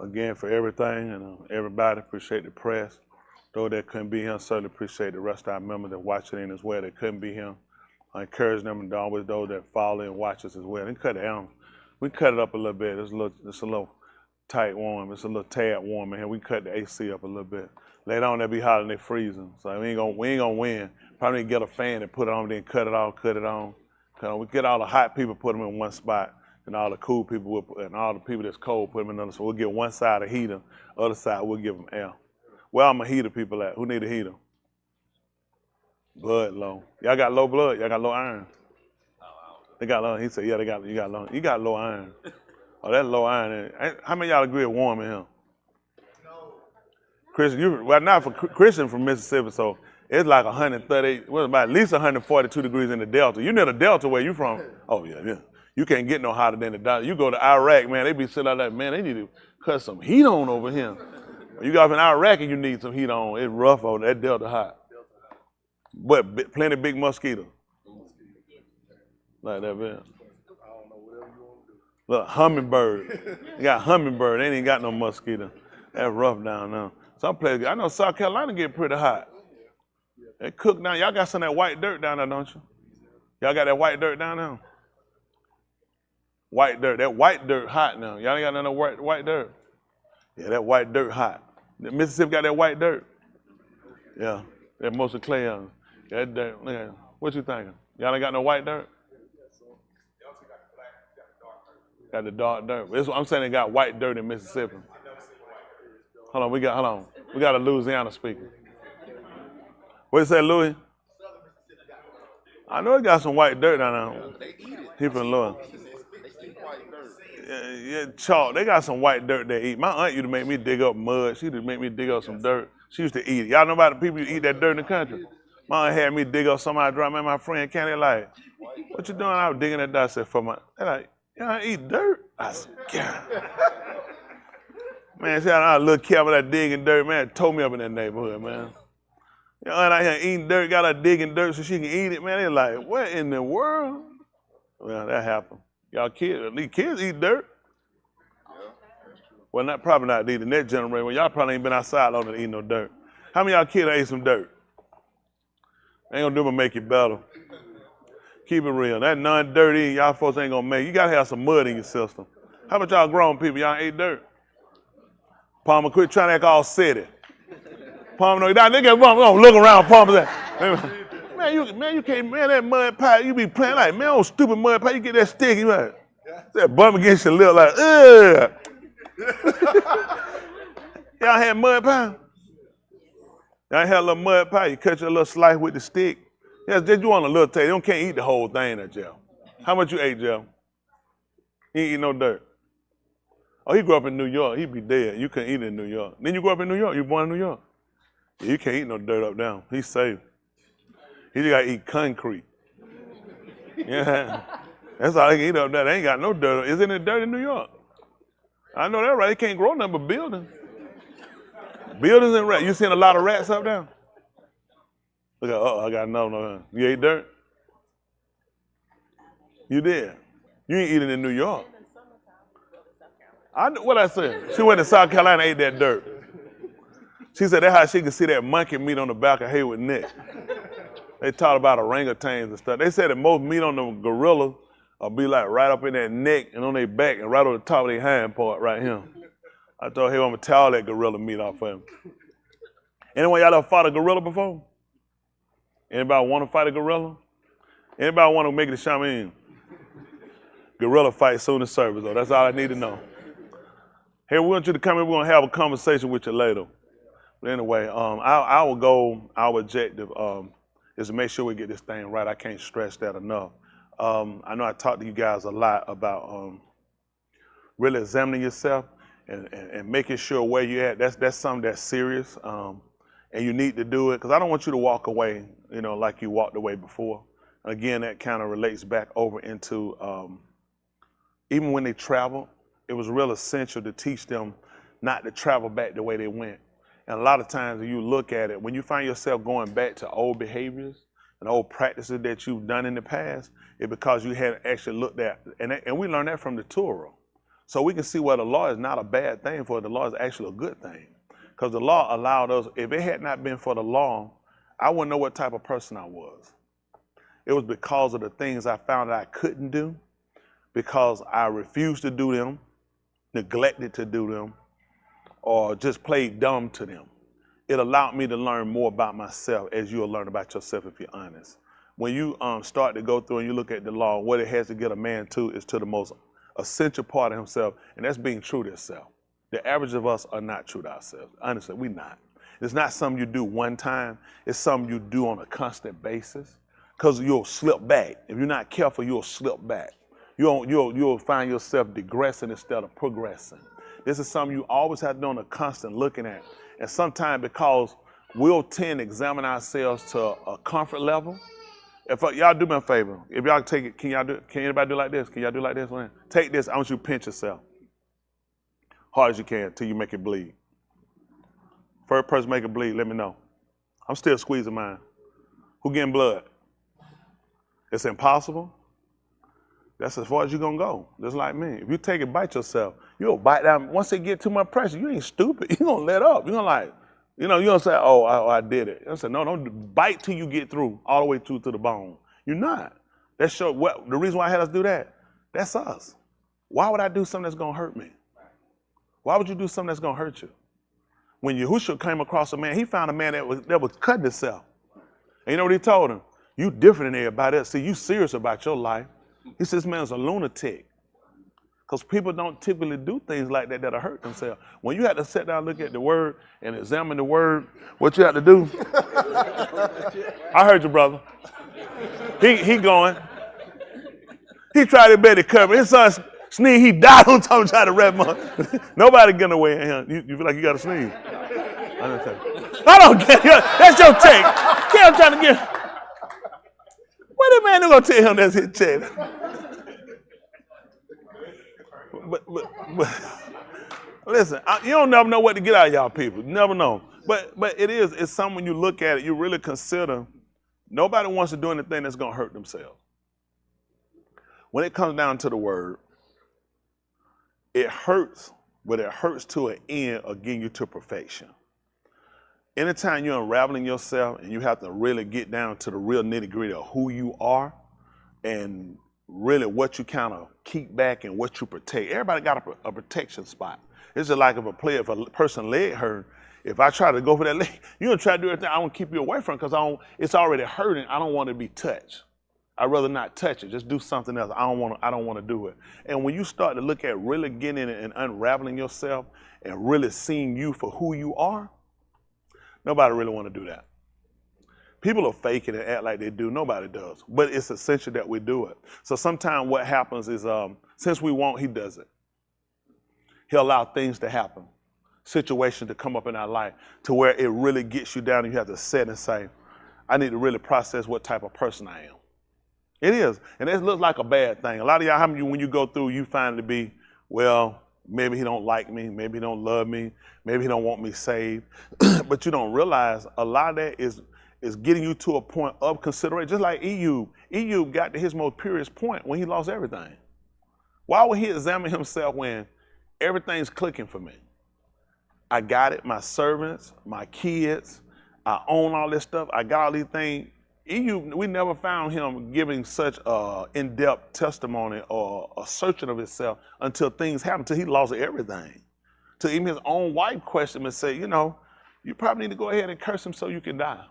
again for everything, and everybody. Appreciate the press. Those that couldn't be here, certainly appreciate the rest of our members that watch it in as well that couldn't be here. I encourage them and always those that follow and watch us as well. And cut it down. We cut it up a little bit. It's a little tight warm. It's a little tad warm in here. We cut the AC up a little bit. Later on, they'll be hot and they freezing. So we ain't gonna win. Probably get a fan and put it on, then cut it off, cut it on. We get all the hot people, put them in one spot, and all the cool people, and all the people that's cold, put them in another. So we'll get one side a heater, other side we'll give them air. Where all my heater people at? Who need a heater? Blood low. Y'all got low blood? Y'all got low iron? They got low. He said, yeah, you got low. You got low iron. Oh, that's low iron. How many of y'all agree it's warm in here? No. Christian, well, not for Christian from Mississippi, so it's like 130, well, about at least 142 degrees in the Delta. You near the Delta where you from? Oh, yeah. You can't get no hotter than the Delta. You go to Iraq, man, they be sitting out there, man, they need to cut some heat on over here. You got in Iraq and you need some heat on. It's rough over there. That Delta hot. But plenty big mosquitoes. Like that, man. I don't know, whatever you want to do. Look, hummingbird. You got hummingbird. They ain't got no mosquito. That's rough down there. Some places, I know South Carolina get pretty hot. They cook down. Y'all got some of that white dirt down there, don't you? Y'all got that white dirt down there? White dirt. That white dirt hot now. Y'all ain't got none of white dirt? Yeah, that white dirt hot. Mississippi got that white dirt? Yeah, that mostly clay on it. That dirt, look at it. What you thinking? Y'all ain't got no white dirt? Got the dark dirt. That's what I'm saying. They got white dirt in Mississippi. Hold on, we got a Louisiana speaker. What you say, Louis? I know it got some white dirt down there. He from Louis. Yeah, chalk. They got some white dirt they eat. My aunt used to make me dig up mud. She used to make me dig up some dirt. She used to eat it. Y'all know about the people who eat that dirt in the country? My aunt had me dig up somebody dry. Man, my friend Candy like, what you doing? I was digging that dirt. I said, they're like, y'all eat dirt? I said, God. Man, see how a little kid with that digging dirt, man, told me up in that neighborhood, man. Your aunt out here eating dirt, got her digging dirt so she can eat it, man. They're like, what in the world? Well, that happened. Y'all these kids eat dirt. Well, probably not eating that generation. Well, y'all probably ain't been outside long to eat no dirt. How many of y'all kids ate some dirt? Ain't gonna do but make it better. Keep it real. That non-dirty, y'all folks ain't gonna make it. You gotta have some mud in your system. How about y'all grown people? Y'all ate dirt? Palmer, quit trying to act all city. Palmer, no, nigga, look around, Palmer. Man, you can't, man, that mud pie, you be playing like, man, old stupid mud pie, you get that stick, you like, that bum against your lip, like, ugh. Y'all had mud pie? Y'all had a little mud pie, you cut your little slice with the stick. Yeah, just you want a little taste. You can't eat the whole thing there, Jeff. How much you ate, Jeff? He ain't eat no dirt. Oh, he grew up in New York. He'd be dead. You couldn't eat it in New York. Then you grew up in New York. You born in New York. Yeah, you can't eat no dirt up down. He's safe. He just gotta eat concrete. Yeah. That's all they can eat up there. They ain't got no dirt. Isn't it dirt in New York? I know that, right? They can't grow nothing but buildings. Buildings and rats. You seen a lot of rats up there? Look at, I got no. You ate dirt? You did. You ain't eating in New York. What I said? She went to South Carolina and ate that dirt. She said that's how she could see that monkey meat on the back of Haywood Neck. They talked about orangutans and stuff. They said that most meat on the gorilla will be like right up in their neck and on their back and right on the top of their hind part right here. I told her I'm gonna tear all that gorilla meat off of him. Anyone y'all ever fought a gorilla before? Anybody want to fight a gorilla? Anybody want to make it to Shaman? Gorilla fight soon in service, though. That's all I need to know. Hey, we want you to come in. We're going to have a conversation with you later. But anyway, our goal, our objective is to make sure we get this thing right. I can't stress that enough. I know I talked to you guys a lot about really examining yourself and making sure where you're at. That's something that's serious, and you need to do it because I don't want you to walk away, like you walked away before. Again, that kind of relates back over into even when they travel, it was real essential to teach them not to travel back the way they went. And a lot of times when you look at it, when you find yourself going back to old behaviors and old practices that you've done in the past, it's because you hadn't actually looked at, and we learned that from the Torah. So we can see where the law is not a bad thing for it. The law is actually a good thing. Because the law allowed us, if it had not been for the law, I wouldn't know what type of person I was. It was because of the things I found that I couldn't do, because I refused to do them, neglected to do them, or just played dumb to them. It allowed me to learn more about myself, as you'll learn about yourself if you're honest. When you start to go through and you look at the law, what it has to get a man to is to the most essential part of himself, and that's being true to himself. The average of us are not true to ourselves. Honestly, we're not. It's not something you do one time. It's something you do on a constant basis, because you'll slip back. If you're not careful, you'll slip back. You'll find yourself digressing instead of progressing. This is something you always have to do on a constant looking at. And sometimes because we'll tend to examine ourselves to a comfort level. If y'all do me a favor, if y'all take it, can anybody do like this? Can y'all do like this? Take this, I want you to pinch yourself. Hard as you can till you make it bleed. First person make it bleed, let me know. I'm still squeezing mine. Who getting blood? It's impossible. That's as far as you're gonna go, just like me. If you take it, bite yourself, you'll bite down. Once it get too much pressure, you ain't stupid. You're gonna let up. You're gonna you don't say, oh, I did it. I said, no, don't bite till you get through, all the way through to the bone. You're not. That's the reason why I had us do that, that's us. Why would I do something that's gonna hurt me? Why would you do something that's gonna hurt you? When Yahuah came across a man, he found a man that was cutting himself. And you know what he told him? You different than everybody else. See, you serious about your life. He says, this man's a lunatic. Because people don't typically do things like that that'll hurt themselves. When you have to sit down and look at the word and examine the word, what you have to do? I heard you, brother. He going. He tried his best to cover. His son sneezed, he died on top of trying to wrap him up. Nobody getting away in him. You feel like you got to sneeze. I don't get it. That's your check. I'm trying to get. What the man gonna tell him that's his check? But listen, you don't never know what to get out of y'all people. You never know. But it's something when you look at it, you really consider. Nobody wants to do anything that's gonna hurt themselves. When it comes down to the word, it hurts, but it hurts to an end of getting you to perfection. Anytime you're unraveling yourself and you have to really get down to the real nitty-gritty of who you are and really what you kind of keep back and what you protect. Everybody got a protection spot. It's just like if a person leg hurt, if I try to go for that leg, you're gonna try to do everything I want to keep you away from because it's already hurting. I don't want to be touched. I'd rather not touch it. Just do something else. I don't want to do it. And when you start to look at really getting in and unraveling yourself and really seeing you for who you are, nobody really want to do that. People are faking and act like they do. Nobody does. But it's essential that we do it. So sometimes what happens is, since we won't, he does it. He'll allow things to happen, situations to come up in our life to where it really gets you down and you have to sit and say, I need to really process what type of person I am. It is. And it looks like a bad thing. A lot of y'all, how many when you go through, you find it to be, well, maybe he don't like me. Maybe he don't love me. Maybe he don't want me saved. But you don't realize a lot of that is getting you to a point of consideration. Just like Ehud. Ehud got to his most purest point when he lost everything. Why would he examine himself when everything's clicking for me? I got it, my servants, my kids, I own all this stuff. I got all these things. Ehud, we never found him giving such in-depth testimony or a searching of himself until things happened, until he lost everything. Till even his own wife questioned him and said, you probably need to go ahead and curse him so you can die.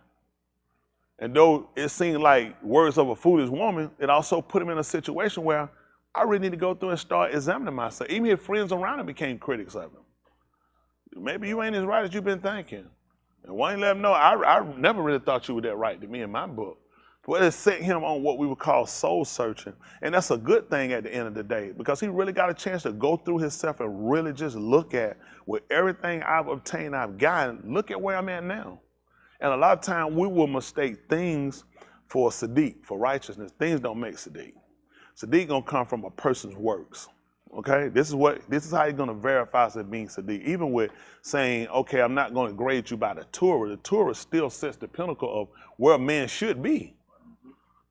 And though it seemed like words of a foolish woman, it also put him in a situation where I really need to go through and start examining myself. Even his friends around him became critics of him. Maybe you ain't as right as you've been thinking. And why ain't let him know, I never really thought you were that right to me in my book. But it set him on what we would call soul searching. And that's a good thing at the end of the day because he really got a chance to go through himself and really just look at with everything I've obtained, I've gotten, look at where I'm at now. And a lot of times we will mistake things for Sadiq, for righteousness. Things don't make Sadiq. Sadiq gonna come from a person's works. Okay, this is how you're gonna verify as being Sadiq. Even with saying, okay, I'm not gonna grade you by the Torah still sets the pinnacle of where a man should be.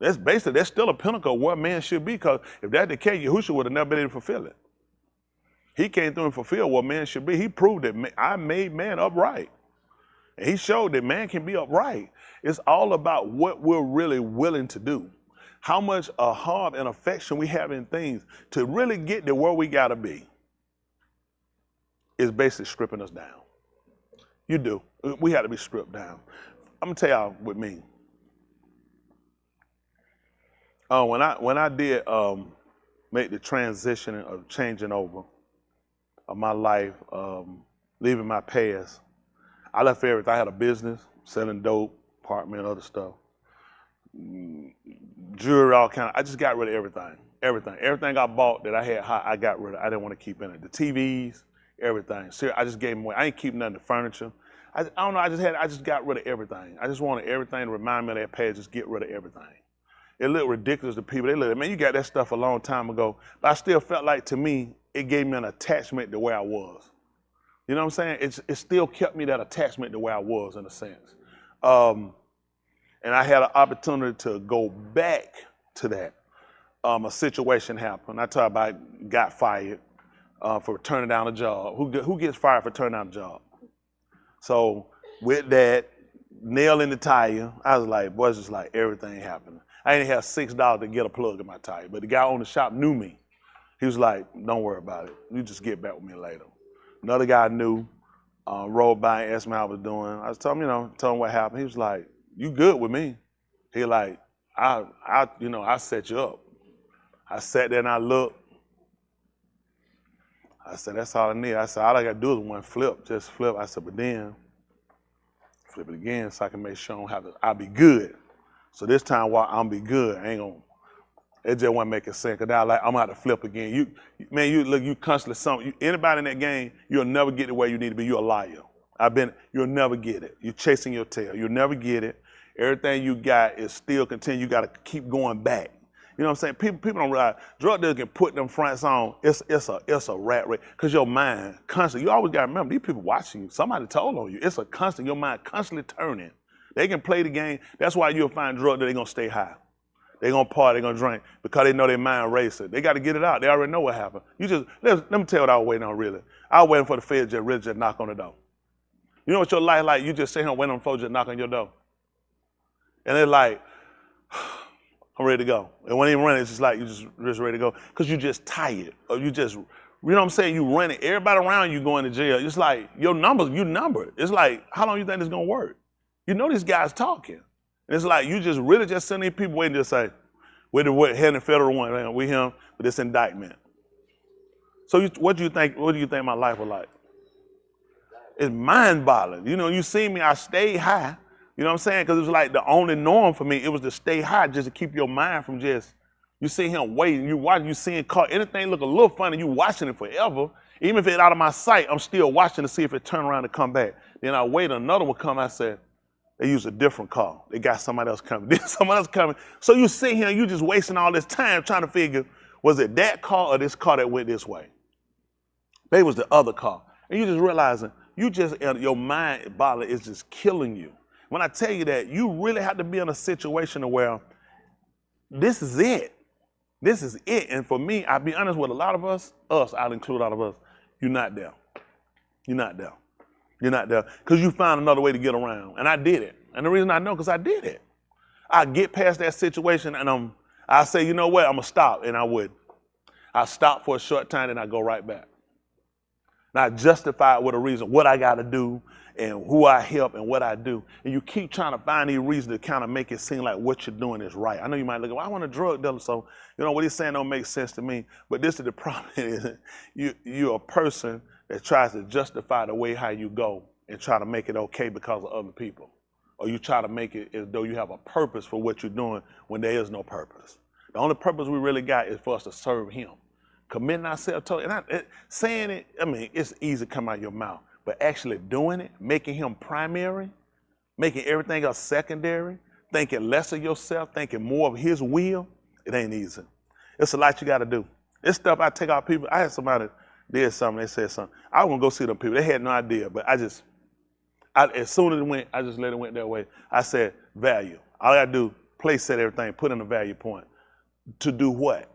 That's still a pinnacle of where a man should be, because if that's the case, Yahuah would have never been able to fulfill it. He came through and fulfilled what man should be. He proved that I made man upright. And he showed that man can be upright. It's all about what we're really willing to do. How much a heart and affection we have in things to really get to where we got to be is basically stripping us down. You do. We have to be stripped down. I'm going to tell y'all with me. When I did make the transition of changing over of my life, leaving my past, I left everything. I had a business, selling dope, apartment, other stuff, jewelry, all kind of. I just got rid of everything. Everything I bought that I had, I got rid of. I didn't want to keep in it. The TVs, everything. So I just gave them away. I ain't keep none of the furniture. I don't know. I just got rid of everything. I just wanted everything to remind me of that past. Just get rid of everything. It looked ridiculous to people. They looked, man, you got that stuff a long time ago. But I still felt like, to me, it gave me an attachment to where I was. You know what I'm saying? It still kept me that attachment to where I was, in a sense. And I had an opportunity to go back to that. A situation happened. I talk about got fired for turning down a job. Who gets fired for turning down a job? So with that, nail in the tire, I was like, boy, it's just like everything happening. I didn't have $6 to get a plug in my tire, but the guy on the shop knew me. He was like, don't worry about it. You just get back with me later. Another guy knew, rolled by and asked me how I was doing. I was telling him what happened. He was like, you good with me? He like, I set you up. I sat there and I looked. I said, that's all I need. I said, all I got to do is one flip, just flip. I said, but then flip it again so I can make sure I'll be good. So this time while I'm be good, I ain't gonna, it just wasn't making sense. Cause now like, I'm gonna have to flip again. You constantly something. Anybody in that game, you'll never get to where you need to be. You're a liar. You'll never get it. You're chasing your tail. You'll never get it. Everything you got is still continue. You gotta keep going back. You know what I'm saying? People don't realize drug dealers can put them fronts on. It's a rat race. Cause your mind constantly, you always gotta remember, these people watching you. Somebody told on you. It's a constant, your mind constantly turning. They can play the game. That's why you'll find drug that they're gonna stay high. They're gonna party, they're gonna drink, because they know their mind racing. They gotta get it out. They already know what happened. Let me tell you what I was waiting on really. I was waiting for the feds to really just knock on the door. You know what your life like? You just sit here and wait on folks to knock on your door. And they're like, I'm ready to go. And when they run, it's just like you just ready to go. Because you're just tired. Or you know what I'm saying? You running, everybody around you going to jail. It's like your numbers, you numbered. It's like, how long you think this gonna work? You know these guys talking. And it's like you just really just sending these people waiting to say, we're the head of federal one, man. We him with this indictment. So what do you think my life was like? It's mind-boggling. You know, you see me, I stayed high. You know what I'm saying? Because it was like the only norm for me. It was to stay high just to keep your mind from just, you see him waiting, you seeing car, anything look a little funny, you watching it forever. Even if it's out of my sight, I'm still watching to see if it turn around and come back. Then I wait, another one come, I said, they use a different car. They got somebody else coming. Then somebody else coming. So you sit here and you just wasting all this time trying to figure, was it that car or this car that went this way? They was the other car. And you just realizing, your mind bottle is just killing you. When I tell you that, you really have to be in a situation where this is it. This is it. And for me, I'll be honest with a lot of us, I'll include all of us, you're not there. You're not there. You're not there. Because you found another way to get around. And I did it. And the reason I know, because I did it. I get past that situation and I say, you know what, I'm going to stop. And I would. I stop for a short time and I go right back. And I justify it with a reason, what I got to do and who I help and what I do. And you keep trying to find these reasons to kind of make it seem like what you're doing is right. I know you might look at, well, I want a drug dealer, so you know what he's saying don't make sense to me. But this is the problem is you're a person that tries to justify the way how you go and try to make it okay because of other people. Or you try to make it as though you have a purpose for what you're doing when there is no purpose. The only purpose we really got is for us to serve him. Committing ourselves to it. Saying it, I mean, it's easy to come out of your mouth. But actually doing it, making him primary, making everything else secondary, thinking less of yourself, thinking more of his will, it ain't easy. It's a lot you got to do. It's stuff I take out people. I had somebody did something, they said something. I was going to go see them people. They had no idea, but as soon as it went, I just let it went that way. I said, value. All I got to do, place set everything, put in a value point. To do what?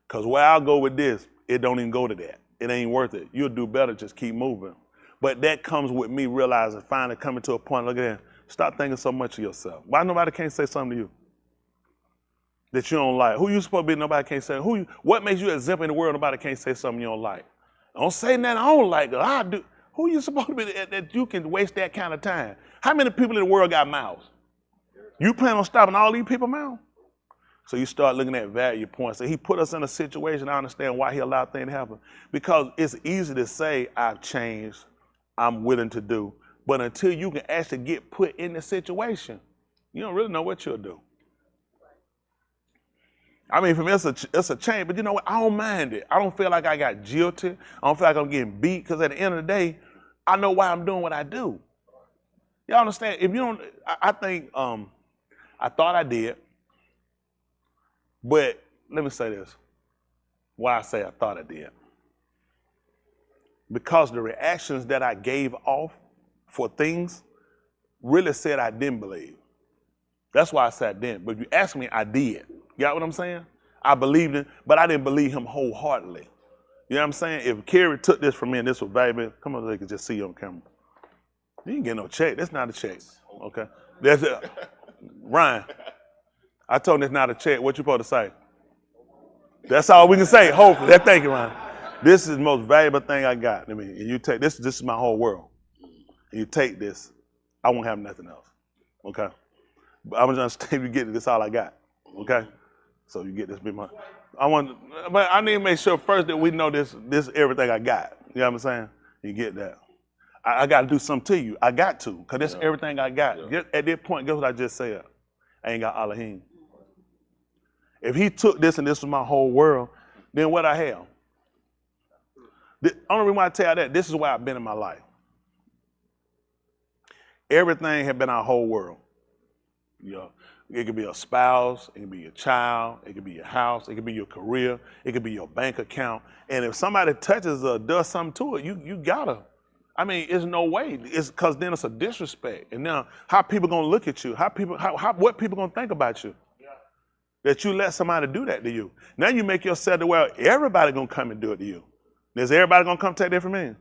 Because where I'll go with this, it don't even go to that. it ain't worth it. You'll do better, just keep moving. But that comes with me realizing, finally coming to a point, look at that, stop thinking so much of yourself. Why nobody can't say something to you that you don't like? Who you supposed to be, nobody can't say? What makes you exempt in the world, nobody can't say something you don't like? Don't say nothing I don't like, I do. Who you supposed to be that you can waste that kind of time? How many people in the world got mouths? You plan on stopping all these people's mouths? So you start looking at value points. So he put us in a situation, I understand why he allowed things to happen. Because it's easy to say, I've changed, I'm willing to do. But until you can actually get put in the situation, you don't really know what you'll do. I mean, for me, it's a change, but you know what? I don't mind it. I don't feel like I got jilted. I don't feel like I'm getting beat, because at the end of the day, I know why I'm doing what I do. Y'all understand? If you don't, I think, I thought I did, but let me say this. Why I say I thought I did. Because the reactions that I gave off for things really said I didn't believe. That's why I said I didn't. But if you ask me, I did. You got what I'm saying? I believed it, but I didn't believe him wholeheartedly. You know what I'm saying? If Kerry took this from me and this was valuable, come on, they can just see you on camera. You didn't get no check. That's not a check. Okay? That's it. Ryan, I told him it's not a check. What you supposed to say? That's all we can say, hopefully. Thank you, Ryan. This is the most valuable thing I got. I mean, and you take this is my whole world. And you take this, I won't have nothing else. Okay? But I'm just gonna you get this all I got. Okay? So you get this big money. But I need to make sure first that we know this everything I got. You know what I'm saying? You get that. I got to do something to you. I got to, because this is everything I got. Yeah. At that point, guess what I just said? I ain't got Elohim. If he took this and this was my whole world, then what I have? The only reason why I tell you that, this is where I've been in my life. Everything had been our whole world. You know, it could be a spouse, it could be your child, it could be your house, it could be your career, it could be your bank account. And if somebody touches or does something to it, you gotta. I mean, there's no way. It's because then it's a disrespect. And now, how people gonna look at you? What people gonna think about you? Yeah. That you let somebody do that to you. Now you make yourself to where everybody gonna come and do it to you. Is everybody gonna come take that from me?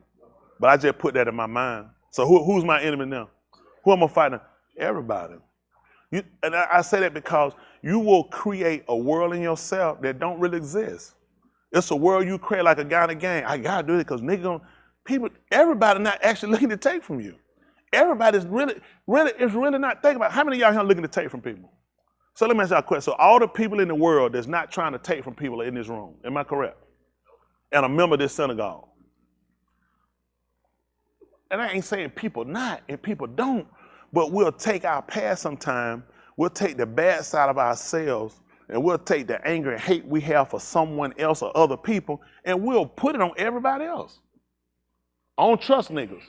But I just put that in my mind. So who's my enemy now? Who am I fighting? Everybody. And I say that because you will create a world in yourself that don't really exist. It's a world you create like a guy in a gang. I gotta do it because nigga gonna. Everybody not actually looking to take from you. Everybody's really not thinking about how many of y'all here looking to take from people. So let me ask y'all a question. So all the people in the world that's not trying to take from people are in this room. Am I correct? And a member of this synagogue. And I ain't saying people not and people don't, but we'll take our past sometime, we'll take the bad side of ourselves, and we'll take the anger and hate we have for someone else or other people, and we'll put it on everybody else. I don't trust niggas.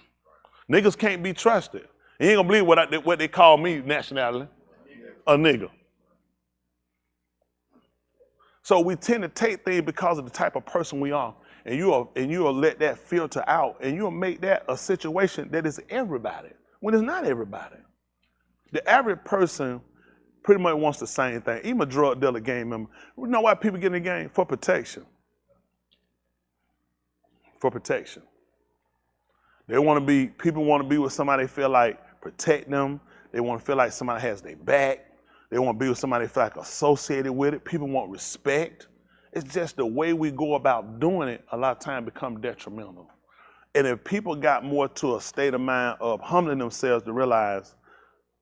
Niggas can't be trusted. You ain't gonna believe what they call me nationality, a nigga. So we tend to take things because of the type of person we are, and you'll let that filter out, and you'll make that a situation that is everybody, when it's not everybody. The average person pretty much wants the same thing. Even a drug dealer gang member. You know why people get in the game? For protection. For protection. People want to be with somebody they feel like protect them. They want to feel like somebody has their back. They want to be with somebody they feel like associated with it. People want respect. It's just the way we go about doing it a lot of times become detrimental. And if people got more to a state of mind of humbling themselves to realize,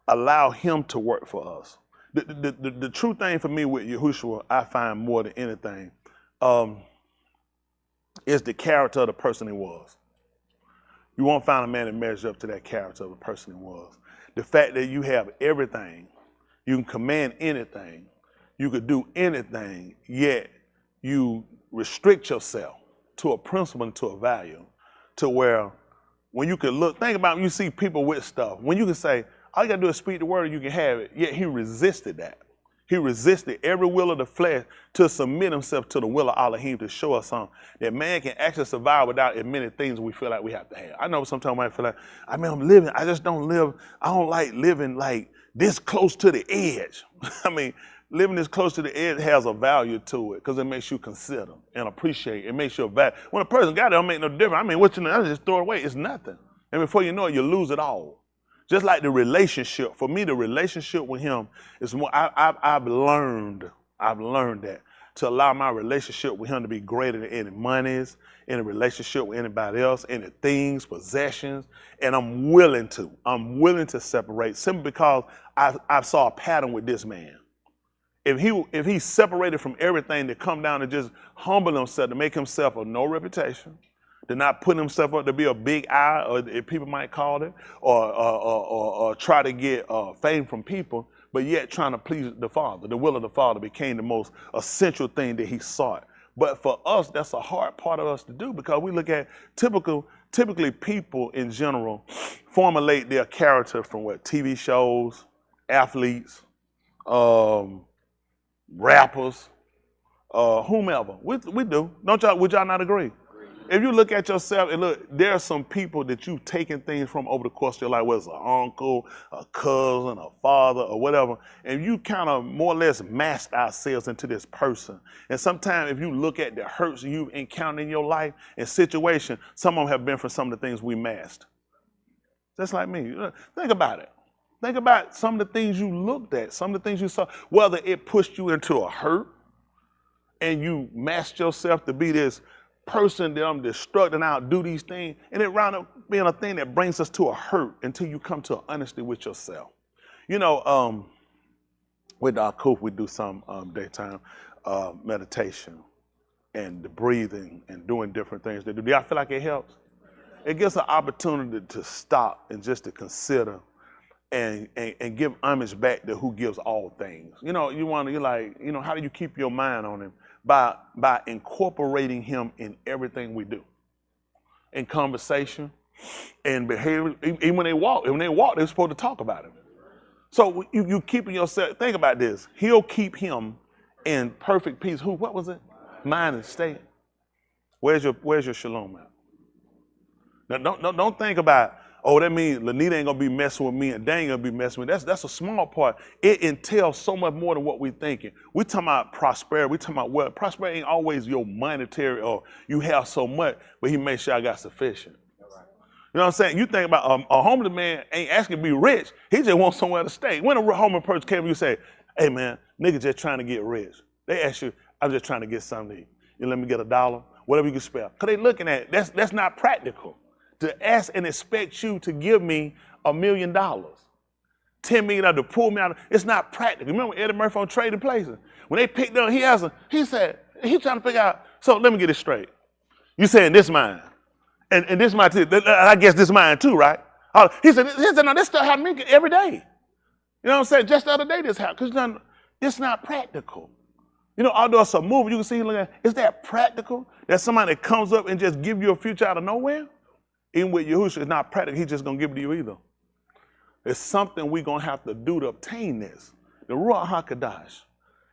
allow him to work for us. The true thing for me with Yahushua, I find more than anything, is the character of the person he was. You won't find a man that measures up to that character of the person he was. The fact that you have everything, you can command anything, you could do anything, yet you restrict yourself to a principle and to a value, to where when you can look, think about when you see people with stuff, when you can say, all you gotta do is speak the word and you can have it, yet he resisted that. He resisted every will of the flesh to submit himself to the will of Elohim to show us something. That man can actually survive without admitting things we feel like we have to have. I know sometimes I feel like, I'm living, I just don't live, I don't like living like this close to the edge. I mean, living this close to the edge has a value to it because it makes you consider and appreciate. It makes you a value. When a person got it, it don't make no difference. I mean, what you know, I just throw it away. It's nothing. And before you know it, you lose it all. Just like the relationship. For me, the relationship with him is more, I've learned that to allow my relationship with him to be greater than any monies, any relationship with anybody else, any things, possessions, and I'm willing to separate simply because I saw a pattern with this man. If he separated from everything to come down and just humble himself, to make himself of no reputation, to not put himself up to be a big eye, or if people might call it, or try to get fame from people, but yet trying to please the Father. The will of the Father became the most essential thing that he sought. But for us, that's a hard part of us to do because we look at typically people in general formulate their character from what? TV shows, athletes, rappers, whomever. We do. Would y'all not agree? If you look at yourself and look, there are some people that you've taken things from over the course of your life, whether it's an uncle, a cousin, a father, or whatever, and you kind of more or less masked ourselves into this person. And sometimes if you look at the hurts you've encountered in your life and situation, some of them have been from some of the things we masked. Just like me. Think about it. Think about some of the things you looked at, some of the things you saw, whether it pushed you into a hurt and you masked yourself to be this person that I'm destructive and outdo these things, and it wound up being a thing that brings us to a hurt until you come to an honesty with yourself. You know, with our coach, we do some daytime meditation and the breathing and doing different things. Do y'all feel like it helps? It gives an opportunity to stop and just to consider and give homage back to who gives all things. You know, you're like, you know, how do you keep your mind on him? By incorporating him in everything we do, in conversation, and behavior. Even when they walk, they're supposed to talk about him. So you keeping yourself. Think about this. He'll keep him in perfect peace. What was it? Mind and state. Where's your shalom at? Now don't think about, oh, that means Lanita ain't gonna be messing with me and they ain't gonna be messing with me. That's a small part. It entails so much more than what we're thinking. We're talking about prosperity. We're talking about wealth. Prosperity ain't always your monetary or you have so much, but he makes sure I got sufficient. You know what I'm saying? You think about a homeless man ain't asking to be rich. He just wants somewhere to stay. When a homeless person came, you say, hey man, nigga just trying to get rich. They ask you, I'm just trying to get something to eat. You let me get $1, whatever you can spare. Cause they looking at it. That's not practical. To ask and expect you to give me $1 million, $10 million to pull me out. It's not practical. Remember Eddie Murphy on Trading Places? When they picked up, he said, he's trying to figure out, so let me get it straight. You saying this mine, and this mine too. I guess this mine too, right? He said, no, this stuff happens every day. You know what I'm saying? Just the other day this happened, because it's not practical. You know, although it's a movie, you can see, is that practical? That somebody comes up and just give you a future out of nowhere? Even with Yahuah, it's not practical. He's just going to give it to you either. It's something we're going to have to do to obtain this. The Ruach HaKodesh,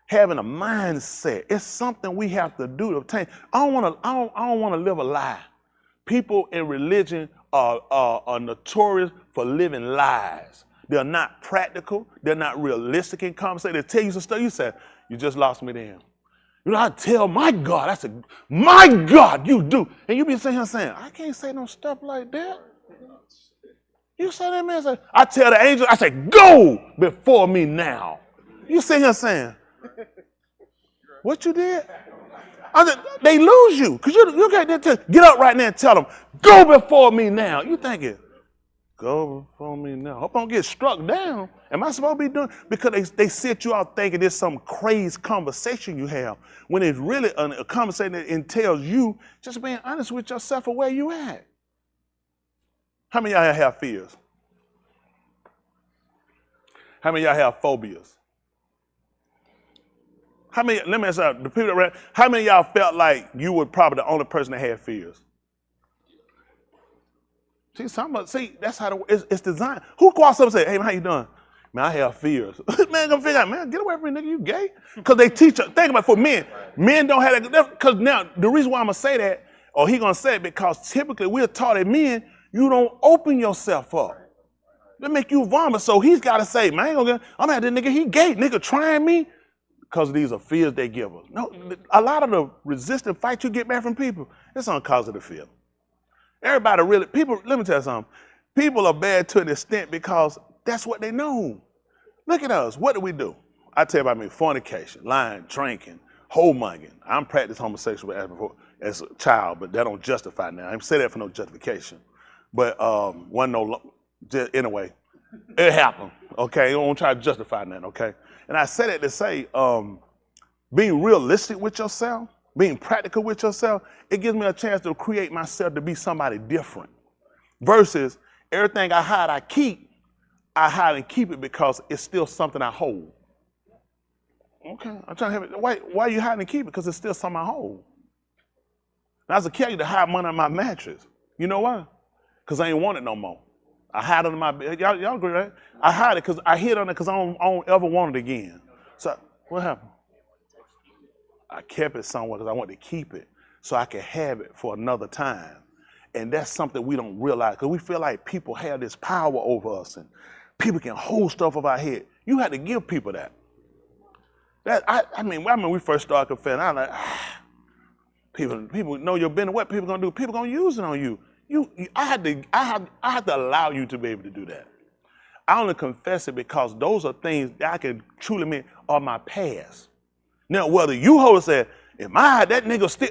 having a mindset, it's something we have to do to obtain. I don't want to live a lie. People in religion are notorious for living lies. They're not practical. They're not realistic in conversation. They tell you some stuff. You say, you just lost me then. You know, I tell my God, I said, my God, you do. And you be sitting here saying, I can't say no stuff like that. You say that, man, I tell the angel, I say, go before me now. You sit here saying, what you did? They lose you, because you got to get up right now and tell them, go before me now. You thinking, go before me now. Hope I don't get struck down. Am I supposed to be doing? Because they sit you out thinking there's some crazy conversation you have, when it's really a conversation that entails you just being honest with yourself of where you at. How many of y'all have fears? How many of y'all have phobias? How many, let me ask you, the people that read, how many of y'all felt like you were probably the only person that had fears? See, that's how it's designed. Who calls up and say, hey, man, how you doing? Man, I have fears. Man, gonna figure out, man, get away from me, nigga, you gay? Because they teach, think about it, for men don't have that, because now, the reason why I'm gonna say that, or he gonna say it, because typically we're taught that men, you don't open yourself up. They make you vomit, so he's gotta say, man, I'm at this nigga, he gay, nigga trying me. because these are fears they give us. No, a lot of the resistant fight you get back from people, it's on cause of the fear. Everybody really, people, let me tell you something. People are bad to an extent because that's what they know. Look at us. What do we do? I tell you about me, fornication, lying, drinking, whoremongering. I'm practiced homosexual as a child, but that don't justify now. I didn't say that for no justification. But anyway, it happened, okay? I don't try to justify that, okay? And I say that to say, being realistic with yourself, being practical with yourself, it gives me a chance to create myself to be somebody different. Versus everything I hide and keep it because it's still something I hold. Okay, I'm trying to have it. Why are you hiding and keep it? Because it's still something I hold. Now, as a kid, I used to hide money on my mattress. You know why? Because I ain't want it no more. I hide it under my bed. Y'all agree, right? I hide it because I hid on it because I don't ever want it again. So what happened? I kept it somewhere because I wanted to keep it so I could have it for another time. And that's something we don't realize because we feel like people have this power over us and people can hold stuff over our head. You had to give people that. I mean, when we first started confessing, I was like, people know your business. What people gonna do? People gonna use it on you. I had to allow you to be able to do that. I only confess it because those are things that I can truly mean are my past. Now, whether you hold and say, "Am I that nigga still?"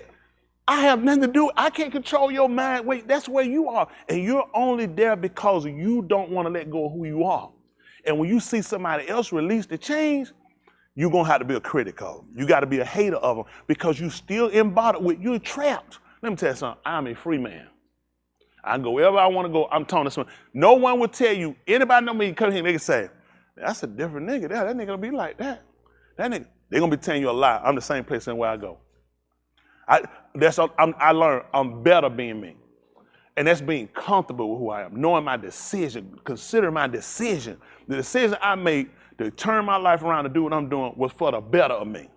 I have nothing to do. I can't control your mind. Wait, that's where you are, and you're only there because you don't want to let go of who you are. And when you see somebody else release the chains, you're going to have to be a critic of them. You got to be a hater of them because you still embodied with, you're trapped. Let me tell you something. I'm a free man. I can go wherever I want to go. I'm telling this one. No one will tell you, anybody know me, come here, they can say, that's a different nigga. That nigga going to be like that. That nigga, they're going to be telling you a lie. I'm the same place anywhere I go. I learned I'm better being me. And that's being comfortable with who I am, knowing my decision, considering my decision. The decision I made to turn my life around to do what I'm doing was for the better of me.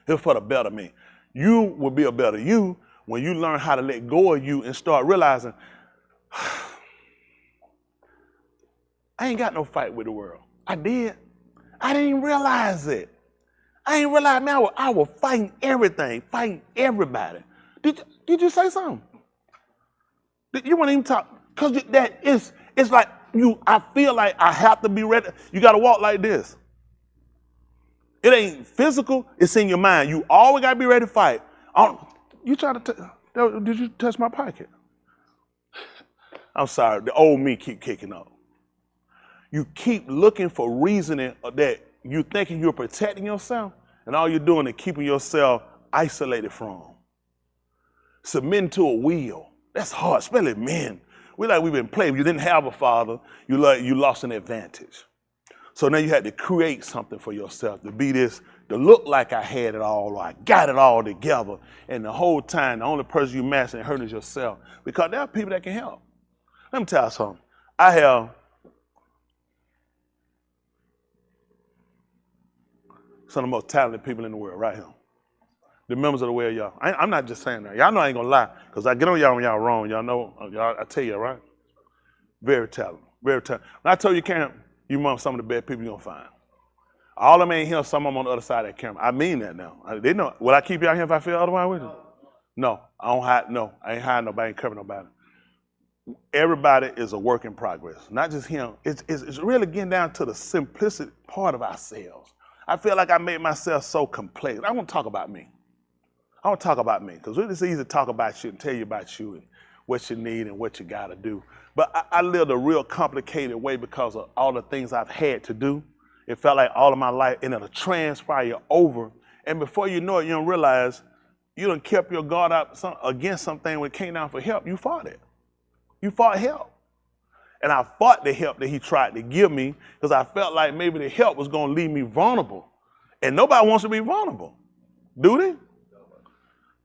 It was for the better of me. You will be a better you when you learn how to let go of you and start realizing, I ain't got no fight with the world. I did. I didn't even realize it. I didn't realize, man, I was fighting everything, fighting everybody. Did you say something? You wouldn't even talk, because it's like I feel like I have to be ready. You got to walk like this. It ain't physical, it's in your mind. You always got to be ready to fight. You try to, did you touch my pocket? I'm sorry, the old me keep kicking up. You keep looking for reasoning that you thinking you're protecting yourself, and all you're doing is keeping yourself isolated from. Submitting to a will. That's hard, especially men. We've been played. You didn't have a father, you lost an advantage. So now you had to create something for yourself to be this, to look like I had it all, or I got it all together. And the whole time, the only person you messing and hurting is yourself. Because there are people that can help. Let me tell you something. I have some of the most talented people in the world right here. The members of the way of y'all. I'm not just saying that. Y'all know I ain't gonna lie, because I get on y'all when y'all wrong. Y'all know, I tell you, right? Very talented, very talented. When I told you, Cam, you want some of the best people you're gonna find. All of them ain't here, some of them on the other side of that camera. I mean that now. They know. Will I keep y'all here if I feel otherwise with you? No, I don't hide, no. I ain't hiding nobody, ain't covering nobody. Everybody is a work in progress, not just him. It's really getting down to the simplicity part of ourselves. I feel like I made myself so complex. I want to talk about me. I want to talk about me, because it's easy to talk about you and tell you about you and what you need and what you got to do. But I lived a real complicated way because of all the things I've had to do. It felt like all of my life, and it'll transpire over. And before you know it, you don't realize you done kept your guard up against something when it came down for help. You fought it. You fought help. And I fought the help that he tried to give me because I felt like maybe the help was going to leave me vulnerable. And nobody wants to be vulnerable, do they?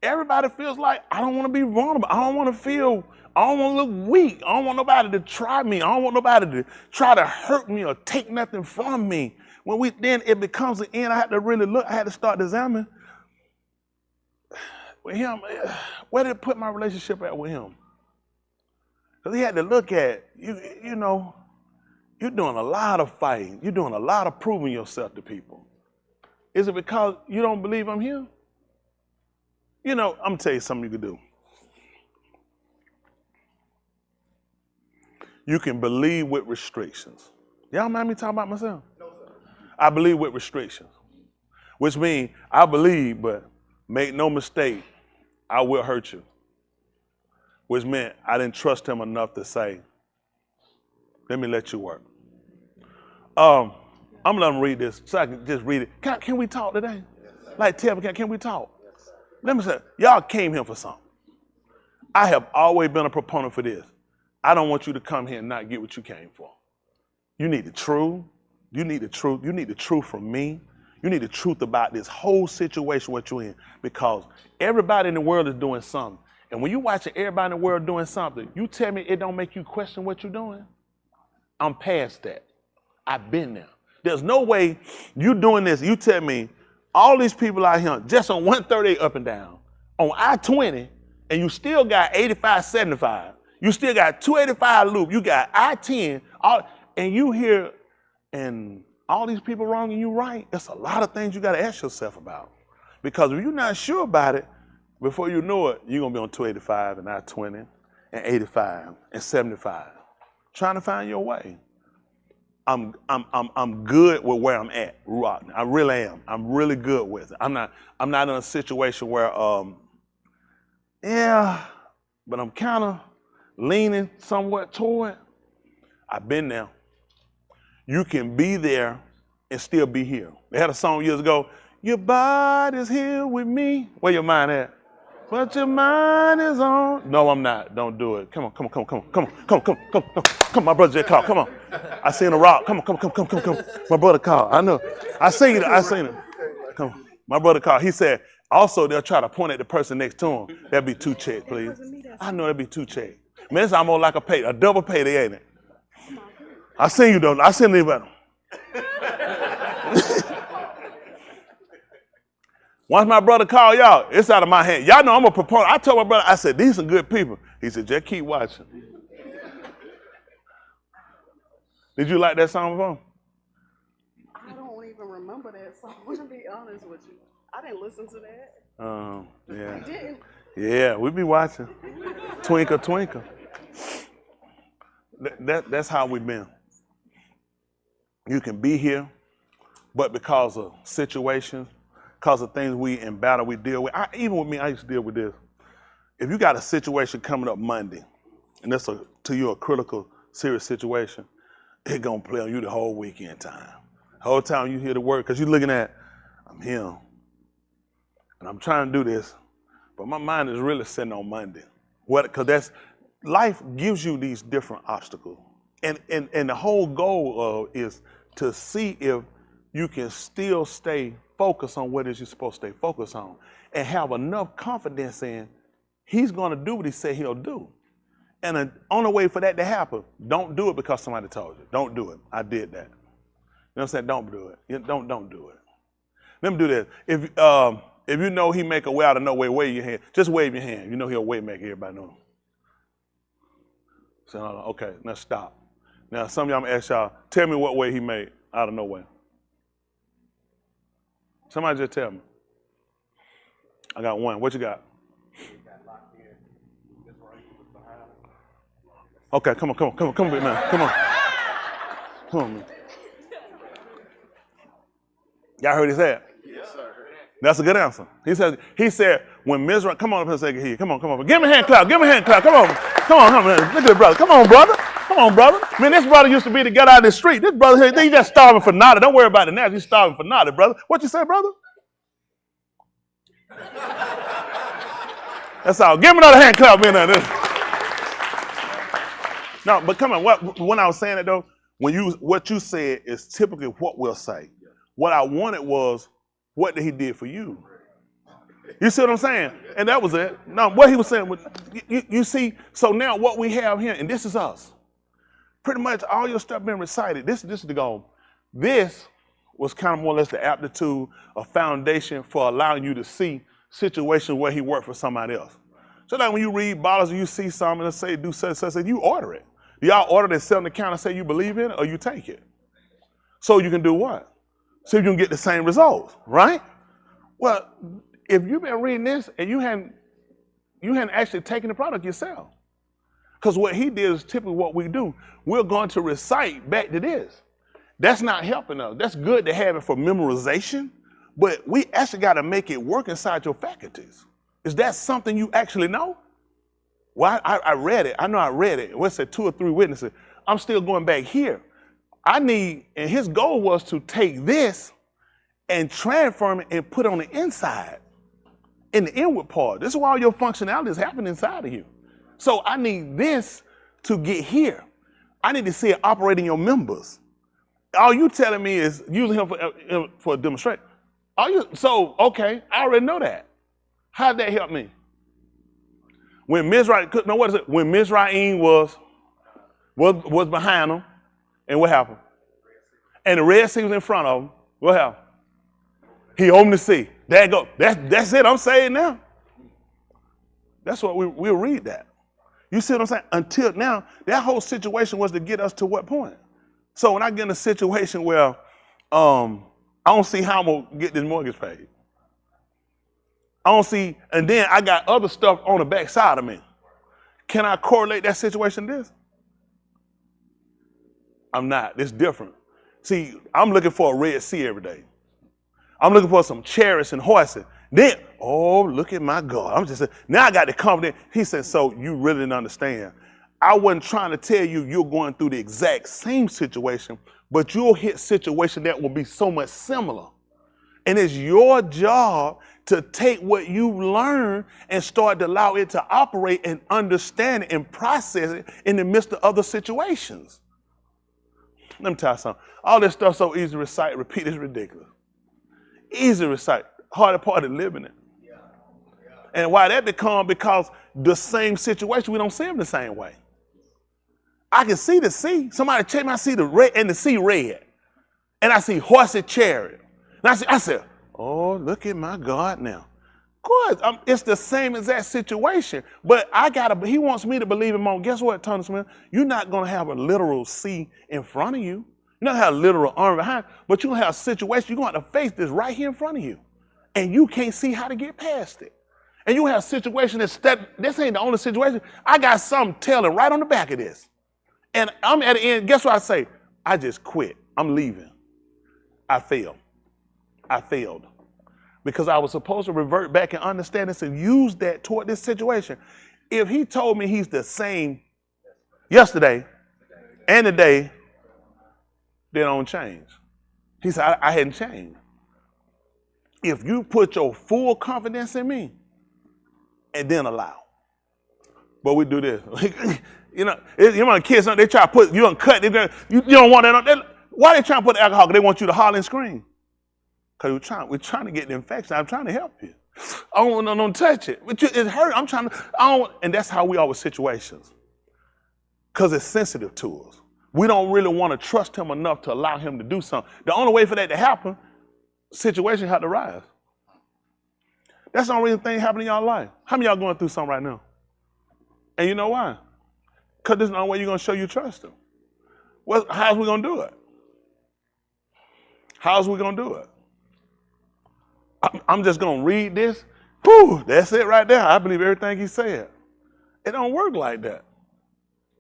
Everybody feels like, I don't want to be vulnerable. I don't want to look weak. I don't want nobody to try me. I don't want nobody to try to hurt me or take nothing from me. Then it becomes the end. I had to really look. I had to start examining with him. Where did it put my relationship at with him? Because he had to look at, you know, you're doing a lot of fighting. You're doing a lot of proving yourself to people. Is it because you don't believe I'm here? You know, I'm going to tell you something you can do. You can believe with restrictions. Y'all mind me talking about myself? No, sir. I believe with restrictions, which means I believe, but make no mistake, I will hurt you. Which meant I didn't trust him enough to say, let me let you work. I'm gonna let him read this so I can just read it. Can we talk today? Like, tell me, can we talk? Let me say, y'all came here for something. I have always been a proponent for this. I don't want you to come here and not get what you came for. You need the truth. You need the truth. You need the truth from me. You need the truth about this whole situation what you're in, because everybody in the world is doing something. And when you watching everybody in the world doing something, you tell me it don't make you question what you're doing? I'm past that. I've been there. There's no way you doing this. You tell me all these people out here just on 138 up and down, on I-20, and you still got 85, 75. You still got 285 loop. You got I-10, and you here, and all these people wrong and you right. It's a lot of things you got to ask yourself about. Because if you're not sure about it, before you know it, you're going to be on 285 and I-20 and 85 and 75, trying to find your way. I'm good with where I'm at, I really am. I'm really good with it. I'm not in a situation where, but I'm kind of leaning somewhat toward. I've been there. You can be there and still be here. They had a song years ago, your body's here with me. Where your mind at? But your mind is on. No, I'm not. Don't do it. Come on. My brother just called. Come on. I seen a rock. Come on. My brother called. I know. I seen it. Come on. My brother called. He said, also, they'll try to point at the person next to him. That'd be 2 checks, please. I know that'd be 2 checks. Man, it's almost like a double payday, ain't it? I seen you, though. I seen anybody. Once my brother called y'all, it's out of my hand. Y'all know I'm a proponent. I told my brother, I said, these are good people. He said, just keep watching. Did you like that song before? I don't even remember that song, to be honest with you. I didn't listen to that. Yeah. You didn't? Yeah, we be watching. Twinkle, twinkle. That's how we've been. You can be here, but because of situations, because of things we in battle we deal with. Even with me, I used to deal with this. If you got a situation coming up Monday, and that's to you a critical, serious situation, it's gonna play on you the whole weekend time. The whole time you hear the word, because you're looking at, I'm here, and I'm trying to do this, but my mind is really sitting on Monday. Because life gives you these different obstacles, and the whole goal is to see if you can still stay focused on what it is you're supposed to stay focused on, and have enough confidence in he's going to do what he said he'll do. And the only way for that to happen, don't do it because somebody told you. Don't do it. I did that. You know what I'm saying? Don't do it. Don't do it. Let me do this. If you know he make a way out of no way, wave your hand. Just wave your hand. You know he'll way make, everybody know. So, okay, now stop. Now some of y'all, I'm gonna ask y'all, tell me what way he made out of no way. Somebody just tell me. I got one. What you got? Okay, come on, big man. Come on, man. Y'all heard he said? Yes, sir. That's a good answer. He said, when Mizra, come on up and say, here, come on. Give me a hand clap, Come on, man. Look at the brother. Come on, brother. Man, this brother used to be to get out of the street. This brother, he just starving for nada. Don't worry about it now. He's starving for nada, brother. What you say, brother? That's all. Give him another hand clap, man. No, but come on. When I was saying it though, what you said is typically what we'll say. What I wanted was what he did for you. You see what I'm saying? And that was it. No, what he was saying, you see, so now what we have here, and this is us. Pretty much all your stuff been recited. This is the goal. This was kind of more or less the aptitude, a foundation for allowing you to see situations where he worked for somebody else. So that when you read Bibles and you see something and say, do such, you order it. Y'all order it and sit on the counter and say you believe in it or you take it. So you can do what? See if you can get the same results, right? Well, if you've been reading this and you hadn't actually taken the product yourself. Because what he did is typically what we do. We're going to recite back to this. That's not helping us. That's good to have it for memorization, but we actually got to make it work inside your faculties. Is that something you actually know? Well, I read it. I know I read it. What's it, 2 or 3 witnesses? I'm still going back here. And his goal was to take this and transform it and put it on the inside, in the inward part. This is why all your functionality is happening inside of you. So I need this to get here. I need to see it operate in your members. All you telling me is using him for a demonstration. Okay, I already know that. How'd that help me? When When Mizraim was behind them, and what happened? And the Red Sea was in front of them. What happened? He opened the sea. There you go. That's it. I'm saying now. That's what we'll read that. You see what I'm saying? Until now, that whole situation was to get us to what point? So when I get in a situation where I don't see how I'm gonna get this mortgage paid. I don't see, and then I got other stuff on the back side of me. Can I correlate that situation to this? I'm not. It's different. See, I'm looking for a Red Sea every day. I'm looking for some chariots and horses. Then, look at my God. Now I got the confidence. He said, so you really didn't understand. I wasn't trying to tell you you're going through the exact same situation, but you'll hit situation that will be so much similar. And it's your job to take what you learn and start to allow it to operate and understand it and process it in the midst of other situations. Let me tell you something. All this stuff so easy to recite, repeat is ridiculous. Easy to recite, harder part of living it. And why that become? Because the same situation, we don't see them the same way. I can see the sea. Somebody check me, I see the red and the sea red. And I see horse and chariot. And I said, look at my God now. Good. It's the same exact situation. But he wants me to believe him on. Guess what, Tony Smith? You're not going to have a literal sea in front of you. You're not going to have a literal arm behind, but you're going to have a situation. You're going to have to face this right here in front of you. And you can't see how to get past it. And you have a situation this ain't the only situation. I got something telling right on the back of this. And I'm at the end. Guess what I say? I just quit. I'm leaving. I failed. Because I was supposed to revert back and understand this and use that toward this situation. If he told me he's the same yesterday and today, they don't change. He said, I hadn't changed. If you put your full confidence in me and then allow. But we do this. You want to kiss something, they try to put you on cut. You don't want that. Why they trying to put the alcohol? They want you to holler and scream. Because we're trying to get the infection. I'm trying to help you. I don't touch it. It hurt. And that's how we are with situations. Because it's sensitive to us. We don't really want to trust him enough to allow him to do something. The only way for that to happen, situation had to rise. That's the only reason things happen in y'all life. How many of y'all going through something right now? And you know why? Because there's no way you're going to show you trust him. How's we going to do it? How's we going to do it? I'm just going to read this. Whew, that's it right there. I believe everything he said. It don't work like that.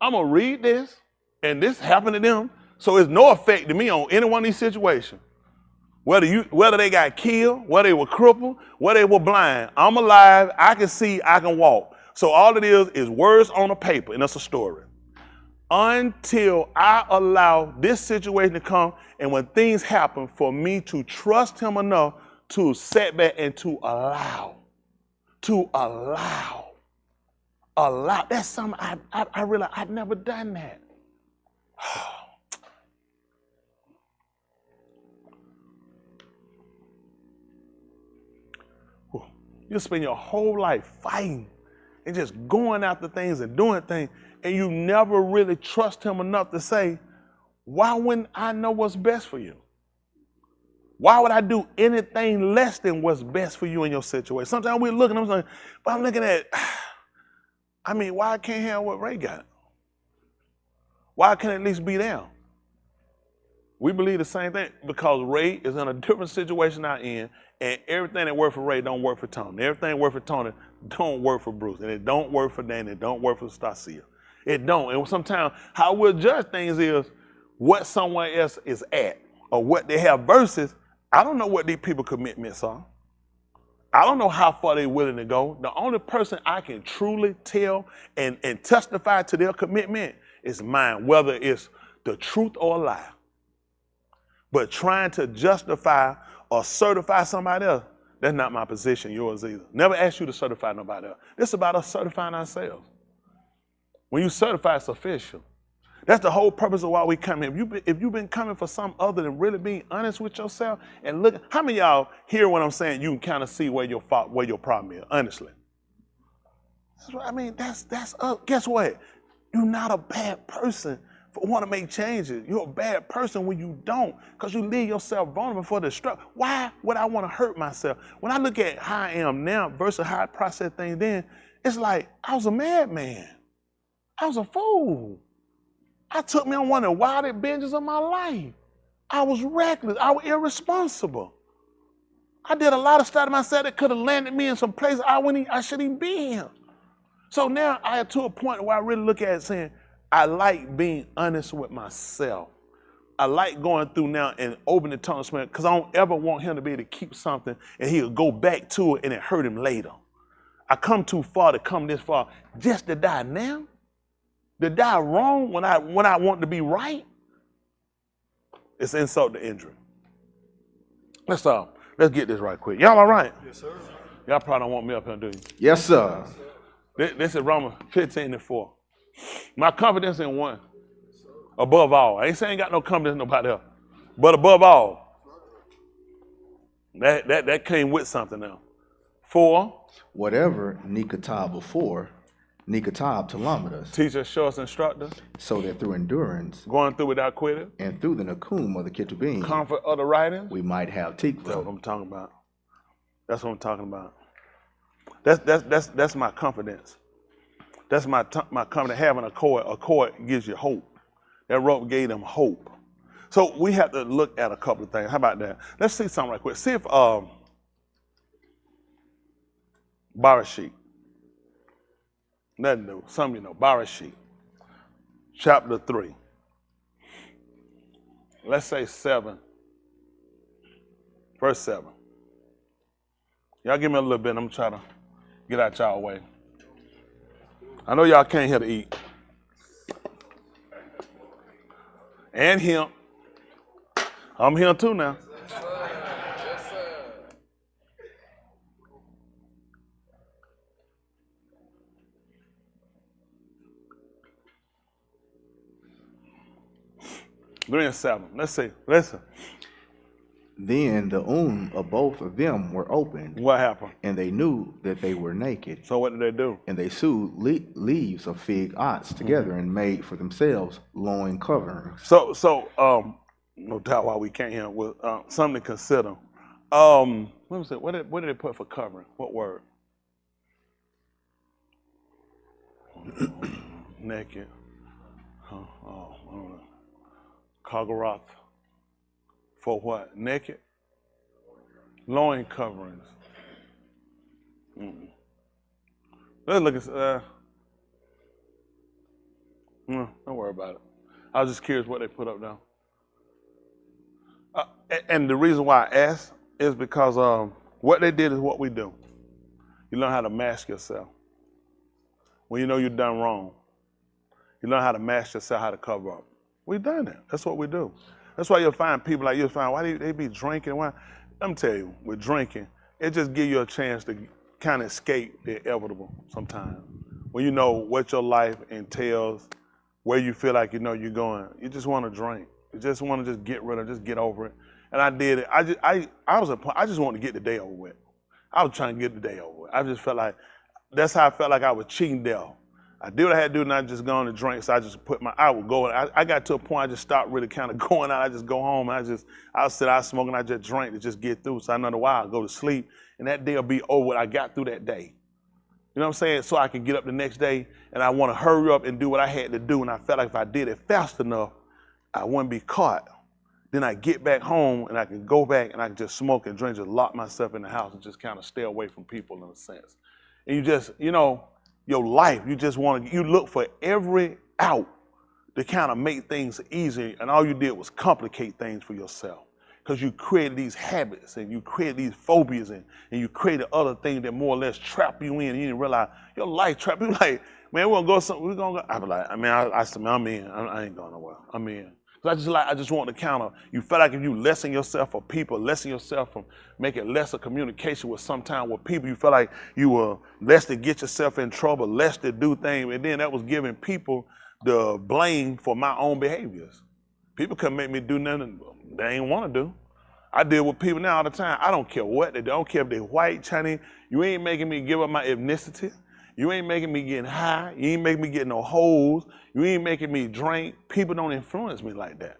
I'm going to read this, and this happened to them, so it's no effect to me on any one of these situations. Whether they got killed, whether they were crippled, whether they were blind, I'm alive, I can see, I can walk. So all it is words on a paper, and that's a story. Until I allow this situation to come, and when things happen, for me to trust him enough to set back and to allow. That's something I realized I'd never done that. You spend your whole life fighting and just going after things and doing things, and you never really trust him enough to say, why wouldn't I know what's best for you? Why would I do anything less than what's best for you in your situation? Sometimes we're looking, I'm saying, but I'm looking at, why I can't have what Ray got? Why I can't at least be down? We believe the same thing because Ray is in a different situation I'm in, and everything that works for Ray don't work for Tony. Everything that works for Tony don't work for Bruce, and it don't work for Danny, it don't work for Stacia. It don't. And sometimes how we'll judge things is what someone else is at or what they have versus, I don't know what these people commitments are. I don't know how far they're willing to go. The only person I can truly tell and testify to their commitment is mine, whether it's the truth or a lie. But trying to justify or certify somebody else, that's not my position, yours either. Never ask you to certify nobody else. This is about us certifying ourselves. When you certify, it's official. That's the whole purpose of why we come here. If you've been coming for something other than really being honest with yourself and look, how many of y'all hear what I'm saying? You can kind of see where your problem is, honestly. That's what I mean. That's guess what? You're not a bad person for want to make changes. You're a bad person when you don't, because you leave yourself vulnerable for destruction. Why would I want to hurt myself? When I look at how I am now versus how I process things then, it's like I was a madman. I was a fool. I took me on one of the wildest binges of my life. I was reckless. I was irresponsible. I did a lot of stuff to myself that could have landed me in some places I shouldn't even be in. So now I am to a point where I really look at it saying, I like being honest with myself. I like going through now and opening the tongue because I don't ever want him to be able to keep something and he'll go back to it and it hurt him later. I come too far to come this far just to die now. To die wrong when I want to be right, it's insult to injury. Let's get this right quick. Y'all all right? Yes, sir. Y'all probably don't want me up here, do you? Yes, sir. This is Romans 15:4. My confidence in one, above all. I ain't saying I ain't got no confidence in nobody else, but above all, that came with something now. 4. Whatever Nikatab before, Nikatab Talamadus, Teacher, show us, instructor, so that through endurance going through without quitting, and through the Nakum of the Ketubim, comfort of the writings, we might have that's what Tikva. I'm talking about. That's what I'm talking about. That's my confidence. That's my confidence. Having a cord gives you hope. That rope gave them hope. So we have to look at a couple of things. How about that? Let's see something right quick. See if Barashik. Nothing new. Some of you know. Barashik. Chapter 3. Let's say 7. Verse 7. Y'all give me a little bit. I'm going to try to get out y'all way. I know y'all came here to eat. And him. I'm here too now. Three and 7. Let's see. Listen. Then the of both of them were opened, What happened? and they knew that they were naked. So what did they do? And they sewed leaves of fig ots together and made for themselves loin coverings. So no doubt why we came here with something to consider. Let me see. What did they put for covering? What word? Naked. I don't know. Kagaroth. For what? Naked? Loin coverings. Let's look at don't worry about it. I was just curious what they put up now. And the reason why I asked is because what they did is what we do. You learn how to mask yourself. When you know you've done wrong, you learn how to mask yourself, how to cover up. We've done that. That's what we do. That's why you'll find people like you'll find, why do they be drinking? Why? Let me tell you, with drinking, it just gives you a chance to kind of escape the inevitable sometimes. When you know what your life entails, where you feel like you know you're going, you just want to drink. You just want to just get rid of it, just get over it. And I did it. I just wanted to get the day over with. I was trying to get the day over with. I just felt like, that's how I felt like I was cheating death. I did what I had to do, and I just go on to drink. So I just I would go. I got to a point I just stopped really kind of going out. I just go home, and I'll sit out smoking. I just drink to just get through. So I know the while I go to sleep, and that day will be over. I got through that day. You know what I'm saying? So I can get up the next day, and I want to hurry up and do what I had to do. And I felt like if I did it fast enough, I wouldn't be caught. then I get back home and I can go back and I can just smoke and drink, just lock myself in the house and just kind of stay away from people in a sense. And you just, your life, you just you look for every out to kind of make things easier, and all you did was complicate things for yourself. Because you created these habits and you created these phobias and you created other things that more or less trap you in, and you didn't realize your life trap you. Like, man, we're gonna go. I be like, I said, man, I'm in. I ain't going nowhere. I'm in. I just want to counter. You feel like if you lessen yourself for people, lessen yourself from making lesser communication with sometimes with people, you feel like you were less to get yourself in trouble, less to do things, and then that was giving people the blame for my own behaviors. People couldn't make me do nothing they ain't want to do. I deal with people now all the time. I don't care what they do. I don't care if they're white, Chinese. You ain't making me give up my ethnicity. You ain't making me getting high. You ain't making me get no hoes. You ain't making me drink. People don't influence me like that.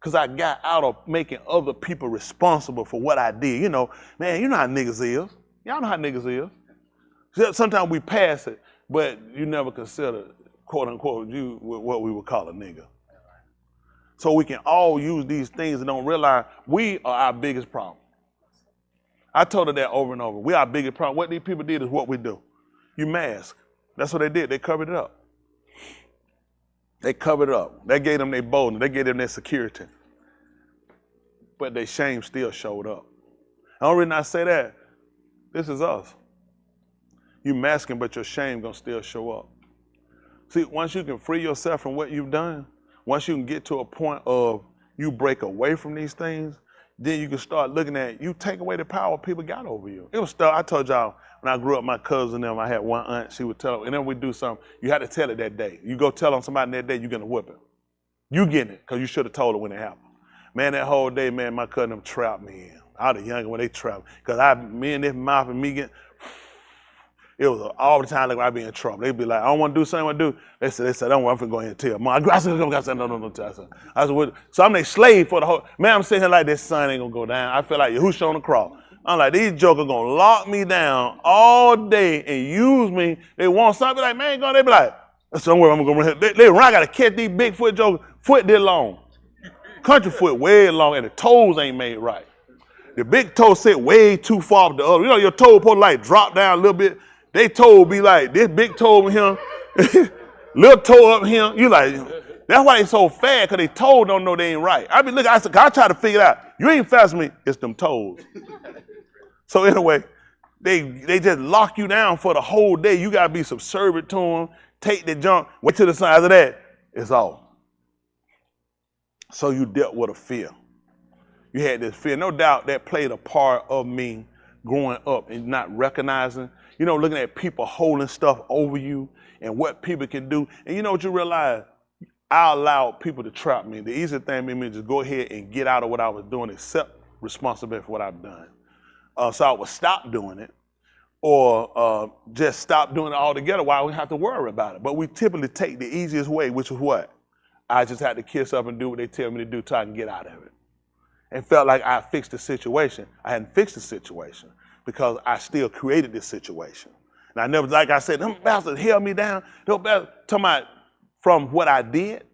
Because I got out of making other people responsible for what I did. Man, you know how niggas is. Y'all know how niggas is. Sometimes we pass it, but you never consider, quote unquote, you what we would call a nigga. So we can all use these things and don't realize we are our biggest problem. I told her that over and over. We are our biggest problem. What these people did is what we do. You mask. That's what they did. They covered it up. They covered it up. They gave them their boldness. They gave them their security. But their shame still showed up. The only reason I say that, this is us. You masking, but your shame gonna still show up. See, once you can free yourself from what you've done, once you can get to a point of you break away from these things, then you can start looking at, you take away the power people got over you. It was stuff, I told y'all, when I grew up, my cousin and them, I had one aunt, she would tell, and then we do something, you had to tell it that day. You go tell on somebody that day, you're gonna whip it. You getting it, because you should have told her when it happened. Man, that whole day, man, my cousin them trapped me in. I was younger when they trapped me. Because me and this mouth and me it was all the time like I'd be in trouble. They'd be like, I don't want to do something I do. They said, don't worry, I'm finna go ahead and tell. Mom, I said, no, tell. I said, so I'm their slave for the whole, man, I'm sitting here like this sun ain't gonna go down. I feel like Yahuah on the cross. I'm like, these jokers gonna lock me down all day and use me. They want something like, man, they be like, somewhere I'm gonna go. They run, I gotta catch these big foot jokers, foot this long. Country foot way long, and the toes ain't made right. The big toe sit way too far from the other. Your toe supposed to like drop down a little bit. They toe be like this big toe over here, little toe up here. You like, that's why they so fast, because they toe don't know they ain't right. I be looking, I try to figure it out. You ain't fast with me, it's them toes. So anyway, they just lock you down for the whole day. You gotta be subservient to them, take the junk, wait till the sun. After that, it's off. So you dealt with a fear. You had this fear. No doubt that played a part of me growing up and not recognizing, looking at people holding stuff over you and what people can do. And you know what you realize? I allowed people to trap me. The easiest thing for me is just go ahead and get out of what I was doing, accept responsibility for what I've done. So I would stop doing it or just stop doing it altogether while we have to worry about it. But we typically take the easiest way, which is what? I just had to kiss up and do what they tell me to do till I can get out of it. And felt like I fixed the situation. I hadn't fixed the situation because I still created this situation. And I never, like I said, them bastards held me down. Them bastards, talking about from what I did.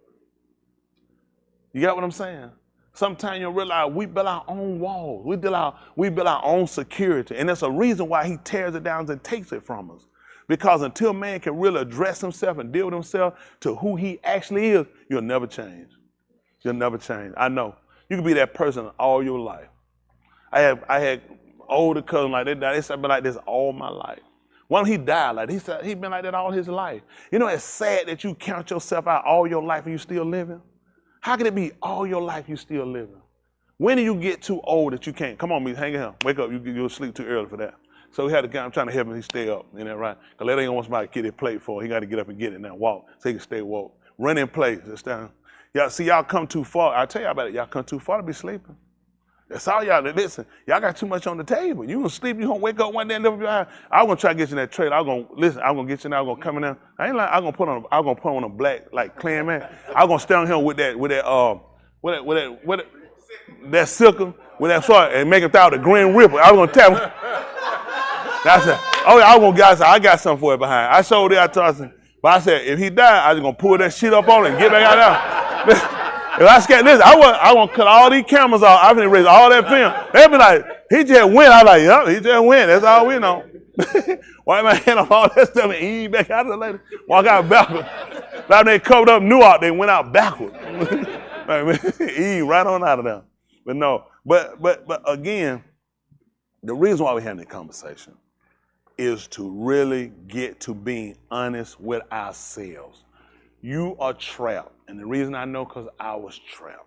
You got what I'm saying? Sometimes you realize we build our own walls. We build our own security. And there's a reason why he tears it down and takes it from us. Because until man can really address himself and deal with himself to who he actually is, you'll never change. You'll never change. I know. You can be that person all your life. I had older cousins like that. They said been like this all my life. One, he died like he said he'd been like that all his life. It's sad that you count yourself out all your life and you still living. How can it be all your life you still living? When do you get too old that you can't? Come on, me, hang on, wake up. You'll sleep too early for that. So we had a guy, I'm trying to help him, he stay up, isn't that right? Because that ain't want somebody to get his plate for him. He got to get up and get it now, walk, so he can stay woke. Run in place, just down. Y'all come too far. I tell y'all about it, y'all come too far to be sleeping. That's all y'all, listen, y'all got too much on the table. You gonna sleep, you gonna wake up one day and live your eyes. I'm gonna try to get you in that trailer. I'm gonna get you now, I'm gonna come in there. I ain't like, I'm gonna put on a black, like, clan man. I'm gonna stand here with that Sukah, with that sword, and make it out the green ripple. I was gonna tell him. I said, I got something for it behind. I showed it, I told him, but I said, if he died, I was gonna pull that shit up on him and get back out there. If I scared this, I want to cut all these cameras off. I finna erase all that film. They'll be like, he just went. I was like, yep, he just went. That's all we know. Wipe my hand off all that stuff and eat back out of the lady. Walk out backwards. Like they covered up Newark, they went out backwards. Eat right on out of there. But no, but again, the reason why we're having this conversation is to really get to being honest with ourselves. You are trapped. And the reason I know, because I was trapped.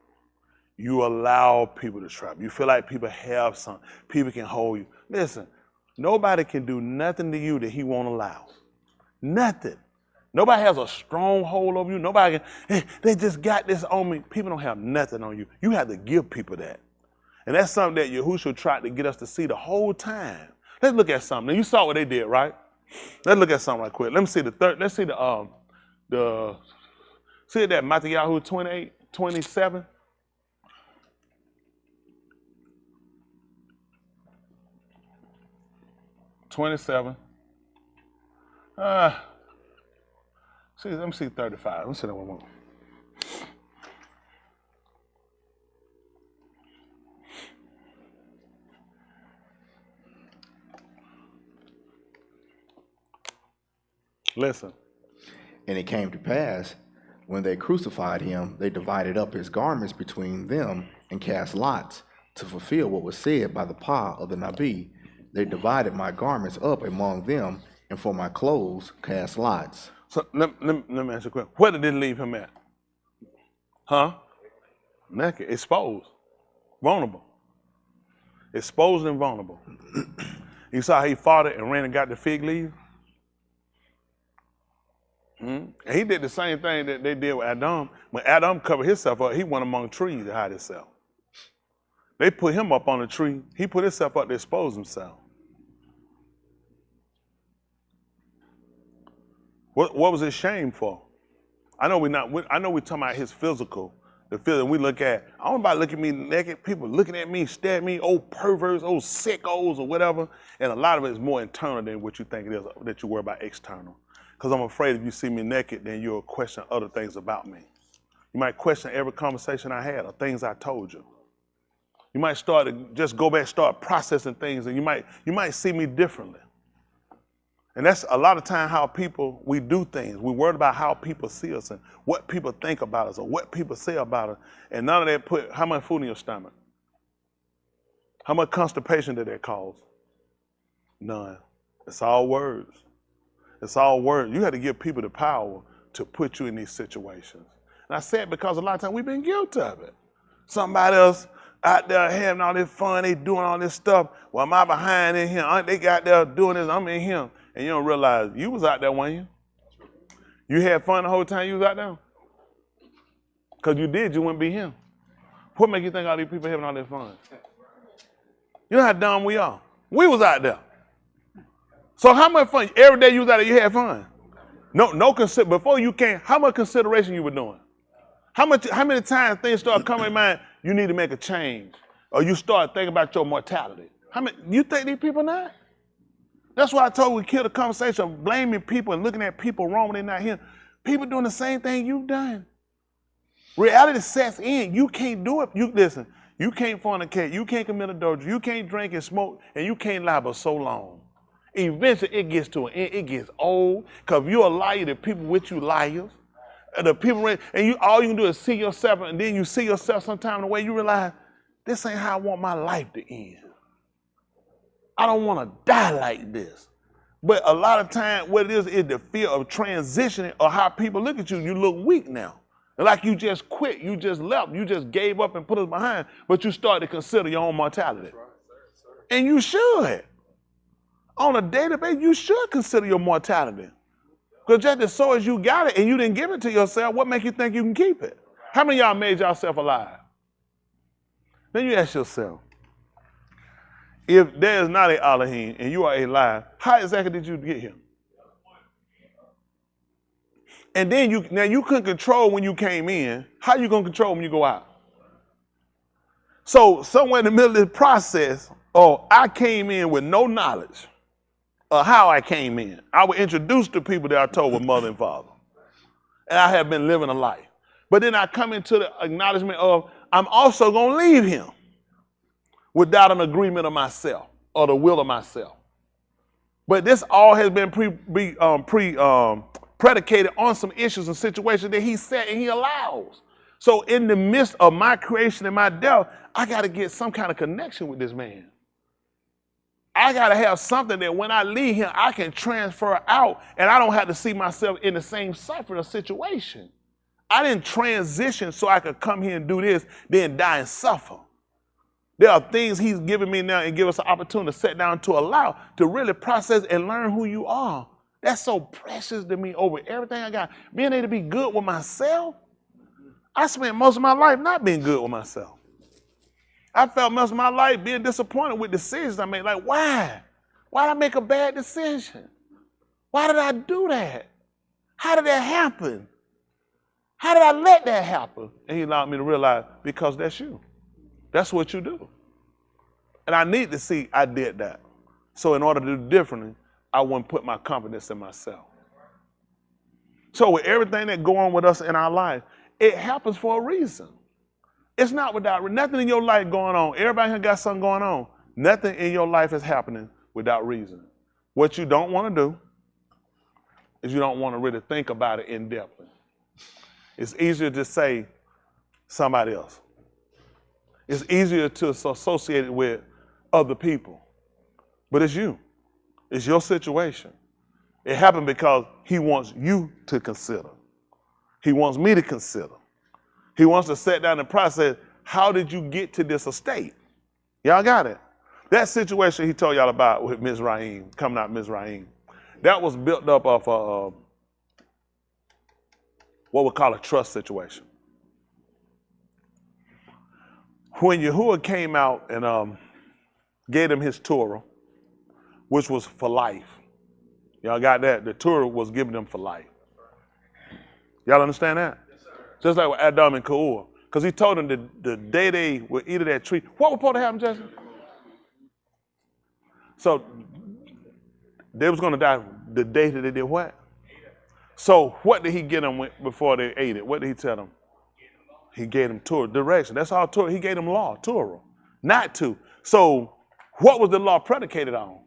You allow people to trap. You feel like people have something. People can hold you. Listen, nobody can do nothing to you that he won't allow. Nothing. Nobody has a strong hold over you. Nobody can, hey, they just got this on me. People don't have nothing on you. You have to give people that. And that's something that Yahuah tried to get us to see the whole time. Let's look at something. Now, you saw what they did, right? Let's look at something right quick. Let me see let's see see that Mathatyahu 28:27. Let me see 35. Let me see that one more. Listen. And it came to pass, when they crucified him, they divided up his garments between them and cast lots to fulfill what was said by the Pa of the Nabi. They divided my garments up among them, and for my clothes cast lots. So let me ask you a question. Where did they leave him at? Huh? Naked, exposed, vulnerable. Exposed and vulnerable. You saw how he fought it and ran and got the fig leaf? And he did the same thing that they did with Adam. When Adam covered himself up, he went among trees to hide himself. They put him up on a tree. He put himself up to expose himself. What was his shame for? I know we're talking about his physical. The feeling we look at. I don't about look at me naked. People looking at me, stare at me, old perverts, old sickos or whatever. And a lot of it is more internal than what you think it is, that you worry about external. Because I'm afraid if you see me naked, then you'll question other things about me. You might question every conversation I had or things I told you. You might start to just go back, start processing things, and you might see me differently. And that's a lot of time how we do things. We worry about how people see us and what people think about us or what people say about us. And none of that put how much food in your stomach? How much constipation did that cause? None. It's all words. It's all words. You had to give people the power to put you in these situations. And I say it because a lot of times we've been guilty of it. Somebody else out there having all this fun, they doing all this stuff. Well, am I behind in here? They got there doing this, I'm in here. And you don't realize you was out there, weren't you? You had fun the whole time you was out there? Because you did, you wouldn't be him. What make you think all these people having all this fun? You know how dumb we are. We was out there. So how much fun? Every day you was out there, you had fun. Before you came, how much consideration you were doing? How many times things start coming in mind, you need to make a change? Or you start thinking about your mortality? You think these people not? That's why I told you we killed the conversation of blaming people and looking at people wrong when they're not here. People doing the same thing you've done. Reality sets in. You can't do it. Listen, you can't fornicate, you can't commit adultery, you can't drink and smoke, and you can't lie but so long. Eventually it gets to an end, it gets old, because if you're a liar, the people with you liars. And the people, and all you can do is see yourself, and then you see yourself sometime in the way you realize, this ain't how I want my life to end. I don't want to die like this. But a lot of time, what it is the fear of transitioning or how people look at you. You look weak now. Like you just quit, you just left, you just gave up and put us behind, but you start to consider your own mortality. And you should. On a daily basis, you should consider your mortality. Because just as so as you got it and you didn't give it to yourself, what makes you think you can keep it? How many of y'all made yourself alive? Then you ask yourself, if there is not a Elohim and you are alive, how exactly did you get here? And then you couldn't control when you came in. How you going to control when you go out? So somewhere in the middle of this process, I came in with no knowledge of how I came in. I was introduced to people that I told were mother and father. And I have been living a life. But then I come into the acknowledgement of I'm also going to leave him without an agreement of myself or the will of myself. But this all has been predicated on some issues and situations that he set and he allows. So in the midst of my creation and my death, I got to get some kind of connection with this man. I got to have something that when I leave him, I can transfer out and I don't have to see myself in the same suffering or situation. I didn't transition so I could come here and do this, then die and suffer. There are things he's giving me now and give us an opportunity to sit down to allow to really process and learn who you are. That's so precious to me over everything I got. Being able to be good with myself. I spent most of my life not being good with myself. I felt most of my life being disappointed with decisions I made. Like, why? Why did I make a bad decision? Why did I do that? How did that happen? How did I let that happen? And he allowed me to realize, because that's you. That's what you do. And I need to see I did that. So in order to do differently, I wouldn't put my confidence in myself. So with everything that go on with us in our life, it happens for a reason. It's not without, nothing in your life going on. Everybody here got something going on. Nothing in your life is happening without reason. What you don't want to do is you don't want to really think about it in depth. It's easier to say somebody else. It's easier to associate it with other people. But it's you. It's your situation. It happened because he wants you to consider. He wants me to consider. He wants to sit down and process, how did you get to this estate? Y'all got it? That situation he told y'all about with Mizraim, coming out Mizraim, that was built up of what we call a trust situation. When Yahuah came out and gave him his Torah, which was for life. Y'all got that? The Torah was given them for life. Y'all understand that? Yes, just like with Adam and Kaur. Because he told them that the day they would eat of that tree, what was supposed to happen, Justin? So they was going to die the day that they did what? So what did he get them before they ate it? What did he tell them? He gave them Torah, direction. That's all Torah. He gave them law, Torah, not to. So what was the law predicated on?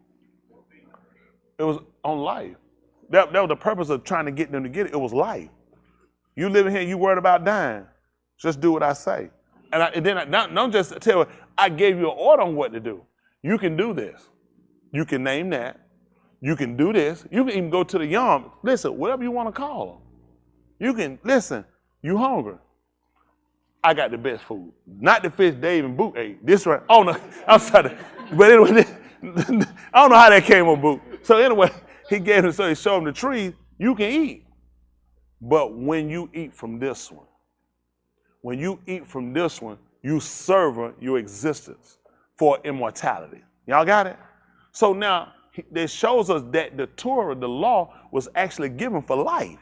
It was on life. That was the purpose of trying to get them to get it. It was life. You living here, you worried about dying. Just do what I say. And then don't just tell her, I gave you an order on what to do. You can do this. You can name that. You can do this. You can even go to the yam. Listen, whatever you want to call them. You can, listen, you hungry. I got the best food. Not the fish Dave and Boot ate. This right. Oh, no. I'm sorry. But anyway, I don't know how that came on Boot. So anyway, he gave him, so he showed him the tree. You can eat. But when you eat from this one, you serve your existence for immortality. Y'all got it? So now, it shows us that the Torah, the law, was actually given for life.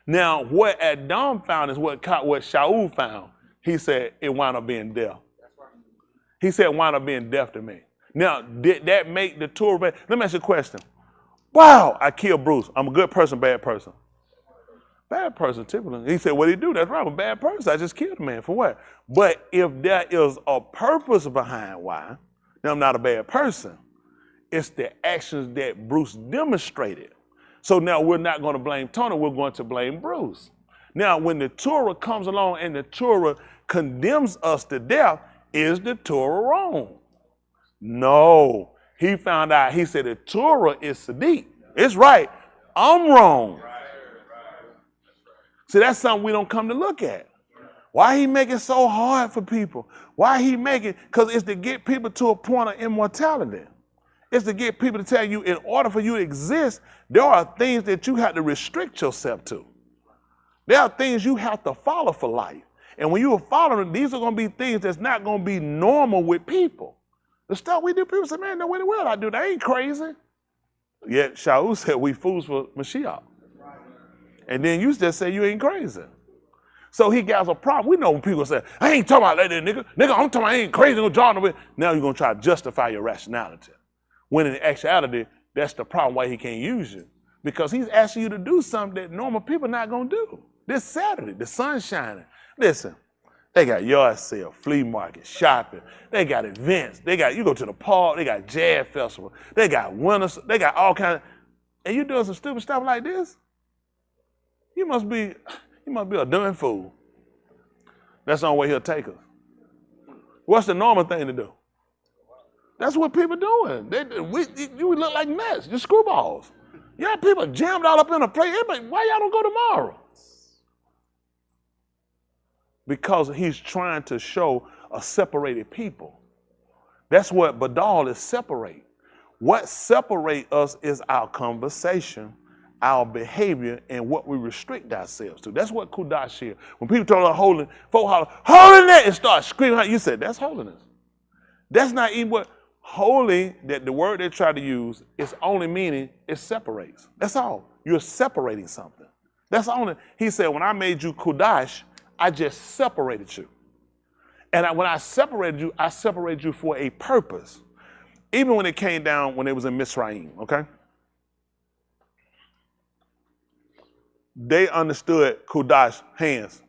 Now, what Adam found is what Shaul found. He said it wound up being death. He said it wound up being death to me. Now, did that make the Torah bad? Let me ask you a question. Wow, I killed Bruce. I'm a good person, bad person. Bad person, typically. He said, what did he do? That's right, I'm a bad person. I just killed a man. For what? But if there is a purpose behind why, then I'm not a bad person. It's the actions that Bruce demonstrated. So now we're not going to blame Tony, we're going to blame Bruce. Now, when the Torah comes along and the Torah condemns us to death, is the Torah wrong? No. He found out, he said the Torah is Sadiq. It's right. I'm wrong. See, that's something we don't come to look at. Why he make it so hard for people? Why he make it? Because it's to get people to a point of immortality. It's to get people to tell you, in order for you to exist, there are things that you have to restrict yourself to. There are things you have to follow for life. And when you are following, these are going to be things that's not going to be normal with people. The stuff we do, people say, man, no way in the world I do that. I ain't crazy. Yet Shaul said we fools for Mashiach. And then you just say you ain't crazy. So he got a problem. We know when people say, I ain't talking about that nigga. Nigga, I'm talking about I ain't crazy. No John. Now you're going to try to justify your rationality. When in actuality, that's the problem why he can't use you. Because he's asking you to do something that normal people are not going to do. This Saturday, the sun's shining. Listen, they got yard sale, flea market, shopping. They got events. You go to the park. They got jazz festival. They got winners. They got all kinds. And you doing some stupid stuff like this? You must be a dumb fool. That's the only way he'll take us. What's the normal thing to do? That's what people doing. You look like nuts. You screwballs. Yeah, people jammed all up in a place. Why y'all don't go tomorrow? Because he's trying to show a separated people. That's what Badal is separate. What separates us is our conversation, our behavior, and what we restrict ourselves to. That's what Kudash is. When people talk about holiness, folks holler, holiness, and start screaming, you said, that's holiness. That's not even what holy, that the word they try to use, is only meaning it separates. That's all. You're separating something. That's only, he said, when I made you Kudash, I just separated you. And when I separated you for a purpose. Even when it came down, when it was in Mizraim, okay? They understood Kudash, hands.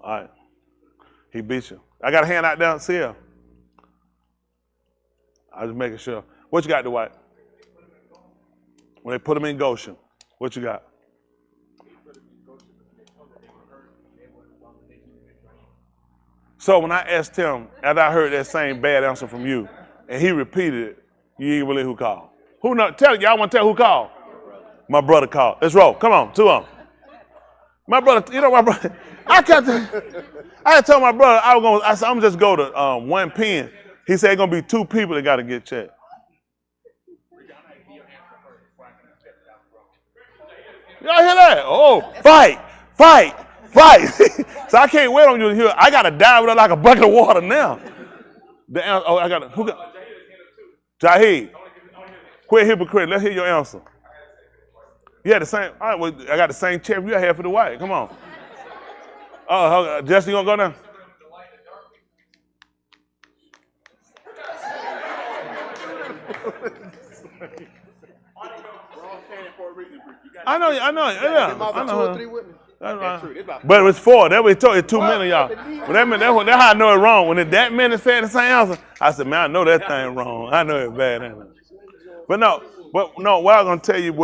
All right. He beat you. I got a hand out there, see ya. I was making sure. What you got, Dwight? When they put him in Goshen, what you got? So when I asked him, after I heard that same bad answer from you, and he repeated it, you ain't believe who called. Who know? Y'all want to tell who called? My brother called. Let's roll. Come on, 2 of them. My brother, my brother. I told my brother I said, I'm just go to 1 pen. He said it's gonna be 2 people that gotta get checked. Y'all hear that? Oh, fight. So I can't wait on you to hear. I gotta dive with her like a bucket of water now. Who got? Jahid. Quit hypocrite. Let's hear your answer. You had the same. All right, well, I got the same chair you had for the white. Come on. Oh, Jesse, you gonna go now? I know. But it was 4. That was 2 men of y'all. But that's how I know it's wrong. When that many said the same answer, I said, man, I know that thing wrong. I know it's bad. What I'm gonna tell you,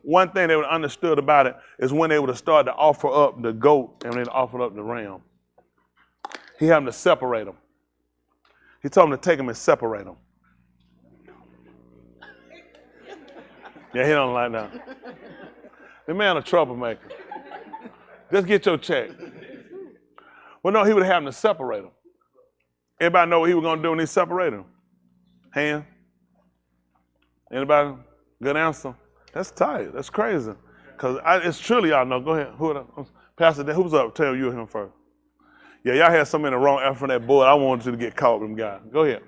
one thing they would have understood about it is when they would have started to offer up the goat and they'd offer up the ram. He had them to separate them. He told them to take them and separate them. Yeah, he don't like that. The man a troublemaker. Just get your check. Well, no, he would have them to separate them. Everybody know what he was going to do when he separated them? Hand? Anybody? Good answer? That's tight. That's crazy. Because it's truly y'all know. Go ahead. Pastor, who's up? Tell you him first. Yeah, y'all had some in the wrong effort from that board. I wanted you to get caught with them guys. Go ahead.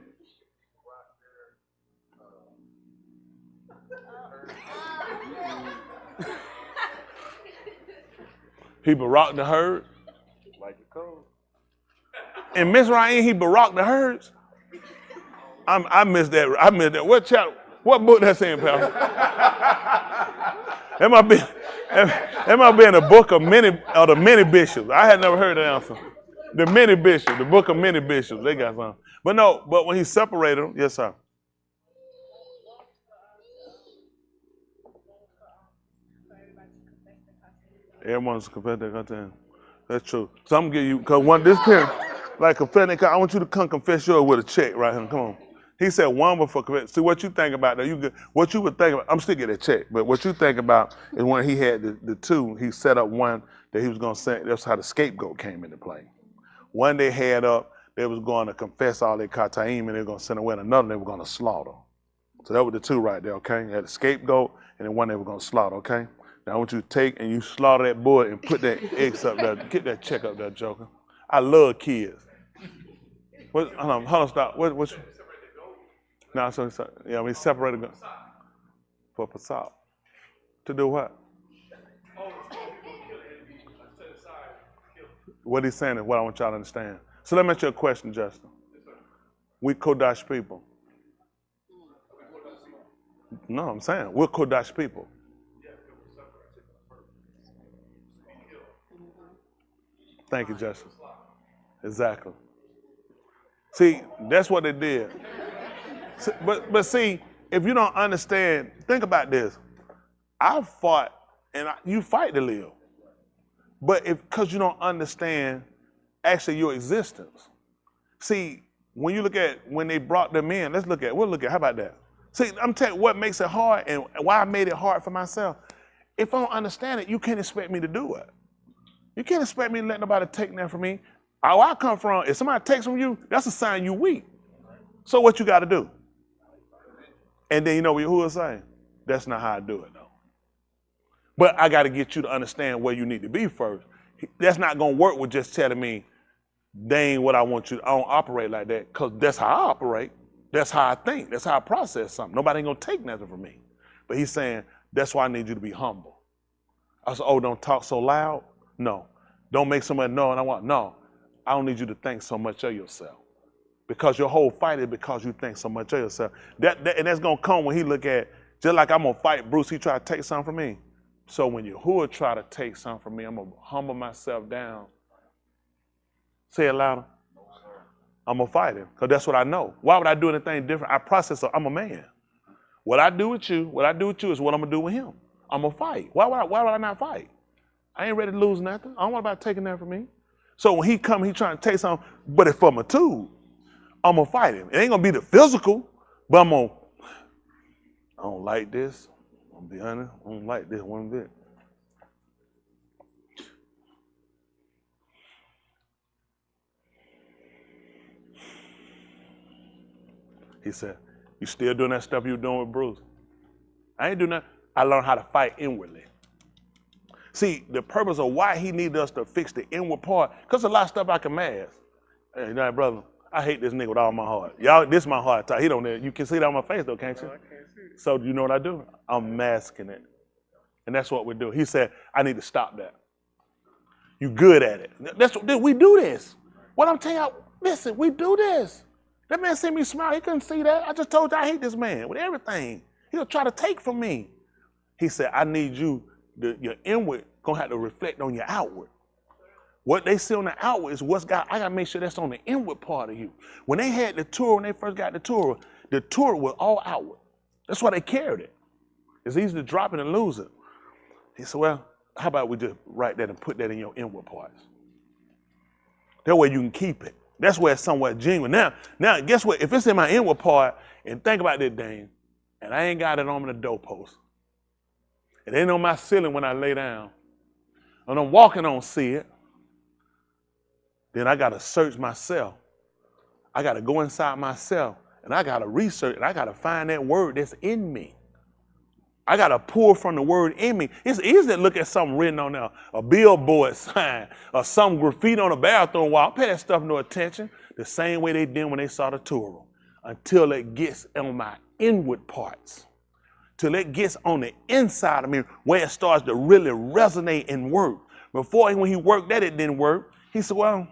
He baraked the herd. Like the code. In Mizraim, he baraked the herds. I missed that. What chapter? What book that's in, Pastor? That might be in the book of the many bishops. I had never heard that answer. The many bishops, the book of many bishops. They got something. But when he separated them, yes, sir. Everyone's confessing their content. That's true. So I'm gonna give you, because this pen, like confessing, I want you to come confess yours with a check right here. Come on. He said one before confess. See what you think about that. What you would think about, I'm still getting a check, but what you think about is when he had the 2, he set up one that he was gonna send. That's how the scapegoat came into play. One they had up, they was going to confess all their kataim and they were gonna send away, and another they were gonna slaughter. So that was the 2 right there, okay? You had the scapegoat and then one they were gonna slaughter, okay? Now I want you to take and you slaughter that boy and put that eggs up there. Get that check up there, Joker. I love kids. Hold on, stop. What's no, so yeah, we separated for Passat. To do what? What he's saying is what I want y'all to understand. So let me ask you a question, Justin. We Kodash people. No, I'm saying we're Kodash people. Thank you, Justice. Exactly. See, that's what they did. But see, if you don't understand, think about this. I fought, and you fight to live. But because you don't understand actually your existence. See, when you look at when they brought them in, we'll look at, how about that? See, I'm telling you what makes it hard and why I made it hard for myself. If I don't understand it, you can't expect me to do it. You can't expect me to let nobody take that from me. Where I come from, if somebody takes from you, that's a sign you weak. So what you got to do? And then you know what Yahuah is saying? That's not how I do it, though. But I got to get you to understand where you need to be first. That's not going to work with just telling me, they ain't what I want you to, I don't operate like that, because that's how I operate. That's how I think. That's how I process something. Nobody ain't going to take nothing from me. But he's saying, that's why I need you to be humble. I said, oh, don't talk so loud? No. Don't make somebody know and I want, no. I don't need you to think so much of yourself. Because your whole fight is because you think so much of yourself. And that's going to come when he look at, just like I'm going to fight Bruce, he try to take something from me. So when Yahuah try to take something from me, I'm going to humble myself down. Say it louder. I'm going to fight him, because that's what I know. Why would I do anything different? I process it. I'm a man. What I do with you is what I'm going to do with him. I'm going to fight. Why would I not fight? I ain't ready to lose nothing. I don't want about taking that from me. So when he come, he trying to take something, but it's for my tool. I'm going to fight him. It ain't going to be the physical, but I don't like this. I'm going to be honest. I don't like this one bit. He said, you still doing that stuff you were doing with Bruce? I ain't doing that. I learned how to fight inwardly. See, the purpose of why he needed us to fix the inward part, because a lot of stuff I can mask. Hey, you know, brother, I hate this nigga with all my heart. Y'all, this is my heart. He don't. You can see that on my face though, can't you? No, I can't see it. So you know what I do? I'm masking it. And that's what we do. He said, I need to stop that. You good at it. We do this. What I'm telling y'all, listen, we do this. That man see me smile, he couldn't see that. I just told you I hate this man with everything. He'll try to take from me. He said, I need you, your inward gonna have to reflect on your outward. What they see on the outward is I gotta make sure that's on the inward part of you. When they had the tour, when they first got the tour was all outward. That's why they carried it. It's easy to drop it and lose it. He said, well, how about we just write that and put that in your inward parts? That way you can keep it. That's where it's somewhat genuine. Now, guess what? If it's in my inward part, and think about this thing, and I ain't got it on the doorpost, it ain't on my ceiling when I lay down, and I'm walking on see it, then I got to search myself. I got to go inside myself, and I got to research, and I got to find that word that's in me. I got to pull from the word in me. It's easy to look at something written on there, a billboard sign, or some graffiti on a bathroom wall. Pay that stuff no attention. The same way they did when they saw the Torah, until it gets on my inward parts, till it gets on the inside of me, where it starts to really resonate and work. Before, when he worked that, it didn't work. He said, well,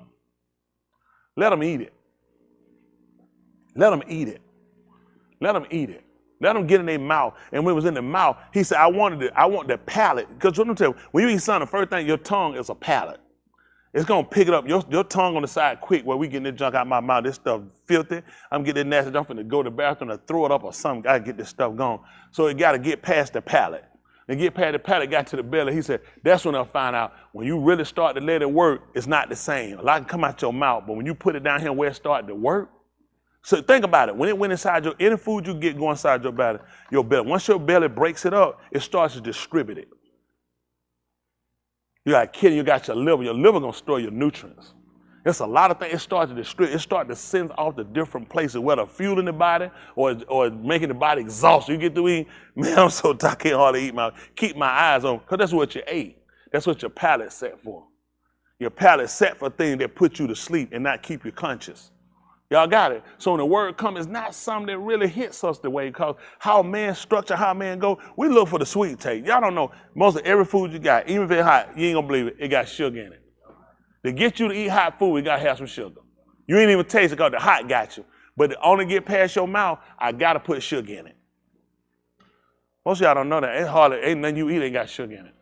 let them eat it. Let them eat it. Let them eat it. Let them get in their mouth. And when it was in the mouth, he said, I want the palate. Because what I'm telling you, when you eat something, the first thing, your tongue is a palate. It's going to pick it up. Your tongue on the side quick, where we getting this junk out of my mouth. This stuff filthy. I'm getting this nasty. I'm finna go to the bathroom and throw it up or something. Got to get this stuff gone. So it got to get past the palate. And get past the palate, got to the belly. He said, that's when they'll find out. When you really start to let it work, it's not the same. A lot can come out your mouth, but when you put it down here where it started to work, so think about it. When it went inside any food you get go inside your belly, once your belly breaks it up, it starts to distribute it. You got a kid, you got your liver. Your liver gonna store your nutrients. It's a lot of things. It starts to distribute. It starts to send off to different places, whether fueling the body or making the body exhausted. You get to eat, man, I'm so tired, I can't hardly eat. Keep my eyes on, because that's what you ate. That's what your palate's set for. Your palate's set for things that put you to sleep and not keep you conscious. Y'all got it? So when the word comes, it's not something that really hits us the way, because how man structure, how man go, we look for the sweet taste. Y'all don't know, most of every food you got, even if it's hot, you ain't gonna believe it, it got sugar in it. To get you to eat hot food, we gotta have some sugar. You ain't even taste it because the hot got you. But to only get past your mouth, I gotta put sugar in it. Most of y'all don't know that. Ain't nothing you eat ain't got sugar in it.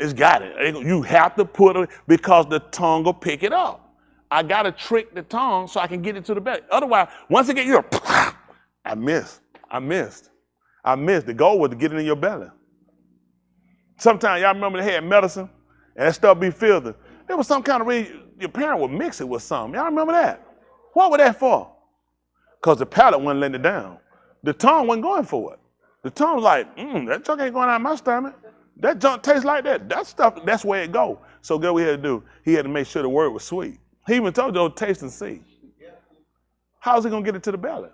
It's got it. You have to put it because the tongue will pick it up. I got to trick the tongue so I can get it to the belly. Otherwise, once it get you, I missed. The goal was to get it in your belly. Sometimes y'all remember they had medicine and that stuff be filtered. There was some kind of reason your parent would mix it with something. Y'all remember that? What was that for? Because the palate wasn't letting it down. The tongue wasn't going for it. The tongue was like, that junk ain't going out of my stomach. That junk tastes like that. That stuff, that's where it go. So guess what he had to do? He had to make sure the word was sweet. He even told you, taste and see. How's he going to get it to the belly?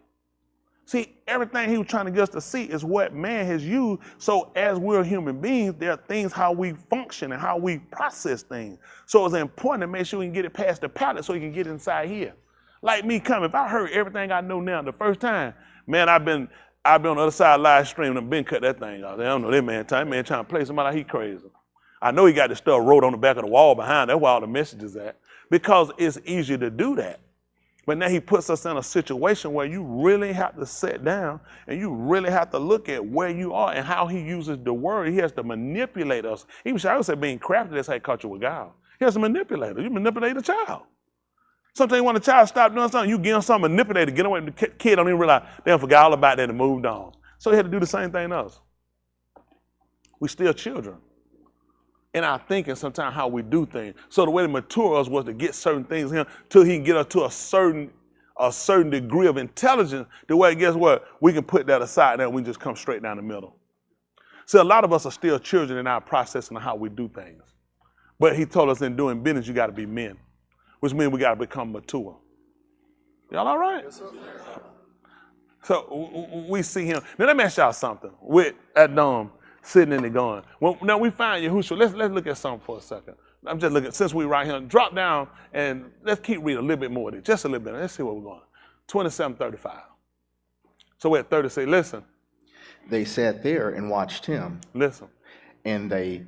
See, everything he was trying to get us to see is what man has used. So as we're human beings, there are things how we function and how we process things. So it's important to make sure we can get it past the palate so he can get inside here. Like me coming, if I heard everything I know now the first time, man, I've been on the other side of live stream and been cut that thing out. I don't know that man trying to play somebody like he crazy. I know he got the stuff wrote on the back of the wall behind. That's where all the messages at. Because it's easier to do that. But now he puts us in a situation where you really have to sit down and you really have to look at where you are and how he uses the word. He has to manipulate us. Even I would say being crafty, that's how he caught you with God. He has to manipulate us. You manipulate a child. Sometimes you want a child to stop doing something, you give them something manipulated, get away. The kid don't even realize they forgot all about that and moved on. So he had to do the same thing to us. We still children. In our thinking, sometimes how we do things. So the way to mature us was to get certain things in till he can get us to a certain degree of intelligence. The way, guess what? We can put that aside and we just come straight down the middle. So a lot of us are still children in our processing of how we do things. But he told us in doing business, you got to be men, which means we got to become mature. Y'all all right? Yes, sir. So we see him. Now let me ask y'all something. With Adam sitting in the garden. Well, now we find Yahushua. Let's look at something for a second. I'm just looking, since we're right here, drop down and let's keep reading a little bit more of it, just a little bit. Let's see where we're going. 27:35. So we're at 30, say, listen. They sat there and watched him. Listen. And they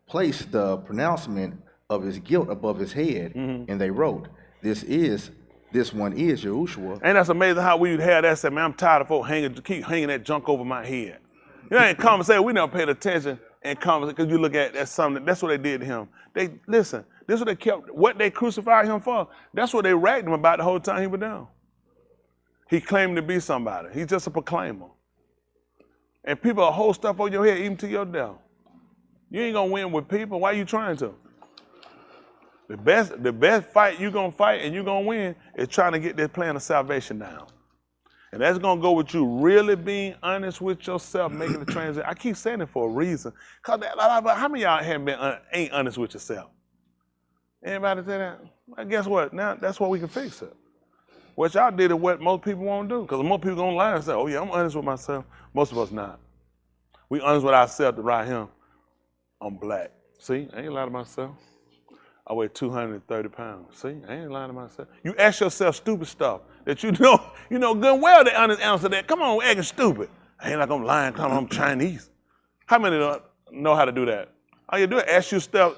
placed the pronouncement of his guilt above his head, and they wrote, this one is Yahushua. Ain't that amazing how we would have that, say, man, I'm tired of folks keep hanging that junk over my head. You know, in conversation, we never paid attention in conversation because you look at that's something. That's what they did to him. They listen. This is what they kept. What they crucified him for. That's what they ragged him about the whole time he was down. He claimed to be somebody. He's just a proclaimer. And people will hold stuff on your head even to your death. You ain't gonna win with people. Why are you trying to? The best fight you're gonna fight and you're gonna win is trying to get this plan of salvation down. And that's going to go with you really being honest with yourself, making the transition. I keep saying it for a reason. Because how many of y'all ain't honest with yourself? Anybody say that? Well, guess what? Now, that's why we can fix it. What y'all did is what most people won't do. Because most people going to lie and say, oh, yeah, I'm honest with myself. Most of us not. We honest with ourselves to right here. I'm black. See, I ain't lying to myself. I weigh 230 pounds. See, I ain't lying to myself. You ask yourself stupid stuff that you know good and well the honest answer that. Come on, acting stupid. I ain't like I'm lying, I'm Chinese. How many know how to do that? All you do is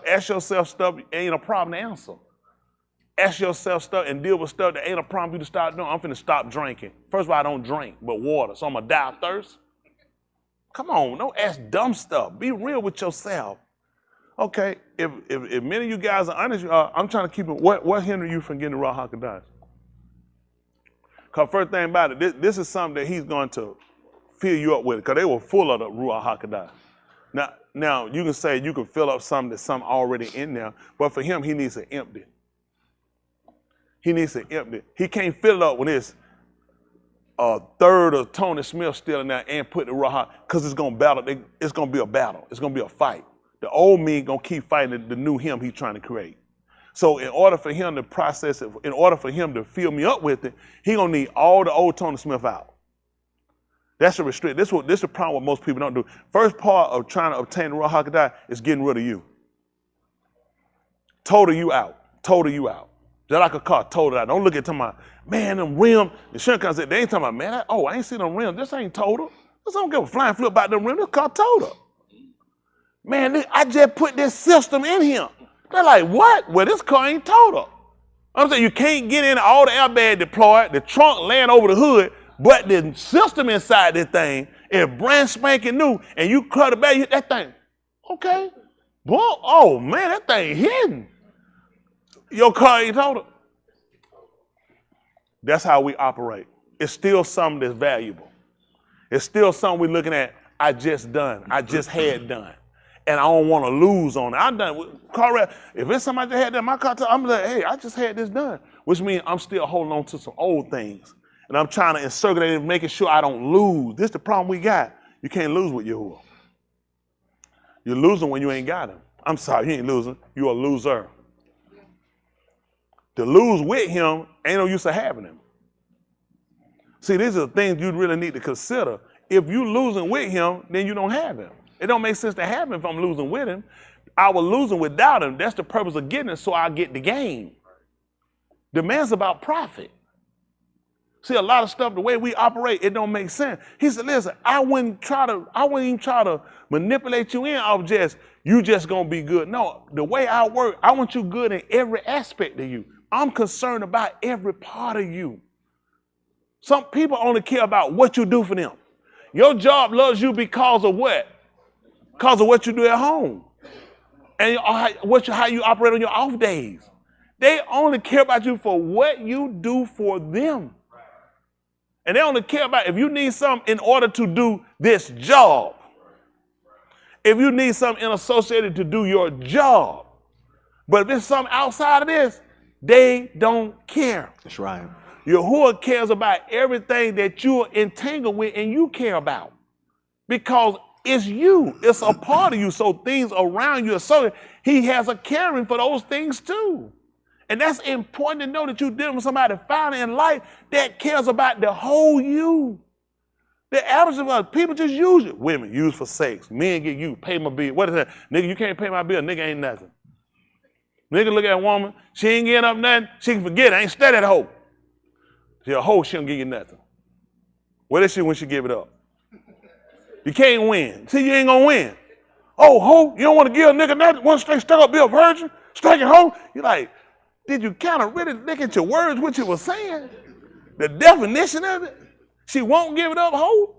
ask yourself stuff ain't a problem to answer. Ask yourself stuff and deal with stuff that ain't a problem for you to start doing. I'm finna stop drinking. First of all, I don't drink but water, so I'm gonna die of thirst. Come on, don't ask dumb stuff. Be real with yourself. Okay, if many of you guys are honest, I'm trying to keep it. What hinder you from getting the Ra Shyth? Because first thing about it, this is something that he's going to fill you up with, because they were full of the Ra Shyth. Now you can say you can fill up something that's some already in there, but for him, he needs to empty. He needs to empty. He can't fill it up when it's a third of Tony Smith still in there and put the Ra Shyth, because it's going to battle. It's going to be a battle. It's going to be a fight. The old me gonna keep fighting the new him he's trying to create. So in order for him to process it, in order for him to fill me up with it, he gonna need all the old Tony Smith out. That's a restrict. This is the problem what most people don't do. First part of trying to obtain the Ra Shyth is getting rid of you. Total you out. Just like a car, total out. Don't look at my man, them rims. The insurance company said, they ain't talking about, man, I ain't seen them rims. This ain't total. This don't give a flying flip about them rims. This car total. Man, I just put this system in here. They're like, what? Well, this car ain't total. I'm saying you can't get in all the airbag deployed, the trunk laying over the hood, but the system inside this thing is brand spanking new, and you cut it back, that thing. Okay. Boy, oh man, that thing hidden. Your car ain't total. That's how we operate. It's still something that's valuable. It's still something we're looking at. I just had done. And I don't want to lose on it. I done car wreck. If it's somebody that had done my car, I'm like, hey, I just had this done. Which means I'm still holding on to some old things. And I'm trying to encircle it and making sure I don't lose. This is the problem we got. You can't lose with Yahuah. You're losing when you ain't got him. I'm sorry, you ain't losing. You're a loser. To lose with him ain't no use of having him. See, these are the things you really need to consider. If you losing with him, then you don't have him. It don't make sense to have him if I'm losing with him. I was losing without him. That's the purpose of getting it, so I get the gain. The man's about profit. See, a lot of stuff, the way we operate, it don't make sense. He said, listen, I wouldn't even try to manipulate you in off you just gonna be good. No, the way I work, I want you good in every aspect of you. I'm concerned about every part of you. Some people only care about what you do for them. Your job loves you because of what? Because of what you do at home. And how you operate on your off days. They only care about you for what you do for them. And they only care about if you need something in order to do this job. If you need something associated to do your job. But if it's something outside of this, they don't care. That's right. Yahuah cares about everything that you're entangled with and you care about. Because it's you. It's a part of you. So things around you are so he has a caring for those things too. And that's important to know that you're dealing with somebody finally in life that cares about the whole you. The average of us, people just use it. Women use for sex. Men get you, pay my bill. What is that? Nigga, you can't pay my bill. Nigga ain't nothing. Nigga look at a woman, she ain't getting up nothing. She can forget it. I ain't study that hoe. She a hoe, she don't give you nothing. What is she when she give it up? You can't win. See, you ain't gonna win. Oh, hoe, you don't want to give a nigga nothing? Want to stay stuck up, be a virgin? Striking hoe? You like, did you kind of really look at your words, what you were saying? The definition of it? She won't give it up, hoe?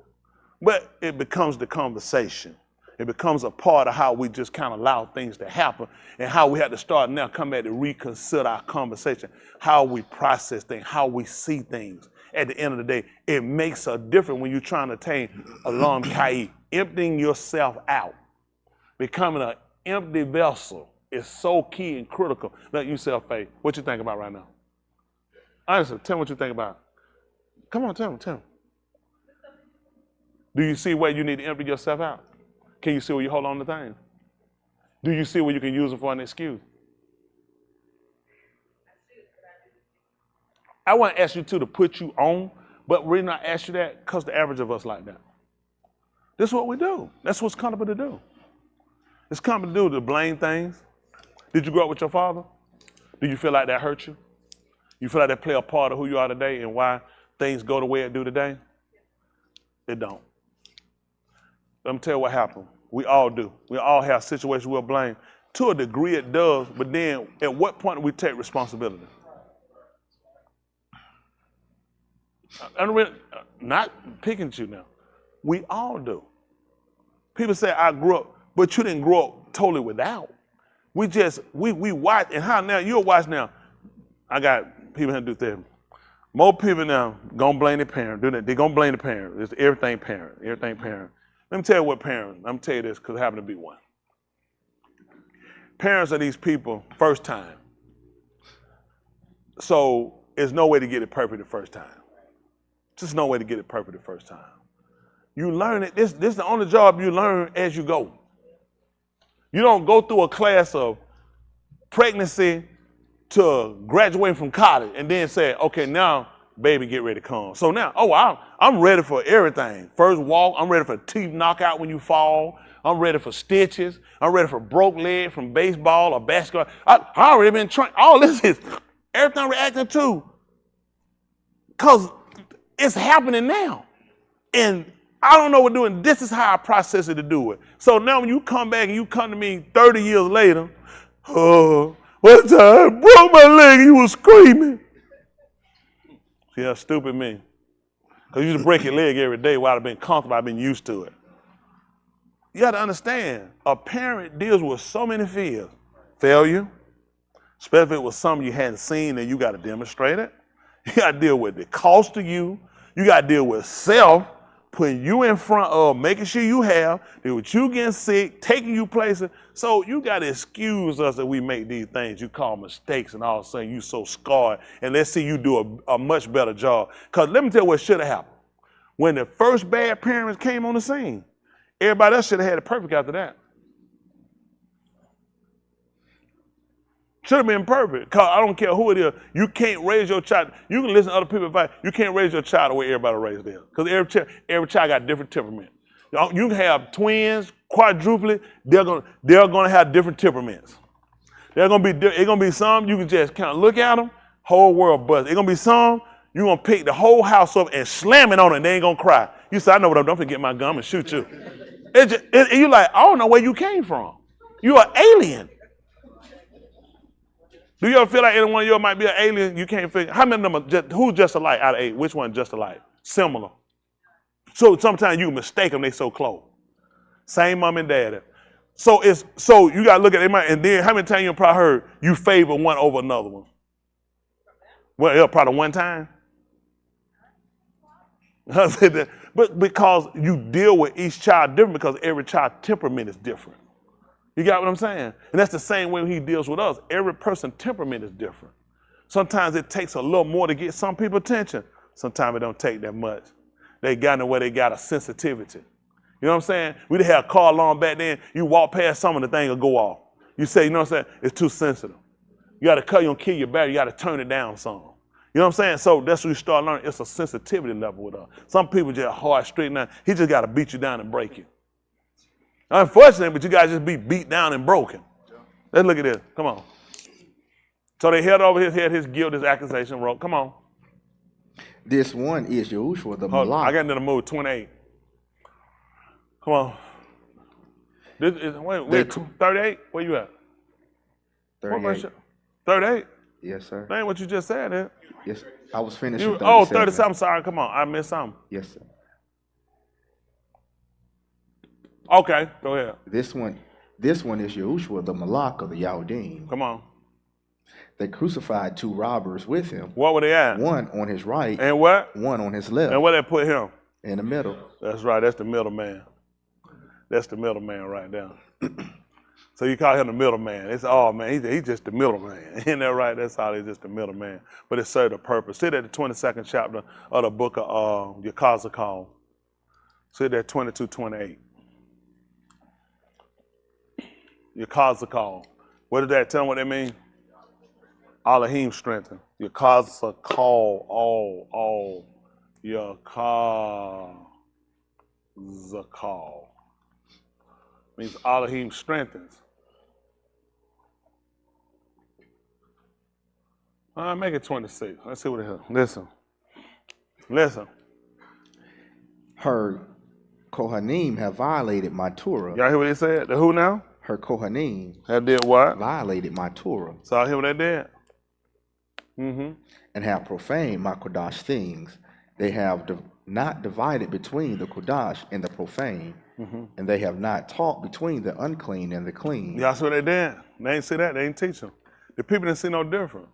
But it becomes the conversation. It becomes a part of how we just kind of allow things to happen and how we have to start now come back to reconsider our conversation, how we process things, how we see things. At the end of the day, it makes a difference when you're trying to attain Alam Kai, emptying yourself out. Becoming an empty vessel is so key and critical. Let yourself faith. What you think about right now? Honestly, tell me what you think about. Come on, tell me. Do you see where you need to empty yourself out? Can you see where you hold on to things? Do you see where you can use them for an excuse? I want to ask you to put you on, but really not ask you that because the average of us like that. This is what we do. That's what's comfortable to do. It's comfortable to do to blame things. Did you grow up with your father? Do you feel like that hurt you? You feel like that play a part of who you are today and why things go the way it do today? It don't. Let me tell you what happened. We all do. We all have situations we'll blame. To a degree it does, but then at what point do we take responsibility? I'm really, not picking at you now. We all do. People say, I grew up, but you didn't grow up totally without. We watch, and how now, you'll watch now. I got people here do therapy. More people now gonna blame the parent, do that. They're gonna blame the parent. It's everything parent. Let me tell you what parent, I'm gonna tell you this because I happen to be one. Parents are these people first time. So there's no way to get it perfect the first time. Just no way to get it perfect the first time. You learn it, this is the only job you learn as you go. You don't go through a class of pregnancy to graduating from college and then say, okay, now baby, get ready to come. So now, I'm ready for everything. First walk, I'm ready for teeth knockout when you fall. I'm ready for stitches. I'm ready for broke leg from baseball or basketball. I already been trained. All this is everything we're acting to. Because it's happening now. And I don't know what doing. This is how I process it to do it. So now when you come back and you come to me 30 years later, one time I broke my leg and you was screaming. See how stupid me. Because you used to break your leg every day while I've been comfortable, I've been used to it. you got to understand, a parent deals with so many fears. Failure, especially if it was something you hadn't seen and you got to demonstrate it. You got to deal with the cost to you. You got to deal with self, putting you in front of, making sure you have, deal with you getting sick, taking you places. So you got to excuse us that we make these things you call mistakes, and all of a sudden you so scarred, and let's see you do a much better job. Because let me tell you what should have happened. When the first bad parents came on the scene, everybody else should have had it perfect after that. Should have been perfect. Cause I don't care who it is. You can't raise your child. You can listen to other people's advice. You can't raise your child the way everybody raised them. Because every child got different temperament. You can have twins, quadruplets. They're gonna have different temperaments. It's gonna be some you can just kind of look at them, whole world bust. It's gonna be some you're gonna pick the whole house up and slam it on it. And they ain't gonna cry. You say, I know what I'm doing. I'm gonna get my gun and shoot you. You like, I don't know where you came from. You're an alien. Do you ever feel like any one of you might be an alien? You can't figure. How many of them are who's just alike out of 8? Which one just alike? Similar. So sometimes you mistake them, they so close. Same mom and dad. So you gotta look at it, and then how many times you probably heard you favor one over another one? Well, yeah, probably one time. I said that, but because you deal with each child different, because every child's temperament is different. You got what I'm saying? And that's the same way he deals with us. Every person's temperament is different. Sometimes it takes a little more to get some people's attention. Sometimes it don't take that much. They got in where they got a sensitivity. You know what I'm saying? We didn't have a car alarm back then. You walk past something, the thing will go off. You say, you know what I'm saying? It's too sensitive. You got to cut, you don't kill your battery. You got to turn it down some. You know what I'm saying? So that's when you start learning. It's a sensitivity level with us. Some people just hard, straight down. He just got to beat you down and break you. Unfortunately, but you guys just be beat down and broken. Let's look at this. Come on. So they held over his head his guilt, his accusation rope. Come on. This one is Yahuah the Malak. I got into the mood. 28. Come on. This is we're 38. Where you at? 38. 38. Yes, sir. That ain't what you just said, eh? Yes, I was finishing. 37. I'm sorry. Come on. I missed something. Yes, sir. Okay, go ahead. This one is Yahuah the Malak of the Yahudim. Come on. They crucified 2 robbers with him. What were they at? One on his right. And what? One on his left. And where they put him? In the middle. That's right. That's the middleman. That's the middleman right there. So you call him the middleman. It's man, he's just the middleman. Isn't that right? That's all. He's just the middleman. But it served a purpose. See that the 22nd chapter of the book of Yahuah. See that 22:28. Yahuah. What did that tell them what that mean? Elohim strengthen. Yahuah, all. Yahuah. Means Elohim strengthens. Make it 26. Let's see what it is. Listen. Her Kohanim have violated my Torah. Y'all hear what they said? The who now? Her Kohanim That did what? violated my Torah. So I hear what they did? Mm-hmm. And have profaned my Kodash things. They have not divided between the Kodash and the profane. Mm-hmm. And they have not taught between the unclean and the clean. Y'all see what they did? They ain't see that. They ain't teach them. The people didn't see no difference.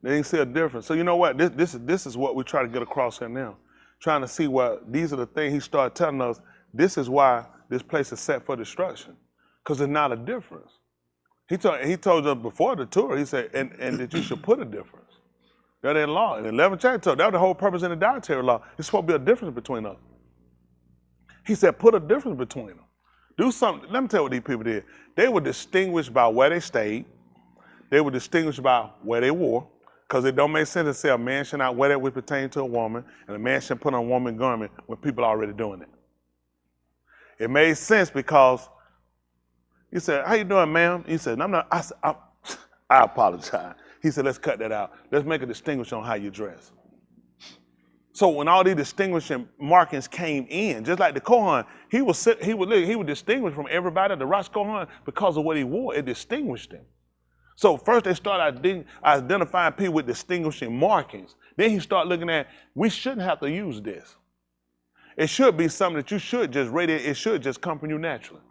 They didn't see a difference. So you know what? This is what we try to get across here now. Trying to see what these are the things he started telling us. This is why this place is set for destruction. Because there's not a difference. He told us before the tour, he said, and that you should put a difference. That in law. In the 11th chapter, that was the whole purpose in the dietary law. It's supposed to be a difference between us. He said, put a difference between them. Do something. Let me tell you what these people did. They were distinguished by where they stayed. They were distinguished by where they wore. Because it don't make sense to say a man should not wear that which pertains to a woman, and a man should put on a woman garment when people are already doing it. It made sense because he said, how you doing, ma'am? He said, I'm not, I apologize. He said, let's cut that out. Let's make a distinction on how you dress. So when all these distinguishing markings came in, just like the Kohan, he was distinguished from everybody, the Ra Shyth, because of what he wore. It distinguished him. So first they started identifying people with distinguishing markings. Then he started looking at, we shouldn't have to use this. It should be something that you should just radiate. It should just come from you naturally.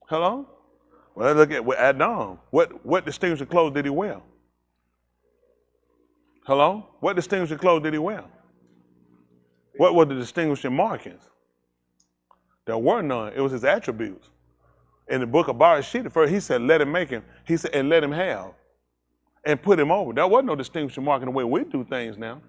Hello? Well, look at Adam. What distinguishing clothes did he wear? Hello? What distinguishing clothes did he wear? What were the distinguishing markings? There were none. It was his attributes. In the book of Ra Shyth, first he said, let him make him. He said, and let him have. And put him over. There wasn't no distinguishing mark in the way we do things now.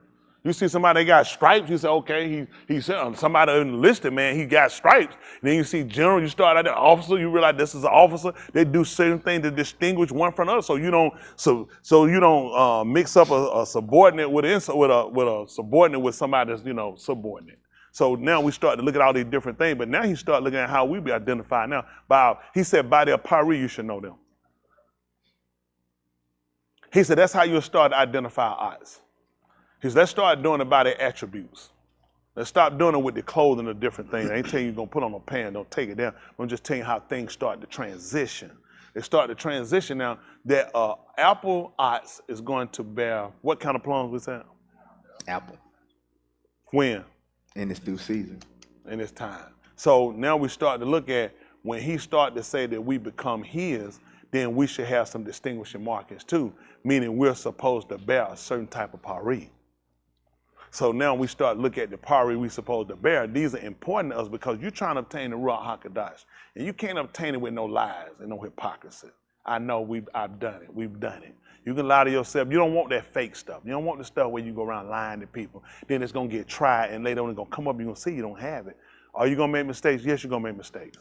You see somebody that got stripes, you say, okay, he said, somebody enlisted, man, he got stripes. And then you see general, you start out there, officer, you realize this is an officer. They do certain things to distinguish one from another, so you don't mix up a subordinate with a subordinate with somebody that's subordinate. So now we start to look at all these different things, but now he start looking at how we be identified now. He said, by their pari, you should know them. He said, that's how you'll start to identify odds. He said, let's start doing it by their attributes. Let's stop doing it with the clothing or different things. I ain't telling you you're going to put on a pants, don't take it down. I'm just telling you how things start to transition. They start to transition now that apple ox is going to bear, what kind of plums was that? Apple. When? In its due season. In its time. So now we start to look at when he started to say that we become his, then we should have some distinguishing markings too, meaning we're supposed to bear a certain type of pari. So now we start to look at the pari we're supposed to bear. These are important to us because you're trying to obtain the Ruach HaKodesh. And you can't obtain it with no lies and no hypocrisy. I know I've done it. We've done it. You can lie to yourself. You don't want that fake stuff. You don't want the stuff where you go around lying to people. Then it's going to get tried and later on it's going to come up. You're going to see you don't have it. Are you going to make mistakes? Yes, you're going to make mistakes.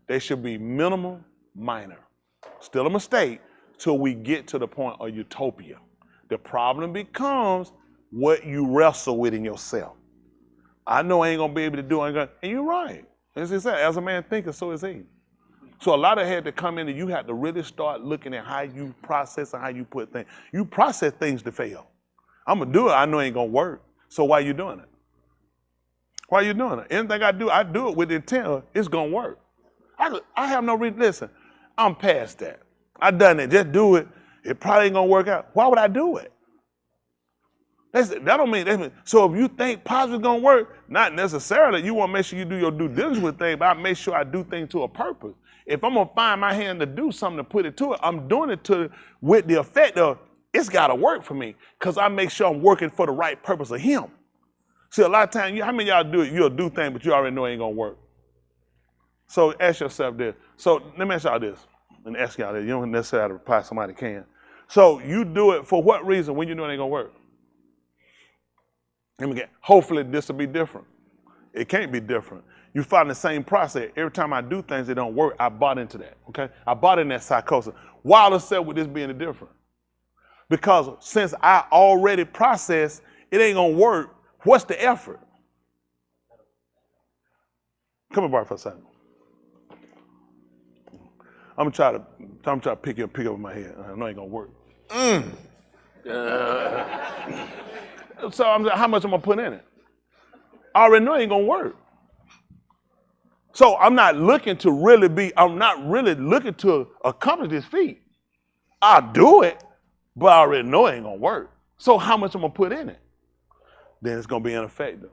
They should be minimal, minor. Still a mistake till we get to the point of utopia. The problem becomes what you wrestle with in yourself. I know I ain't gonna be able to do it, and you're right. As he said, as a man thinketh, so is he. So a lot of had to come in and you have to really start looking at how you process and how you put things. You process things to fail. I'm gonna do it, I know it ain't gonna work. So why you doing it? Why you doing it? Anything I do it with the intent it's gonna work. I have no reason, listen, I'm past that. I done it, just do it. It probably ain't gonna work out. Why would I do it? That don't mean, so if you think positive is gonna work, not necessarily, you wanna make sure you do your due diligence with things, but I make sure I do things to a purpose. If I'm gonna find my hand to do something to put it to it, I'm doing it with the effect of, it's gotta work for me, because I make sure I'm working for the right purpose of him. See, a lot of times, how many of y'all do it, you'll do things, but you already know it ain't gonna work. So ask yourself this. So let me ask y'all this, and ask y'all this, you don't necessarily have to reply, somebody can. So you do it for what reason when you know it ain't gonna work? Hopefully this will be different. It can't be different. You find the same process. Every time I do things that don't work, I bought into that, okay? I bought in that psychosis. Why all said with this being the different? Because since I already processed, it ain't gonna work, what's the effort? Come on, Bart, for a second. I'm gonna try to pick up in my head. I know it ain't gonna work. So how much I'm gonna put in it? I already know it ain't gonna work. So I'm not looking to accomplish this feat. I'll do it, but I already know it ain't gonna work. So how much I'm gonna put in it? Then it's gonna be ineffective.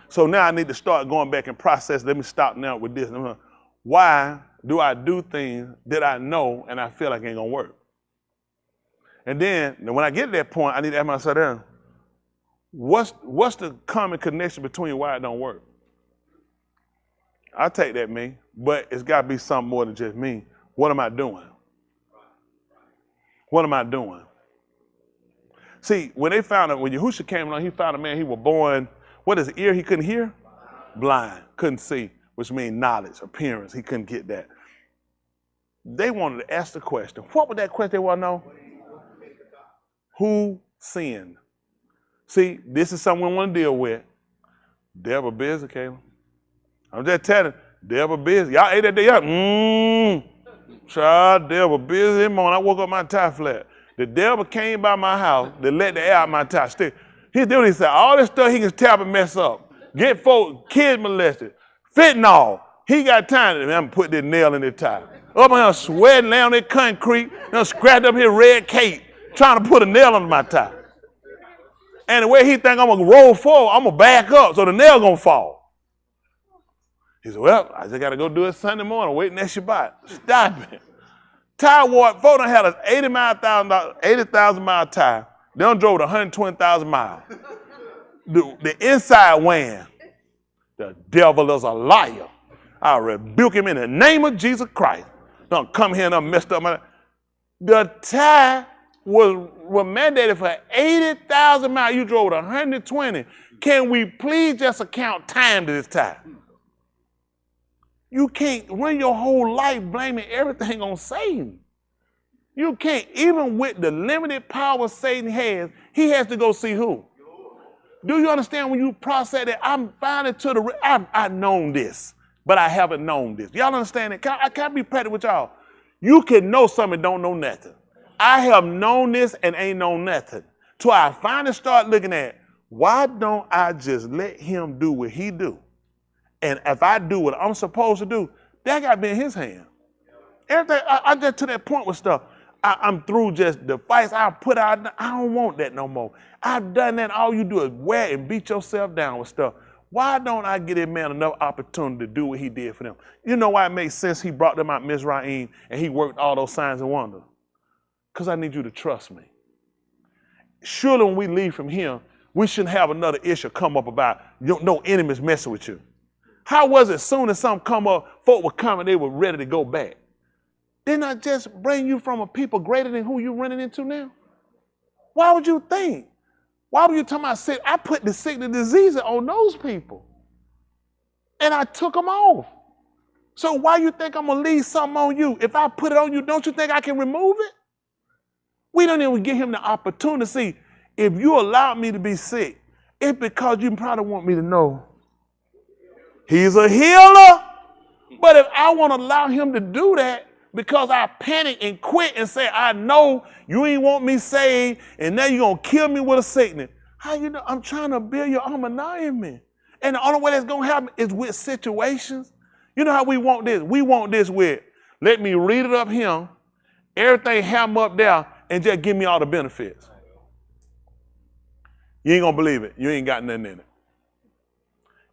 So now I need to start going back and process. Let me stop now with this. Why do I do things that I know and I feel like ain't gonna work? And then when I get to that point, I need to ask myself, what's the common connection between why it don't work? I take that me, but it's got to be something more than just me. What am I doing? What am I doing? See, when Yahuah came along, he found a man, he was born, what is it, ear he couldn't hear? Blind, couldn't see, which means knowledge, appearance, he couldn't get that. They wanted to ask the question. What was that question they want to know? Who sinned? See, this is something we want to deal with. Devil busy, Caleb. I'm just telling you, devil busy. Y'all ate that day up. Child, devil busy. This morning I woke up my tie flat. The devil came by my house to let the air out my tie. He did what he said. All this stuff he can tap and mess up. Get folks, kids molested. Fentanyl. He got time to I'm put this nail in the tie. Up in here sweating down that concrete, scratched up his red cape, trying to put a nail under my tie. And the way he think I'm going to roll forward, I'm going to back up so the nail going to fall. He said, well, I just got to go do it Sunday morning, waiting at Shabbat. Stop it. Tire ward, folks done had an 80,000 mile tire. They done drove 120,000 miles. The inside weighing, the devil is a liar. I rebuke him in the name of Jesus Christ. Don't come here and done messed up my. The tire was mandated for 80,000 miles. You drove 120. Can we please just account time to this tire? You can't run your whole life blaming everything on Satan. You can't, even with the limited power Satan has, he has to go see who? Do you understand when you process that? I'm finding to the, I've known this, but I haven't known this. Y'all understand it? I can't be petty with y'all. You can know something and don't know nothing. I have known this and ain't known nothing. Till I finally start looking at, why don't I just let him do what he do? And if I do what I'm supposed to do, that got to be in his hand. Everything, I get to that point with stuff. I'm through just the fights I put out. I don't want that no more. I've done that. All you do is wear and beat yourself down with stuff. Why don't I give that man enough opportunity to do what he did for them? You know why it makes sense he brought them out Mizraim and he worked all those signs and wonders? Because I need you to trust me. Surely when we leave from here, we shouldn't have another issue come up about no enemies messing with you. How was it soon as something come up, folk were coming, they were ready to go back? Didn't I just bring you from a people greater than who you're running into now? Why would you think? Why would you talking about sick? I put the sickness and disease on those people. And I took them off. So why you think I'm going to leave something on you? If I put it on you, don't you think I can remove it? We don't even give him the opportunity to see, if you allow me to be sick, it's because you probably want me to know he's a healer. But if I want to allow him to do that, because I panic and quit and say, I know you ain't want me saved, and now you're going to kill me with a sickness. How you know? I'm trying to build your almanac in me. And the only way that's going to happen is with situations. You know how we want this? We want this with, let me read it up here, everything ham up there, and just give me all the benefits. You ain't going to believe it. You ain't got nothing in it.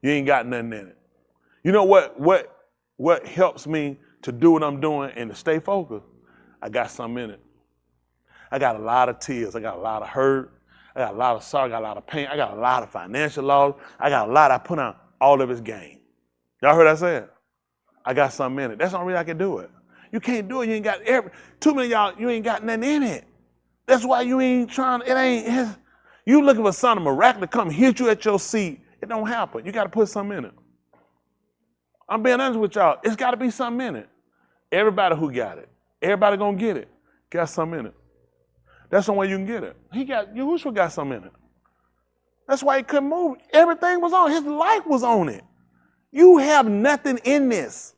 You ain't got nothing in it. You know what helps me to do what I'm doing and to stay focused? I got something in it. I got a lot of tears. I got a lot of hurt. I got a lot of sorrow. I got a lot of pain. I got a lot of financial loss. I got a lot I put on. All of it's gain. Y'all heard I said? I got something in it. That's the only way I can do it. You can't do it. You ain't got too many of y'all, you ain't got nothing in it. That's why you ain't trying, you looking for something miraculous to come hit you at your seat. It don't happen. You got to put something in it. I'm being honest with y'all. It's got to be something in it. Everybody who got it, everybody gonna get it, got something in it. That's the way you can get it. Yahuah got something in it. That's why he couldn't move. Everything was on. His life was on it. You have nothing in this.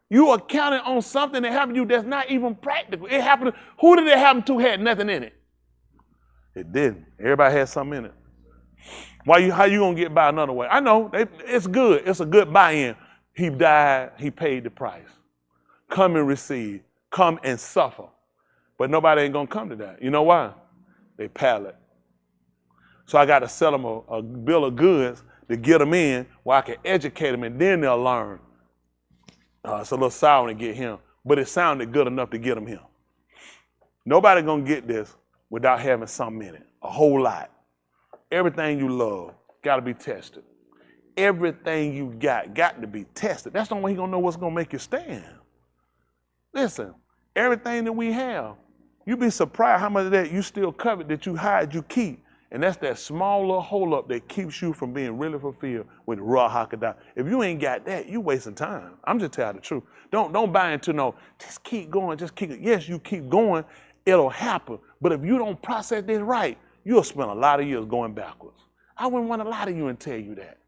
You are counting on something that happened to you that's not even practical. It happened. Who did it happen to had nothing in it? It didn't. Everybody had something in it. How you gonna get by another way? I know, it's good. It's a good buy-in. He died, he paid the price. Come and receive, come and suffer. But nobody ain't gonna come to that. You know why? They pallet. So I gotta sell them a bill of goods to get them in where I can educate them and then they'll learn. It's a little sour to get him, but it sounded good enough to get them here. Nobody gonna get this without having something in it, a whole lot. Everything you love gotta be tested. Everything you got to be tested. That's the only way he's gonna know what's gonna make you stand. Listen, everything that we have, you'd be surprised how much of that you still covet, that you hide, you keep. And that's that small little hole up that keeps you from being really fulfilled with Ra Shyth. If you ain't got that, you wasting time. I'm just telling the truth. Don't buy into no, just keep going, just keep going. Yes, you keep going, it'll happen. But if you don't process this right, you'll spend a lot of years going backwards. I wouldn't want to lie to you and tell you that.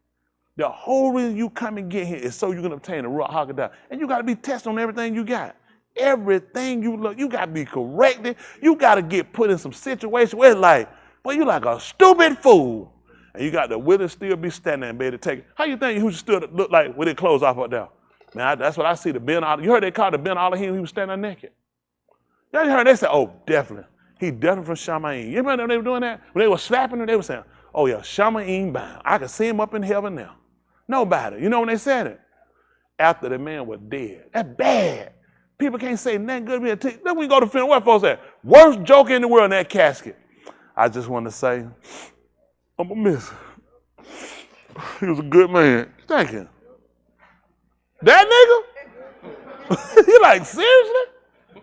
The whole reason you come and get here is so you can obtain a Ra Shyth. And you got to be tested on everything you got. Everything you look, you got to be corrected. You got to get put in some situation where it's like, well, you like a stupid fool. And you got the will to still be standing there and be able to take it. How you think who stood look like with their clothes off up there? Man, that's what I see, the Ben Allah. You heard they called the Ben Allah he was standing there naked. Y'all heard they said, oh, definitely. He definitely from Shamayim. You remember when they were doing that? When they were slapping him, they were saying, Oh yeah, Shama ain't bound. I can see him up in heaven now. Nobody. You know when they said it? After the man was dead. That's bad. People can't say nothing good. Then we go to film. What folks say? Worst joke in the world in that casket. I just want to say, I'm going to miss him. He was a good man. Thank you. That nigga? You like, seriously?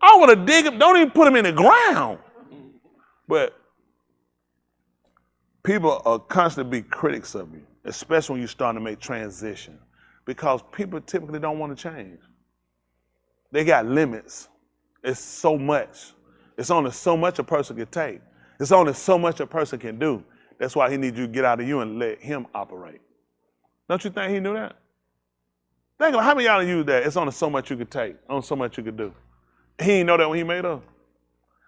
I want to dig him. Don't even put him in the ground. But people are constantly be critics of you, especially when you're starting to make transition, because people typically don't want to change. They got limits. It's so much. It's only so much a person can take. It's only so much a person can do. That's why he needs you to get out of you and let him operate. Don't you think he knew that? Think about how many of y'all use that. It's only so much you could take, only so much you could do. He didn't know that when he made us.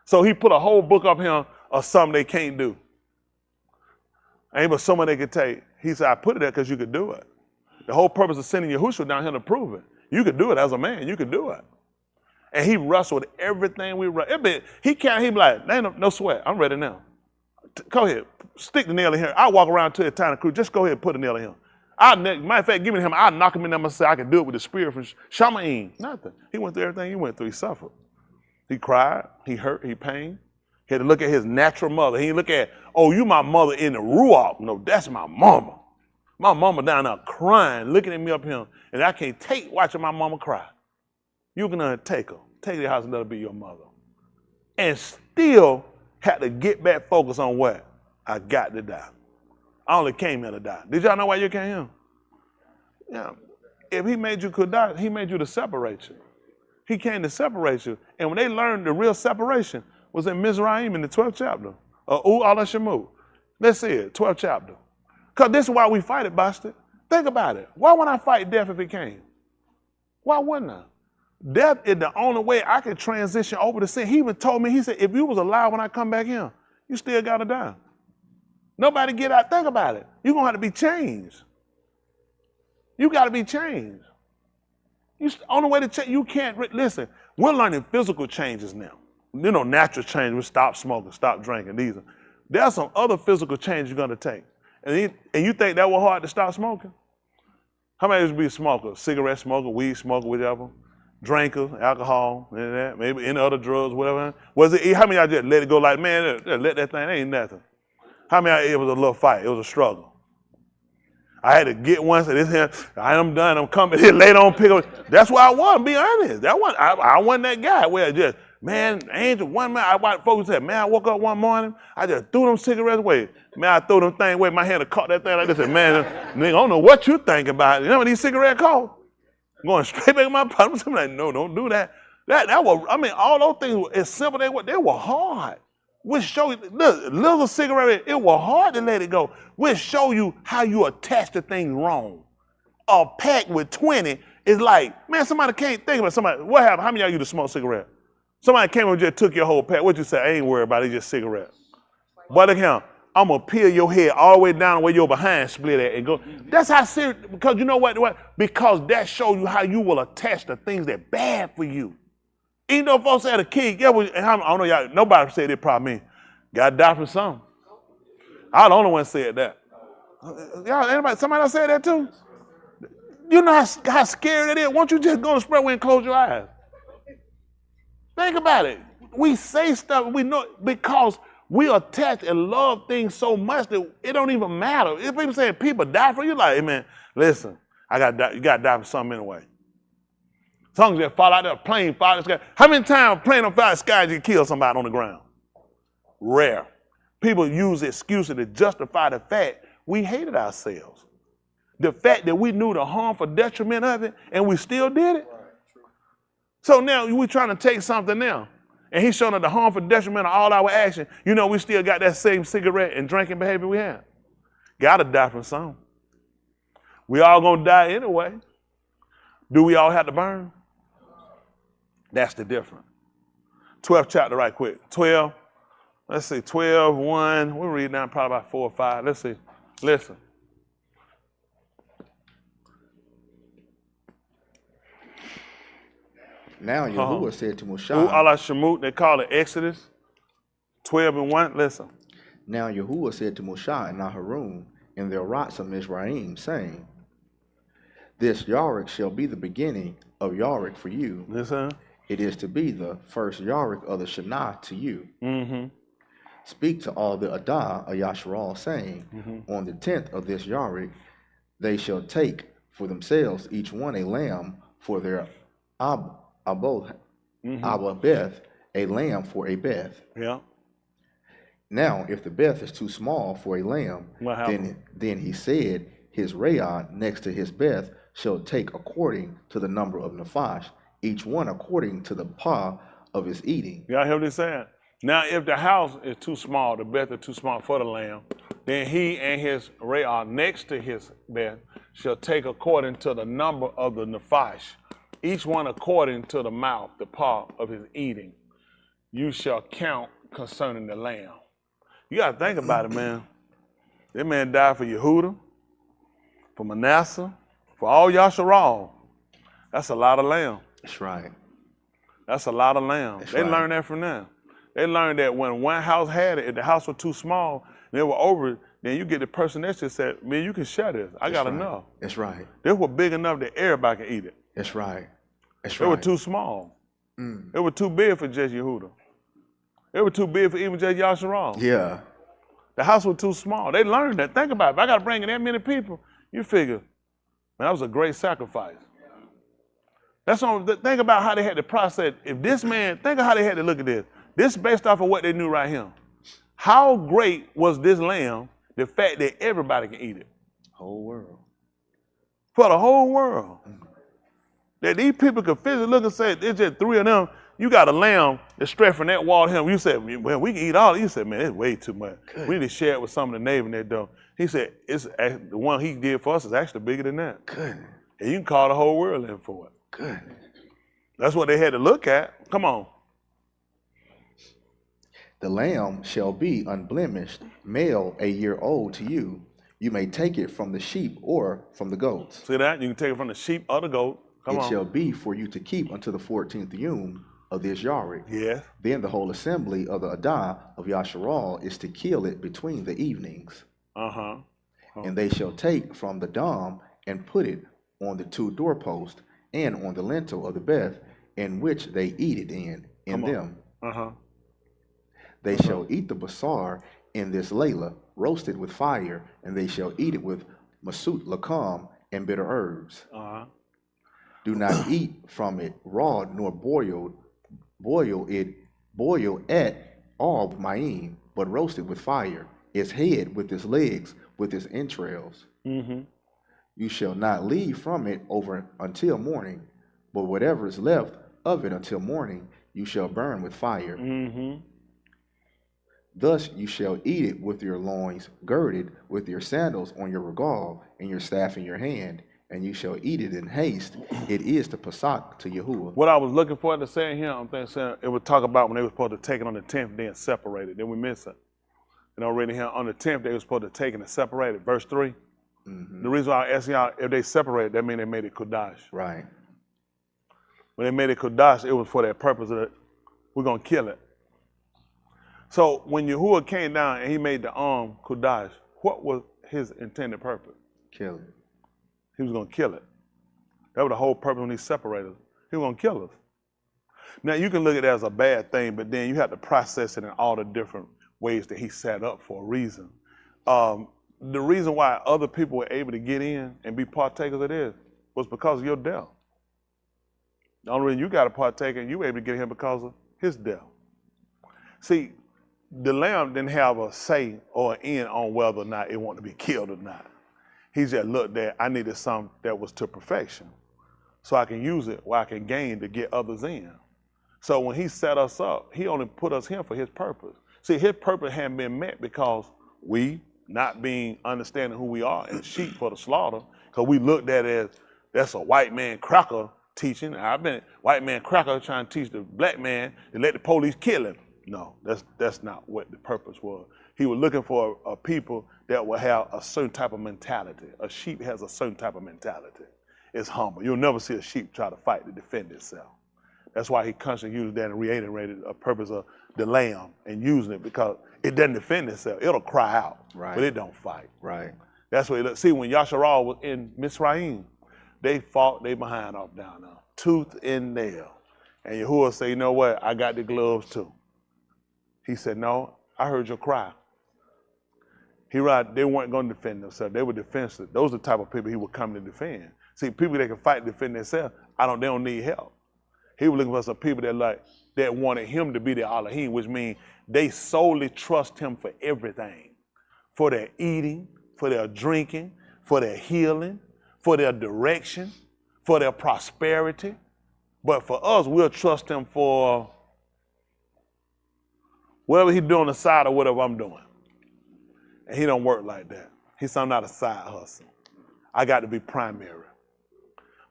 So he put a whole book up here of something they can't do. Ain't but so much they could take. He said, I put it there because you could do it. The whole purpose of sending Yahuah down here to prove it. You could do it as a man. You could do it. And he wrestled everything we wrestled. He can't, he be like, ain't no sweat. I'm ready now. Go ahead. Stick the nail in here. I'll walk around to the town crew. Just go ahead and put a nail in him. Matter of fact, give me him. I'll knock him in there myself. I can do it with the spirit from Shamaim. Nothing. He went through everything he went through. He suffered. He cried. He hurt. He pained. He had to look at his natural mother. He didn't look at, oh, you my mother in the Ruach. No, that's my mama. My mama down there crying, looking at me up here, and I can't take watching my mama cry. You can take her. Take her to the house and let her be your mother. And still had to get back focused on what? I got to die. I only came here to die. Did y'all know why you came here? Yeah. If he made you could die, he made you to separate you. He came to separate you. And when they learned the real separation was in Mizraim in the 12th chapter. Alah Shamuth. Let's see it, 12th chapter. Because this is why we fight it, bastard. Think about it. Why wouldn't I fight death if it came? Why wouldn't I? Death is the only way I can transition over to sin. He even told me, he said, if you was alive when I come back here, you still got to die. Nobody get out. Think about it. You're going to have to be changed. You got to be changed. Only way to change, you can't, listen, we're learning physical changes now. You know, natural change, we stop smoking, stop drinking. There's some other physical change you're going to take. And you think that was hard to stop smoking? How many of you be a smoker? Cigarette smoker, weed smoker, whatever? Drinker, alcohol, and that, maybe any other drugs, whatever. How many of y'all just let it go like, man, let that thing, ain't nothing? How many of y'all, it was a little fight, it was a struggle? I had to get one, say this here, I am done, I'm coming here later on, pick up. That's why I was, be honest. I wasn't that guy where just, man, Angel, one man, I watched folks say, man, I woke up one morning, I just threw them cigarettes away. Man, I threw them things away, my hand caught that thing like this, and man, nigga, I don't know what you think about it. You know what these cigarettes cost? Going straight back in my pocket. I'm like, no, don't do that. That was, I mean, all those things were as simple they were hard. Which show you, look, little cigarette, it was hard to let it go. Which show you how you attach to things wrong. A pack with 20 is like, man, somebody can't think about somebody. What happened? How many of y'all used to smoke cigarette? Somebody came and just took your whole pack. What'd you say? I ain't worried about it, it's just cigarette. But look here, I'm gonna peel your head all the way down where your behind split at and go. That's how serious, because you know what? Because that shows you how you will attach to things that are bad for you. Even though folks had a kid, I don't know, y'all, nobody said it probably me. Gotta die from something. I the only one said that. Y'all, somebody else said that too? You know how scary it is? Why don't you just go to the spreadway and close your eyes? Think about it. We say stuff, we know, because we attach and love things so much that it don't even matter. If people say people die for you, like, hey man, listen, you gotta die for something anyway. Songs that fall out of a plane, fall out of the sky. How many times a plane on fire out of the sky did you kill somebody on the ground? Rare. People use excuses to justify the fact we hated ourselves. The fact that we knew the harmful detriment of it and we still did it. So now we're trying to take something now. And he's showing us the harmful detriment of all our action. You know, we still got that same cigarette and drinking behavior we had. Gotta die from something. We all gonna die anyway. Do we all have to burn? That's the difference. 12th chapter right quick. 12, let's see, 12, 1. We'll read down probably about 4 or 5. Let's see. Listen. Now Yahuah said to Moshe, Alah Shamuth, they call it Exodus 12 and 1. Listen. Now Yahuah said to Moshe and Aharon in their rots of Mizraim, saying, This Yarik shall be the beginning of Yarik for you. Listen. It is to be the first Yarik of the Shana to you. Mm-hmm. Speak to all the Adah of Yasharal, saying, On the 10th of this Yarik, they shall take for themselves each one a lamb for their Abba Beth, a lamb for a Beth. Yeah. Now, if the Beth is too small for a lamb, What happened? then he said, his Rayah next to his Beth shall take according to the number of Nephash, each one according to the pa of his eating. Y'all hear what he said? Now, if the house is too small, the beth is too small for the lamb, then he and his Rayah next to his beth shall take according to the number of the Nephash, each one according to the mouth, the pa of his eating. You shall count concerning the lamb. You got to think about it, man. That man died for Yehudah, for Manasseh, for all Yasharal. That's a lot of lamb. That's right. That's a lot of lamb. They right. learned that from them. They learned that when one house had it, if the house was too small, they were over it, then you get the person next to it said, man, you can share this. I got enough. That's right. They were big enough that everybody can eat it. That's right. That's They right. were too small. They were too big for just Yehudah. They were too big for even just Yasharal. Yeah. The house was too small. They learned that. Think about it. If I got to bring in that many people, you figure, man, that was a great sacrifice. That's all. Think about how they had to process. If this man, think of how they had to look at this. This is based off of what they knew right here. How great was this lamb, the fact that everybody can eat it? Whole world. For the whole world. That these people could physically look and say, it's just three of them. You got a lamb that's straight from that wall to him. You said, well, we can eat all. You said, man, it's way too much. Good. We need to share it with some of the neighbors that don't. He said, the one he did for us is actually bigger than that. Good. And you can call the whole world in for it. Good. That's what they had to look at. Come on. The lamb shall be unblemished, male a year old to you. You may take it from the sheep or from the goats. See that? You can take it from the sheep or the goat. Come It on. shall be for you to keep until the 14th Yom of this Yarik. Yes. Then the whole assembly of the Adah of Yasharal is to kill it between the evenings. Uh-huh. And they shall take from the dam and put it on the two doorposts and on the lintel of the beth in which they eat it in them. Uh-huh. They shall eat the basar in this layla, roasted with fire, and they shall eat it with masut lakam and bitter herbs. Uh-huh. Do not eat from it raw nor boiled. Boil at all with ma'im, but roast it with fire, its head with its legs, with its entrails. Mm-hmm. You shall not leave from it over until morning, but whatever is left of it until morning, you shall burn with fire. Mm-hmm. Thus you shall eat it with your loins girded, with your sandals on your regal, and your staff in your hand, and you shall eat it in haste. It is the Pesach to Yahuah. What I was looking for to say here, I'm thinking it would talk about when they were supposed to take it on the 10th day and separate it. Then we miss it. And already here on the 10th, they were supposed to take it and separate it. Verse 3. The reason why I asked y'all, if they separated, that means they made it Kodash. Right. When they made it Kodash, it was for that purpose of that we're going to kill it. So when Yahuah came down and he made the arm Kodash, what was his intended purpose? Kill it. He was going to kill it. That was the whole purpose when he separated us. He was going to kill us. Now, you can look at it as a bad thing, but then you have to process it in all the different ways that he set up for a reason. The reason why other people were able to get in and be partakers of this was because of your death. The only reason you got to partake and you were able to get in because of his death. See, the lamb didn't have a say or an end on whether or not it wanted to be killed or not. He just looked at, I needed something that was to perfection so I can use it where I can gain to get others in. So when he set us up, he only put us here for his purpose. See, his purpose hadn't been met because we, not being understanding who we are and sheep for the slaughter, because we looked at it as that's a white man cracker teaching. I've been white man cracker trying to teach the black man to let the police kill him. No, that's not what the purpose was. He was looking for a people that will have a certain type of mentality. A sheep has a certain type of mentality. It's humble. You'll never see a sheep try to fight to defend itself. That's why he constantly uses that and reiterated a purpose of the lamb and using it because it doesn't defend itself. It'll cry out, Right. but it don't fight. Right. That's what it looks. See, when Yasharal was in Mizraim, they fought their behind off down there, tooth and nail. And Yahuah said, you know what? I got the gloves too. He said, no, I heard your cry. He realized they weren't going to defend themselves. They were defensive. Those are the type of people he would come to defend. See, people that can fight and defend themselves, they don't need help. He was looking for some people that wanted him to be their Elohim, which means they solely trust him for everything. For their eating, for their drinking, for their healing, for their direction, for their prosperity. But for us, we'll trust him for whatever he's doing on the side or whatever I'm doing. And he don't work like that. He said, I'm not a side hustle. I got to be primary.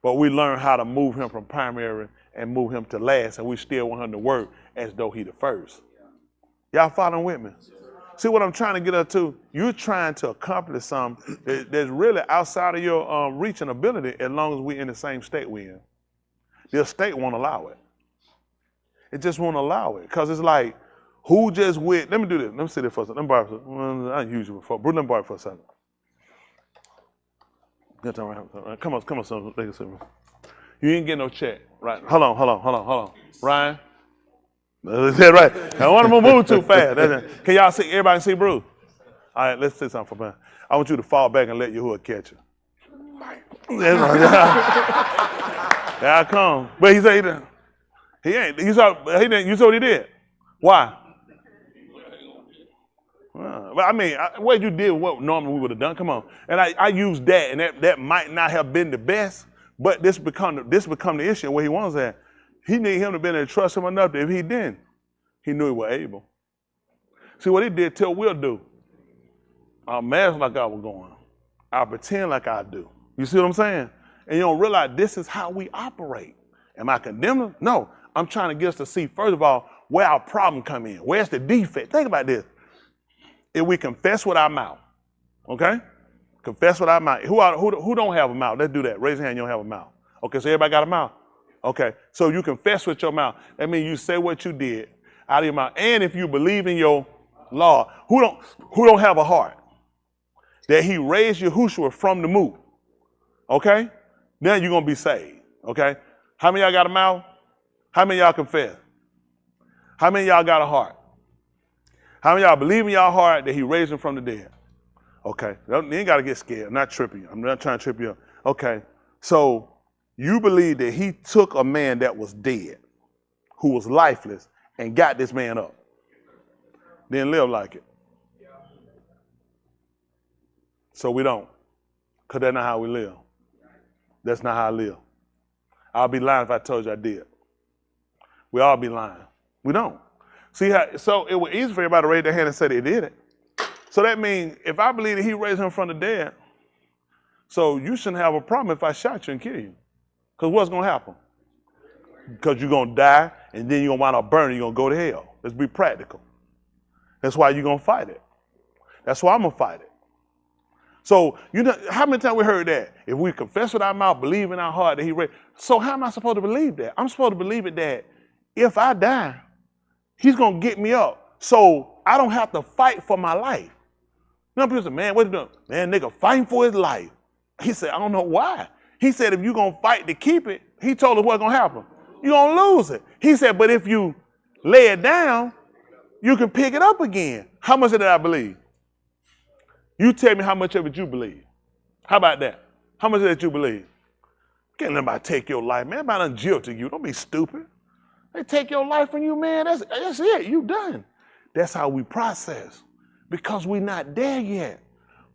But we learn how to move him from primary and move him to last, and we still want him to work as though he the first. Y'all following with me? See what I'm trying to get up to? You're trying to accomplish something that's really outside of your reach and ability as long as we're in the same state we're in. The state won't allow it. It just won't allow it. Because it's like, who just went, let me do this. Let me see this for a second. Let me borrow for a second. I ain't used you before. Bruce, let me borrow for a second. Come on, son. Take a second. You ain't getting no check. Right. Hold on. Ryan. That's right. I don't want to move too fast. Can y'all see, everybody see Bruce? All right, let's say something for man. I want you to fall back and let Yahuah catch you. That's right. There I come. But he said he ain't. You saw what he did. Why? But I mean, what you did, what normally we would have done. Come on, and I used that, and that might not have been the best, but this become the issue where he wants at. He needed him to be able to trust him enough that if he didn't, he knew he was able. See what he did till we'll do. I'll mask like I was going. I'll pretend like I do. You see what I'm saying? And you don't realize this is how we operate. Am I condemning? No. I'm trying to get us to see, first of all, where our problem come in. Where's the defect? Think about this. If we confess with our mouth, okay? Confess with our mouth. Who don't have a mouth? Let's do that. Raise your hand, you don't have a mouth. Okay, so everybody got a mouth? Okay, so you confess with your mouth. That means you say what you did out of your mouth. And if you believe in your law, who don't have a heart? That he raised Yahushua from the moot. Okay? Then you're going to be saved. Okay? How many of y'all got a mouth? How many of y'all confess? How many of y'all got a heart? How many of y'all believe in your heart that he raised him from the dead? Okay. You ain't got to get scared. I'm not tripping you. I'm not trying to trip you up. Okay. So you believe that he took a man that was dead, who was lifeless, and got this man up. Then live like it. So we don't. Because that's not how we live. That's not how I live. I'll be lying if I told you I did. We all be lying. We don't. See how, so it was easy for everybody to raise their hand and say they did it. So that means if I believe that he raised him from the dead, so you shouldn't have a problem if I shot you and kill you. Because what's going to happen? Because you're going to die and then you're going to wind up burning, you're going to go to hell. Let's be practical. That's why you're going to fight it. That's why I'm going to fight it. So, you know, how many times we heard that? If we confess with our mouth, believe in our heart that he raised. So how am I supposed to believe that? I'm supposed to believe it that if I die, he's going to get me up. So I don't have to fight for my life. You know, people say, man, what you doing? Man, nigga fighting for his life. He said, I don't know why. He said, if you're going to fight to keep it, he told us what's going to happen. You're going to lose it. He said, but if you lay it down, you can pick it up again. How much of that I believe? You tell me how much of it you believe. How about that? How much of that you believe? Can't let nobody take your life, man. Everybody done jilted you. Don't be stupid. They take your life from you, man. That's it. You done. That's how we process. Because we're not there yet.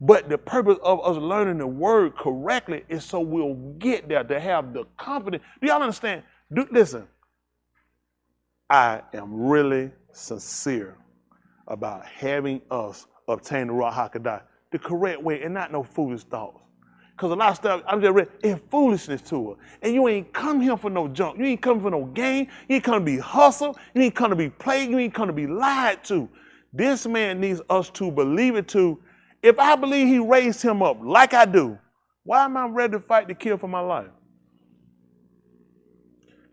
But the purpose of us learning the word correctly is so we'll get there, to have the confidence. Do y'all understand? Listen, I am really sincere about having us obtain the Ruach HaKodesh the correct way and not no foolish thoughts. Because a lot of stuff, I'm just ready, it's foolishness to it. And you ain't come here for no junk. You ain't come for no game. You ain't come to be hustled. You ain't come to be played. You ain't come to be lied to. This man needs us to believe it too. If I believe he raised him up like I do, why am I ready to fight to kill for my life?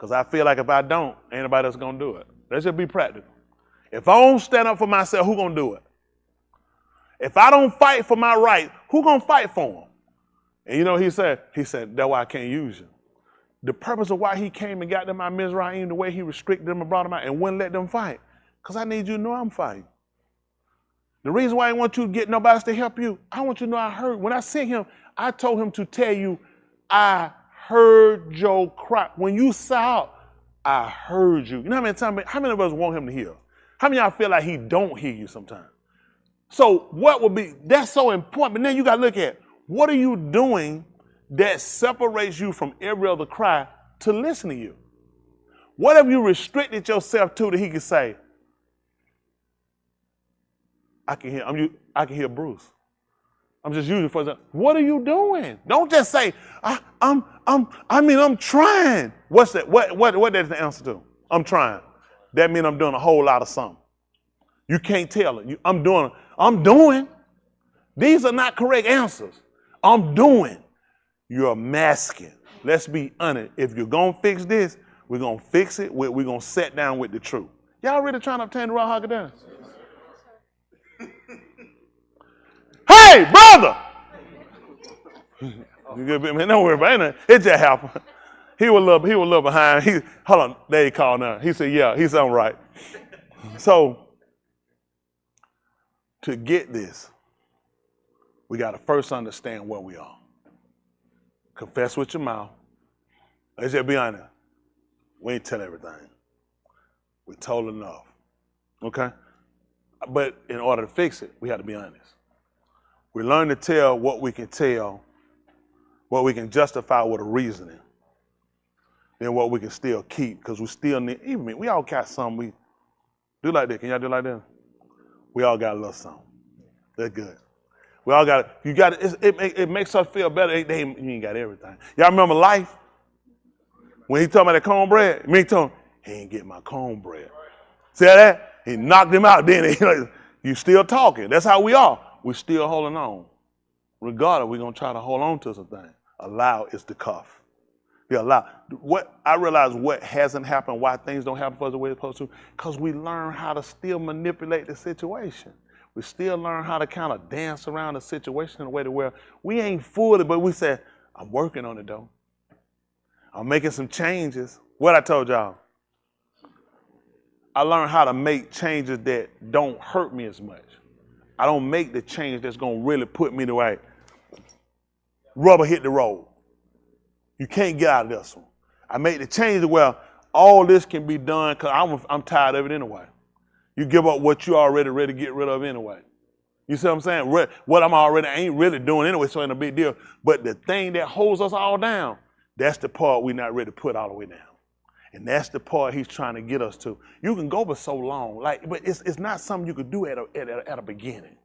Because I feel like if I don't, ain't nobody else going to do it. Let's just be practical. If I don't stand up for myself, who going to do it? If I don't fight for my right, who going to fight for them? And you know what he said? He said, that's why I can't use you. The purpose of why he came and got them out of Mizraim, the way he restricted them and brought them out and wouldn't let them fight. Because I need you to know I'm fighting. The reason why I want you to get nobody else to help you, I want you to know I heard. When I sent him, I told him to tell you, I heard your cry. When you saw, I heard you. You know how many of us want him to hear? How many of y'all feel like he don't hear you sometimes? So what would be, that's so important. But then you got to look at, what are you doing that separates you from every other cry to listen to you? What have you restricted yourself to that he can say, I can hear Bruce. I'm just using it for example. What are you doing? Don't just say, I'm trying. What's that? What is the answer to? I'm trying. That means I'm doing a whole lot of something. You can't tell it. I'm doing. These are not correct answers. I'm doing. You're masking. Let's be honest. If you're going to fix this, we're going to fix it. We're going to sit down with the truth. Y'all really trying to obtain the Ra Shyth? Hey, brother! You good, man? Don't worry about it. It just happened. He was a little behind. Hold on. There he called now. He said, yeah, he's something right. So, to get this, we got to first understand where we are. Confess with your mouth. Let's just be honest. We ain't tell everything. We told enough. Okay? But in order to fix it, we have to be honest. We learn to tell what we can tell, what we can justify with a reasoning, then what we can still keep, because we still need, even me, we all got something we do like that. Can y'all do like that? We all got a little something. That's good. We all got it. It makes us feel better. You ain't got everything. Y'all remember Life? When he told me that cornbread, me told him, he ain't get my cornbread. See that? He knocked him out. Then you still talking. That's how we are. We're still holding on. Regardless, we're going to try to hold on to something. Allow is the cuff. I realize what hasn't happened, why things don't happen for us the way it's supposed to, because we learn how to still manipulate the situation. We still learn how to kind of dance around the situation in a way to where we ain't fooled it, but we say, I'm working on it though. I'm making some changes. What I told y'all. I learned how to make changes that don't hurt me as much. I don't make the change that's going to really put me the way. Rubber hit the road. You can't get out of this one. I make the change where all this can be done because I'm tired of it anyway. You give up what you already ready to get rid of anyway. You see what I'm saying? What I'm already ain't really doing anyway, so it ain't a big deal. But the thing that holds us all down, that's the part we're not ready to put all the way down. And that's the part he's trying to get us to. You can go for so long, but it's not something you could do at a beginning.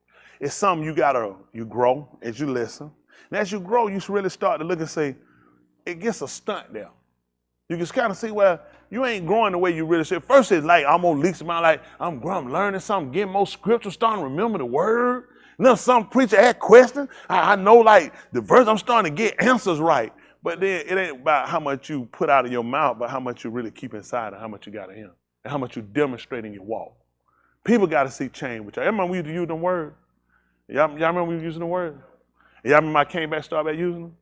It's something you grow as you listen. And as you grow, you really start to look and say, it gets a stunt there. You can kind of see where you ain't growing the way you really should. First, it's like I'm on leaks my life. I'm learning something, getting more scripture, starting to remember the word. And then some preacher had questions. I know like the verse, I'm starting to get answers right. But then it ain't about how much you put out of your mouth, but how much you really keep inside and how much you got of him. And how much you demonstrate in your walk. People got to see change with y'all. Y'all remember we used to use the word? Y'all remember we were using the word? And y'all remember I came back, started back using them?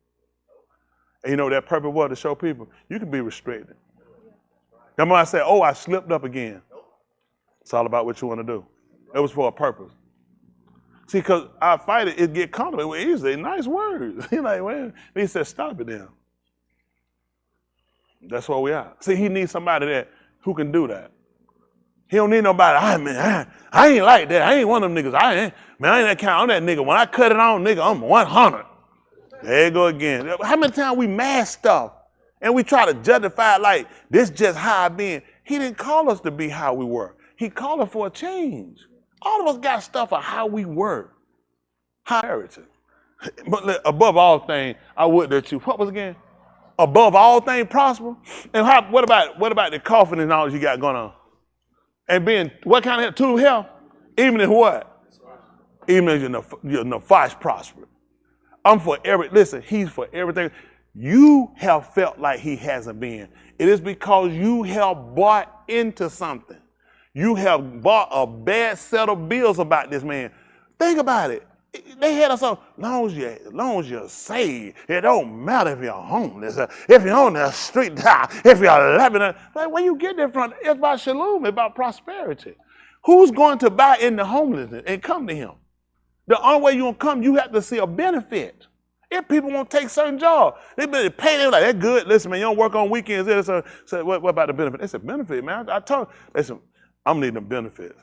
And you know that purpose was to show people, you can be restricted. Now when I say, I slipped up again. It's all about what you want to do. It was for a purpose. See, because I fight it get comfortable with easy, nice words. He's like, well, he said, stop it then. That's where we are. See, he needs somebody who can do that. He don't need nobody, I ain't like that. I ain't one of them niggas. I ain't that kind. I'm that nigga. When I cut it on, nigga, I'm 100. There you go again. How many times we mask stuff and we try to justify it like this just how I been. He didn't call us to be how we were. He called us for a change. All of us got stuff of how we were. How heritage. But above all things, I would that you. What was again? Above all things, prosper. And what about the coughing and all you got going on? And being what kind of true health? Even if what? Even if you're nefarious prosper. I'm for he's for everything. You have felt like he hasn't been. It is because you have bought into something. You have bought a bad set of bills about this man. Think about it. They had us on, as long as you're saved, it don't matter if you're homeless, if you're on the street, if you're living. Like, where you get that from? It's about shalom, it's about prosperity. Who's going to buy into homelessness and come to him? The only way you're going to come, you have to see a benefit. If people won't take certain jobs, they better pay them like, that's good. Listen, man, you don't work on weekends. So what about the benefit? It's a benefit, man. I told you, listen, I'm needing the benefits.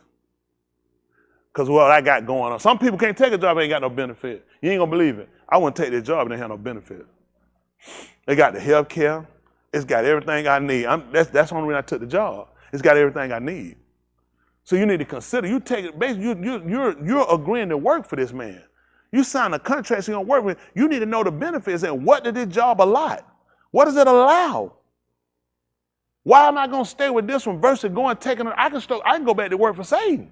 Because what I got going on. Some people can't take a job and ain't got no benefit. You ain't going to believe it. I wouldn't take this job and they have no benefit. They got the health care. It's got everything I need. That's the only reason I took the job. It's got everything I need. So you need to consider, you take it, basically you're agreeing to work for this man. You sign a contract so you're going to work with him. You need to know the benefits and what did this job allot? What does it allow? Why am I going to stay with this one versus taking it? I can go back to work for Satan.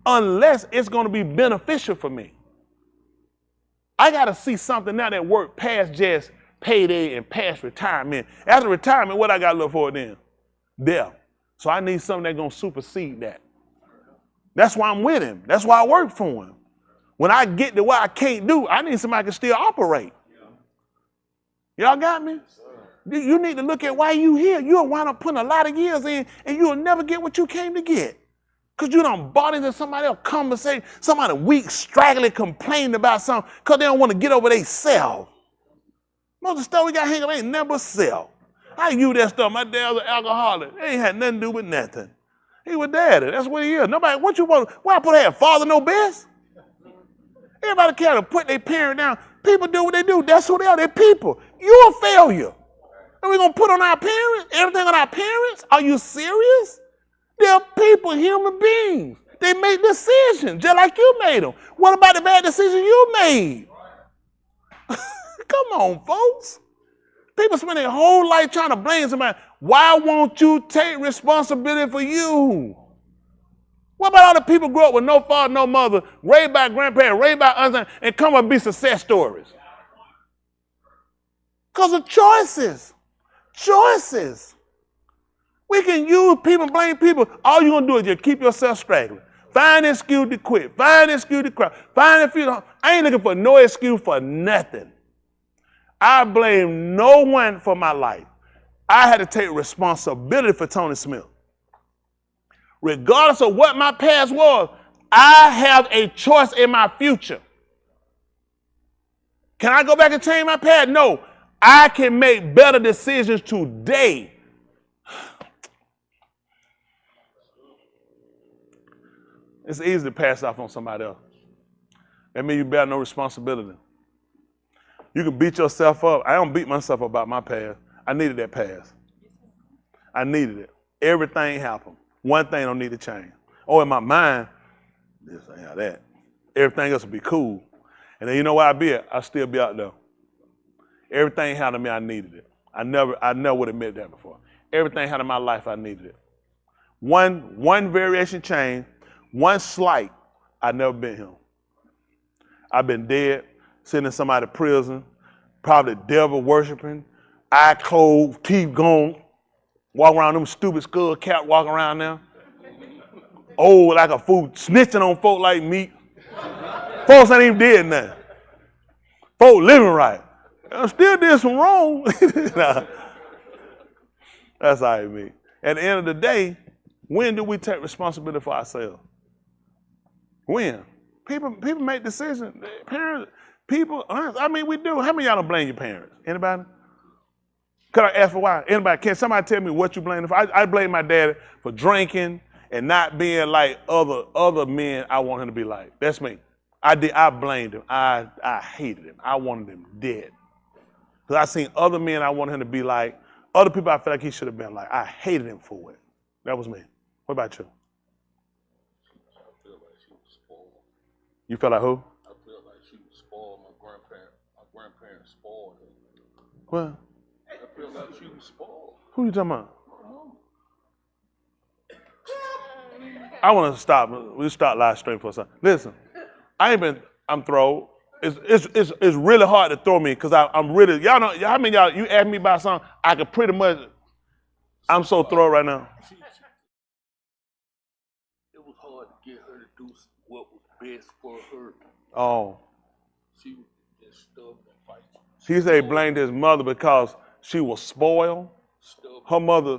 Unless it's going to be beneficial for me. I got to see something now that work past just payday and past retirement. After retirement, what I got to look for then? Death. So I need something that's going to supersede that. That's why I'm with him. That's why I work for him. When I get to what I can't do, I need somebody who can still operate. Y'all got me? You need to look at why you here. You'll wind up putting a lot of years in and you'll never get what you came to get. Because you done bought into somebody else conversation, somebody weak, straggling, complaining about something because they don't want to get over their self. Most of the stuff we got hanging ain't never self. I use that stuff. My dad was an alcoholic. They ain't had nothing to do with nothing. He was daddy. That's what he is. Nobody, what you want? Why I put that father no best? Everybody care to put their parent down. People do what they do. That's who they are. They're people. You're a failure. And we're going to put on our parents? Everything on our parents? Are you serious? They're people, human beings. They make decisions just like you made them. What about the bad decisions you made? Come on, folks. People spend their whole life trying to blame somebody. Why won't you take responsibility for you? What about all the people who grew up with no father, no mother, raised by grandparents, raised by aunts, and come up and be success stories? Because of choices. Choices. We can use people, blame people. All you're going to do is just keep yourself straggling. Find an excuse to quit. Find an excuse to cry. Find an excuse. I ain't looking for no excuse for nothing. I blame no one for my life. I had to take responsibility for Tony Smith. Regardless of what my past was, I have a choice in my future. Can I go back and change my past? No. I can make better decisions today. It's easy to pass off on somebody else. That means you bear no responsibility. You can beat yourself up. I don't beat myself up about my past. I needed that past. I needed it. Everything happened. One thing don't need to change. Oh, in my mind, this ain't how that. Everything else will be cool. And then you know where I be at? I'll still be out there. Everything happened to me, I needed it. I never would have admitted that before. Everything happened in my life, I needed it. One variation change. One slight, I've never been him. I've been dead, sitting in somebody's prison, probably devil worshiping, eye closed, teeth gone, walk around them stupid skull cap walking around there. Old like a fool, snitching on folk like me. Folks ain't even did nothing. Folk living right. I still did some wrong. Nah, that's all right, me. At the end of the day, when do we take responsibility for ourselves? When? People make decisions. Parents, people, I mean, we do. How many of y'all don't blame your parents? Anybody? Could I ask for why? Anybody? Can somebody tell me what you blame them for? I blame my dad for drinking and not being like other men I want him to be like. That's me. I blamed him. I hated him. I wanted him dead. Because I seen other men I wanted him to be like, other people I felt like he should have been like. I hated him for it. That was me. What about you? You felt like who? I felt like she was spoiled. My grandparents spoiled her. What? I felt like she was spoiled. Who you talking about? I want to stop. We'll start live stream for a second. Listen, I'm thrown. It's really hard to throw me because I'm really, y'all know, how many y'all, you ask me about something, I could pretty much, I'm so thorough right now. It was hard to get her to do what was best for her. Oh. She was just stubborn and fighting. He said he blamed his mother because she was spoiled. Stubborn. Her mother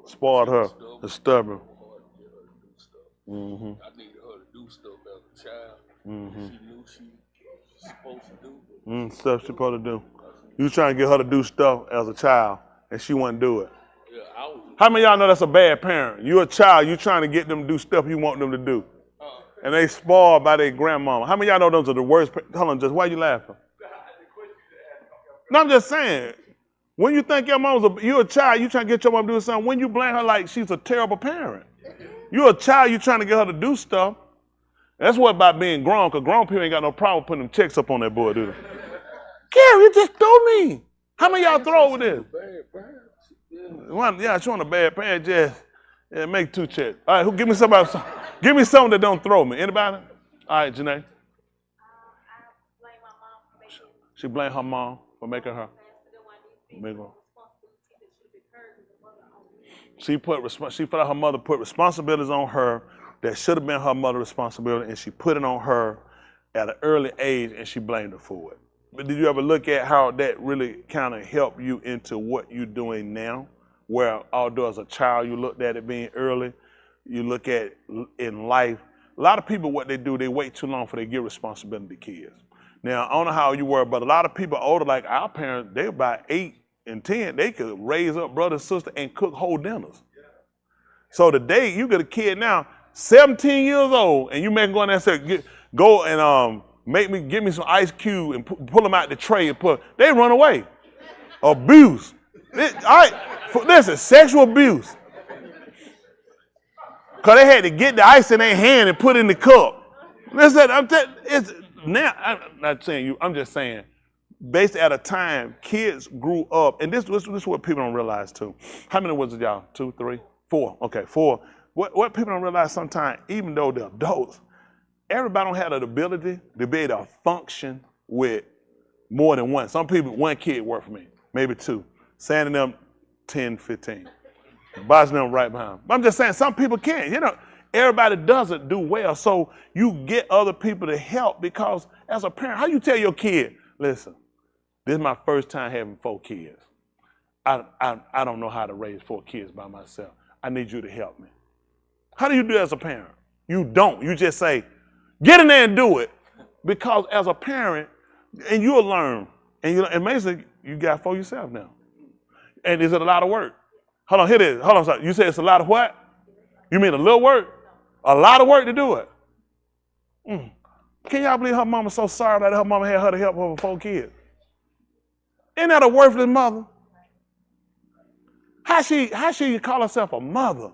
spoiled her. Stubborn. It's stubborn. It was hard to get her to do stuff. Mm-hmm. I needed her to do stuff as a child. Mm-hmm. She knew she was supposed to do. Stuff she's supposed to do. You trying to get her to do stuff as a child, and she wouldn't do it. Yeah, I was. How many of y'all know that's a bad parent? You're a child, you trying to get them to do stuff you want them to do. And they spoiled by their grandmama. How many of y'all know those are the worst? Hold on, just why you laughing? No, I'm just saying. When you think your mama's you're a child, you trying to get your mom to do something, when you blame her like she's a terrible parent. You're a child, you trying to get her to do stuff. That's what about being grown, because grown people ain't got no problem putting them checks up on that boy, do they? Gary, you just threw me. How many of y'all throw with this? Bad parents. Yeah, she want a bad parent, just make 2 checks. All right, give me somebody. Give me something that don't throw me. Anybody? All right, Janae. I blame my mom for making. She blamed her mom for making her. Make her. She felt like her mother put responsibilities on her that should have been her mother's responsibility, and she put it on her at an early age, and she blamed her for it. But did you ever look at how that really kind of helped you into what you're doing now? Where although as a child you looked at it being early, you look at in life. A lot of people, what they do, they wait too long for they give responsibility to kids. Now, I don't know how you were, but a lot of people older, like our parents, they about 8 and 10, they could raise up brother and sister and cook whole dinners. So today, you get a kid now, 17 years old, and you make them go in there and say, go and give me some ice cube and pull them out the tray and they run away. Abuse. Listen, sexual abuse. Because they had to get the ice in their hand and put it in the cup. Listen, I'm not saying you, I'm just saying, based at a time, kids grew up, and this is what people don't realize too. How many was it, y'all? 2, 3, 4? Okay, 4. What people don't realize sometimes, even though they're adults, everybody don't have the ability to be able to function with more than one. Some people, 1 kid work for me, maybe 2. Sandy them 10, 15. Boston them right behind. But I'm just saying, some people can't. You know, everybody doesn't do well. So you get other people to help, because as a parent, how you tell your kid, listen, this is my first time having 4 kids. I don't know how to raise 4 kids by myself. I need you to help me. How do you do as a parent? You don't. You just say, get in there and do it. Because as a parent, and you'll learn, and basically you got 4 yourself now. And is it a lot of work? Hold on, here it is. Hold on, sorry. You said it's a lot of what? You mean a little work? A lot of work to do it. Can y'all believe her mama so sorry that her mama had her to help her with 4 kids? Isn't that a worthless mother? How she call herself a mother?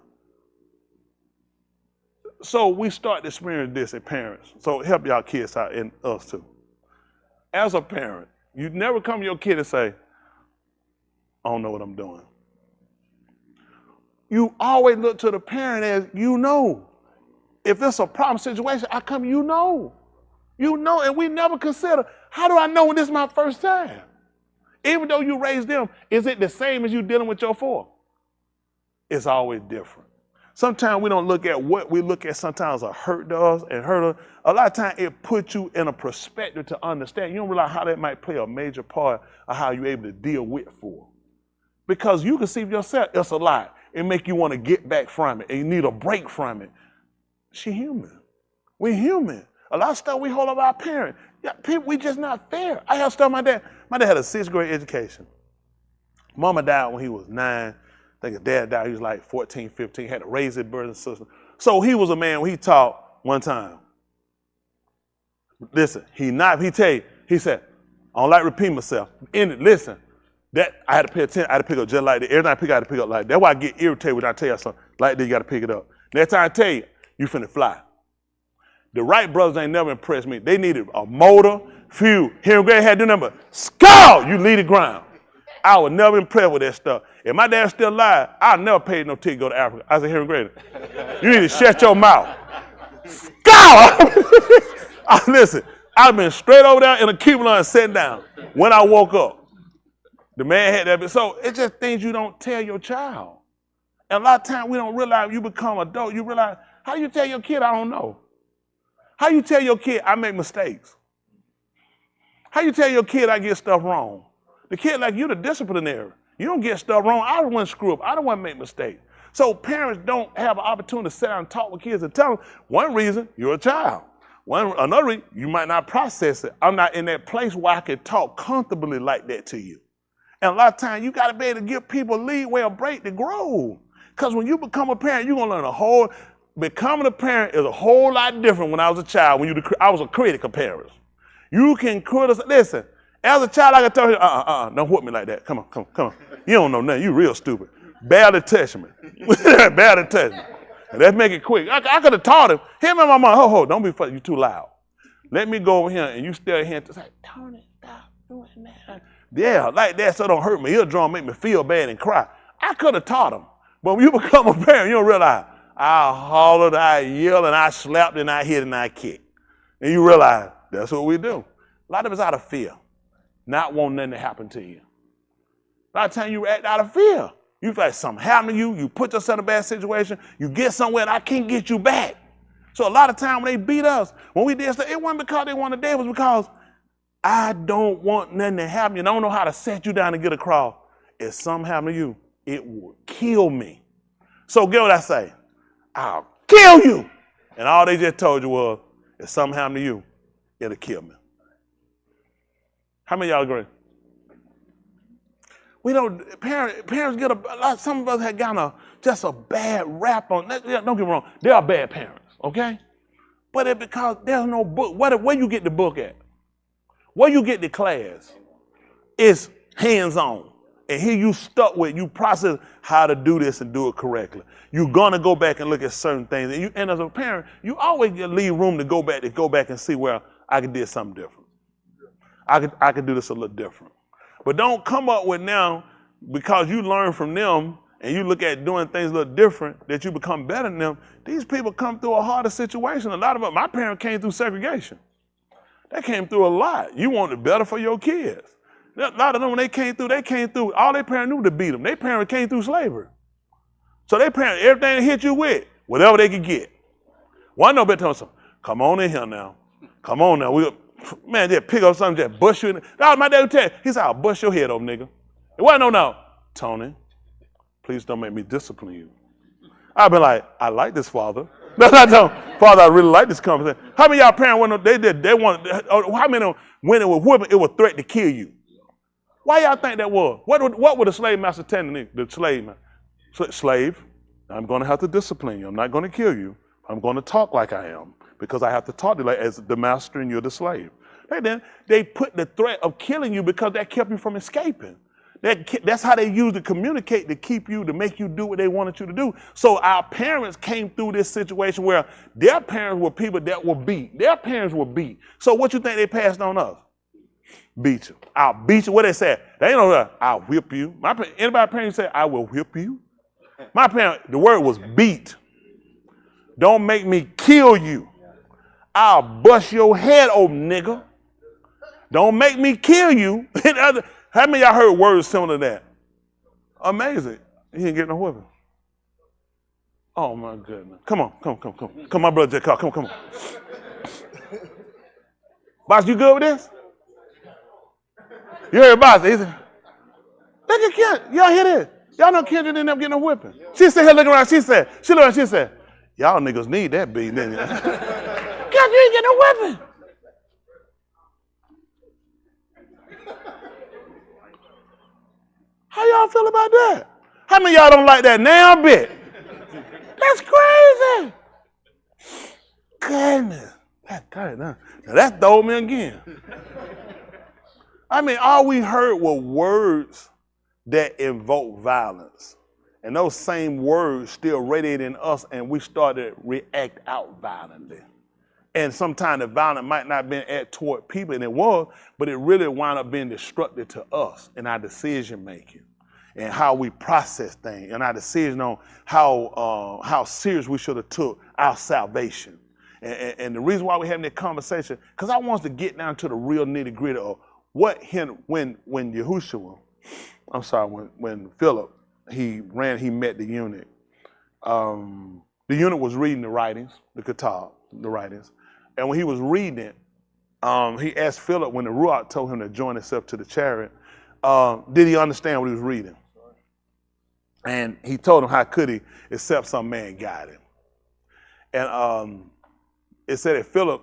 So we start to experience this as parents. So help y'all kids out and us too. As a parent, you never come to your kid and say, I don't know what I'm doing. You always look to the parent as you know. If it's a problem situation, I come, you know. You know, and we never consider, how do I know when this is my first time? Even though you raised them, is it the same as you dealing with your 4? It's always different. Sometimes we don't look at what we look at. Sometimes a hurt us and hurt us. A lot of times it puts you in a perspective to understand. You don't realize how that might play a major part of how you're able to deal with 4. Because you can see yourself, it's a lot. It make you want to get back from it, and you need a break from it. She human. We human. A lot of stuff we hold up our parents. Yeah, people, we just not fair. I have stuff my dad had a 6th grade education. Mama died when he was 9. I think his dad died, he was like 14, 15, had to raise his brothers and sisters. So he was a man when he taught one time. Listen, he said, I don't like repeating myself. Listen, that I had to pay attention, I had to pick up just like that. Every time I pick up, I had to pick up like that. That's why I get irritated when I tell you something like that, you gotta pick it up. Next time I tell you, you finna fly. The Wright brothers ain't never impressed me. They needed a motor, fuel. Henry Gray had to do nothing but, scout, you leave the ground. I was never impressed with that stuff. If my dad's still alive, I never paid no ticket to go to Africa. I said, Henry Gray, you need to shut your mouth. Scout! Listen, I've been straight over there in a cupola and sat down when I woke up. The man had that. So it's just things you don't tell your child. And a lot of times we don't realize you become adult. You realize, how you tell your kid, I don't know? How you tell your kid, I make mistakes? How you tell your kid I get stuff wrong? The kid like you the disciplinary. You don't get stuff wrong. I don't want to screw up. I don't want to make mistakes. So parents don't have an opportunity to sit down and talk with kids and tell them, one reason, you're a child. Another reason, you might not process it. I'm not in that place where I can talk comfortably like that to you. And a lot of times you got to be able to give people leeway or break to grow. Because when you become a parent, you're going to learn becoming a parent is a whole lot different when I was a child. I was a critic of parents. You can criticize. Listen, as a child, I can tell you, don't whoop me like that. Come on. You don't know nothing. You real stupid. Barely touch me. Barely touch me. And let's make it quick. I could have taught him. Him and my mom, don't be funny. You too loud. Let me go over here and you stay here and say, Tony, stop doing that. Yeah, like that so don't hurt me. He'll draw and make me feel bad and cry. I could have taught him. But when you become a parent, you don't realize I hollered, I yelled, and I slapped, and I hit, and I kicked. And you realize that's what we do. A lot of it's out of fear, not wanting nothing to happen to you. A lot of times you act out of fear. You feel like something happened to you, you put yourself in a bad situation, you get somewhere and I can't get you back. So a lot of times when they beat us, when we did stuff, it wasn't because they wanted to dead, it was because I don't want nothing to happen. And I don't know how to set you down and get across. If something happened to you, it would kill me. So get what I say. I'll kill you. And all they just told you was, if something happened to you, it'll kill me. How many of y'all agree? We don't, parents get some of us have gotten just a bad rap on, don't get me wrong, they are bad parents, okay? But it's because there's no book. Where you get the book at? Where you get the class? It's hands-on. And here you stuck with, you process how to do this and do it correctly. You're gonna go back and look at certain things. And as a parent, you always leave room to go back and see where I could do something different. I could do this a little different. But don't come up with now, because you learn from them and you look at doing things a little different, that you become better than them. These people come through a harder situation. A lot of them, my parents came through segregation. They came through a lot. You wanted better for your kids. A lot of them, when they came through, all their parents knew to beat them. Their parents came through slavery. So their parents, everything they hit you with, whatever they could get. One no better tell them something. Come on in here now. Come on now. Man, just pick up something, just bust you in. My dad would tell you, he said, I'll bust your head off, nigga. It wasn't no, Tony, please don't make me discipline you. I'd be like, I like this, Father. Father, I really like this conversation. How many of y'all parents, how many when it was whipping, it was threat to kill you? Why y'all think that was? What would the slave master tell the slave man? Slave, I'm going to have to discipline you. I'm not going to kill you. I'm going to talk like I am. Because I have to talk to you like as the master and you're the slave. They put the threat of killing you because that kept you from escaping. That's how they used to communicate to keep you, to make you do what they wanted you to do. So our parents came through this situation where their parents were people that were beat. Their parents were beat. So what you think they passed on us? Beat you. I'll beat you. What they said? They ain't know that. I'll whip you. Anybody parents say, I will whip you? My parents, the word was beat. Don't make me kill you. I'll bust your head open, nigga. Don't make me kill you. How many of y'all heard words similar to that? Amazing. He ain't getting no whipping. Oh my goodness. Come on. Come my brother just called. Come on. Boss, you good with this? You heard Boss? He said, look at Kendra. Y'all hear this? Y'all know Kendra didn't end up getting no whipping. She said here looking around, she said, y'all niggas need that beating, didn't you? You ain't get no weapon. How y'all feel about that? How many of y'all don't like that now bit? That's crazy. Goodness. Now that throw me again. I mean, all we heard were words that invoke violence. And those same words still radiate in us, and we started to react out violently. And sometimes the violence might not have been toward people, and it was, but it really wound up being destructive to us in our decision making and how we process things and our decision on how serious we should have took our salvation. And the reason why we're having this conversation, because I want us to get down to the real nitty gritty of when Yahushua, when Philip, he met the eunuch, the eunuch was reading the writings, the Kitab, the writings. And when he was reading it, he asked Philip, when the Ruach told him to join himself to the chariot, did he understand what he was reading? And he told him, how could he, except some man guide him? And it said that Philip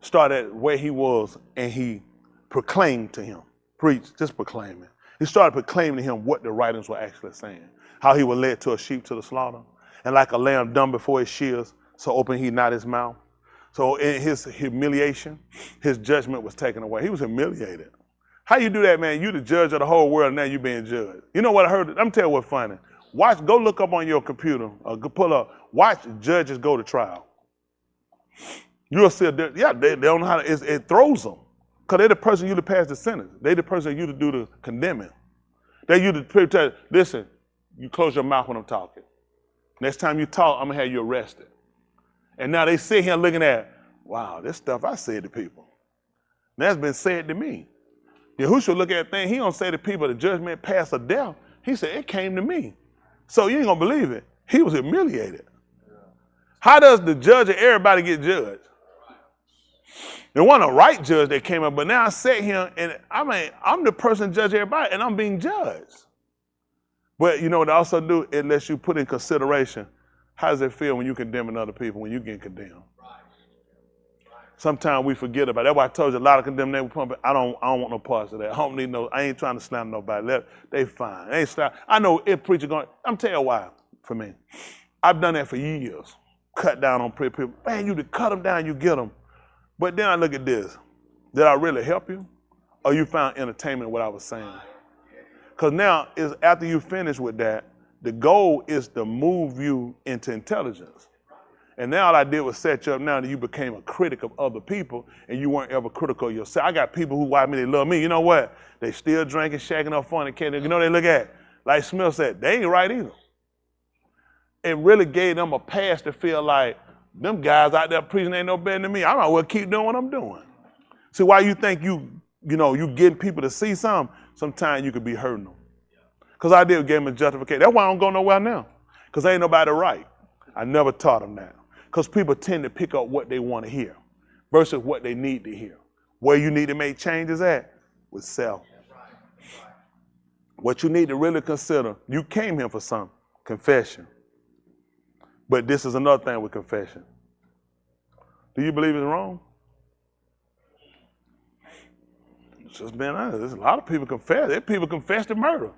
started where he was and he proclaimed to him, preached, just proclaiming. He started proclaiming to him what the writings were actually saying. How he was led to a sheep to the slaughter. And like a lamb dumb before his shears, so open he not his mouth. So in his humiliation, his judgment was taken away. He was humiliated. How you do that, man? You the judge of the whole world, and now you being judged. You know what I heard? I'm telling you what's funny. Watch, go look up on your computer, pull up, watch judges go to trial. You'll see, they don't know how to, it throws them. Because they're the person you to pass the sentence. They're the person you to do the condemning. They're you to listen, you close your mouth when I'm talking. Next time you talk, I'm going to have you arrested. And now they sit here looking at, wow, this stuff I said to people. And that's been said to me. Yahuah look at things, he don't say to people the judgment passed or death. He said, it came to me. So you ain't going to believe it. He was humiliated. How does the judge of everybody get judged? There wasn't a right judge that came up, but now I sit here and I'm the person judge everybody and I'm being judged. But you know what I also do? It lets you put in consideration, how does it feel when you condemning other people, when you get condemned? Sometimes we forget about it. That's why I told you a lot of condemnation. I don't want no parts of that. I ain't trying to slam nobody. They fine. They ain't stop. I know if preacher going, I'm telling you why, for me. I've done that for years. Cut down on people. Man, you to cut them down, you get them. But then I look at this. Did I really help you? Or you found entertainment in what I was saying? Because now, is after you finish with that, the goal is to move you into intelligence. And now all I did was set you up now that you became a critic of other people and you weren't ever critical of yourself. I got people who watch me, they love me. You know what? They still drinking, shacking up fun and can't. You know they look at, like Smith said, they ain't right either. It really gave them a pass to feel like, them guys out there preaching ain't no better than me. I might as well keep doing what I'm doing. See, why you think you getting people to see something, sometimes you could be hurting them. Because I did give them a justification. That's why I don't go nowhere now. Because ain't nobody right. I never taught them that. Because people tend to pick up what they want to hear versus what they need to hear. Where you need to make changes at, with self. What you need to really consider, you came here for something, confession. But this is another thing with confession. Do you believe it's wrong? Just being honest, there's a lot of people confess. There's people confess to murder.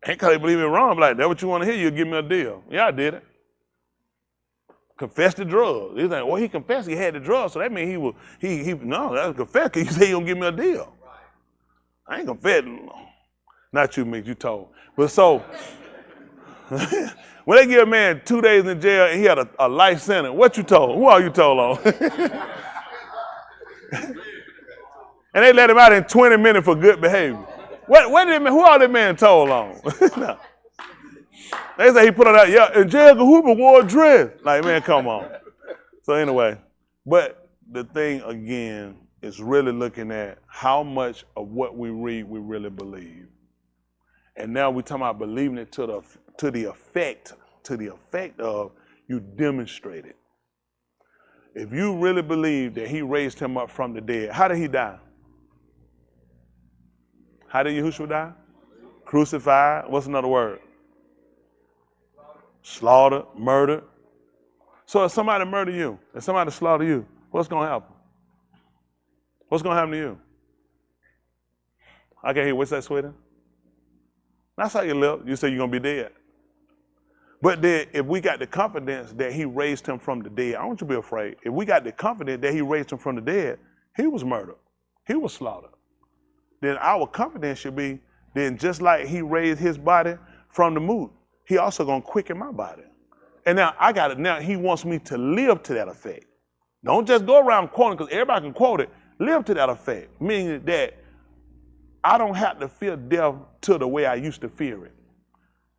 Ain't because they believe it's wrong. Like, that's what you want to hear, you'll give me a deal. Yeah, I did it. Confess the drugs. He's like, well, he confessed he had the drugs, so that means no, that's confess because you say you're going to give me a deal. I ain't confessing. Not you, Mick, you told. But so, when they give a man 2 days in jail and he had a life sentence, what you told? Who are you told on? And they let him out in 20 minutes for good behavior. Who are that man told on? No. They say he put on that, yeah, and J. Edgar Hoover wore a dress. Like, man, come on. So anyway, but the thing again is really looking at how much of what we read we really believe. And now we're talking about believing it to the effect of you demonstrate it. If you really believe that he raised him up from the dead, how did he die? How did Yahuah die? Crucified. What's another word? Slaughtered, murdered. So if somebody murder you, if somebody slaughter you, what's going to happen? What's going to happen to you? I can't hear. What's that, sweetie? That's how you live. You say you're going to be dead. But then if we got the confidence that he raised him from the dead, I don't want you to be afraid. If we got the confidence that he raised him from the dead, he was murdered. He was slaughtered. Then our confidence should be, then just like he raised his body from the moot, he also gonna quicken my body. And now I got it. Now he wants me to live to that effect. Don't just go around quoting, because everybody can quote it. Live to that effect, meaning that I don't have to fear death to the way I used to fear it.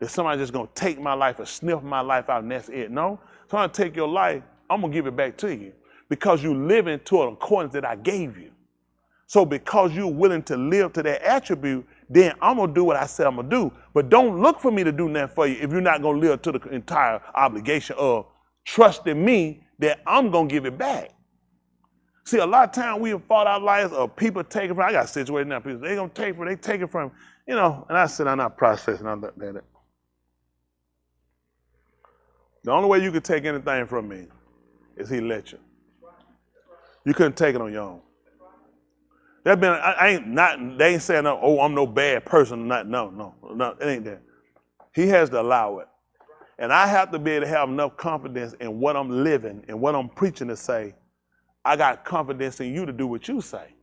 That somebody's just gonna take my life or sniff my life out and that's it. No, so I'm gonna take your life, I'm gonna give it back to you because you live into an accordance that I gave you. So because you're willing to live to that attribute, then I'm going to do what I said I'm going to do. But don't look for me to do nothing for you if you're not going to live to the entire obligation of trusting me that I'm going to give it back. See, a lot of times we have fought our lives of people taking from, I got a situation now, people, they going to take from, they take it from, you know, and I said, I'm not processing, I'm not that. The only way you could take anything from me is he let you. You couldn't take it on your own. That been, I ain't not, they ain't saying, oh, I'm no bad person, not, no, it ain't that. He has to allow it. And I have to be able to have enough confidence in what I'm living and what I'm preaching to say, I got confidence in you to do what you say.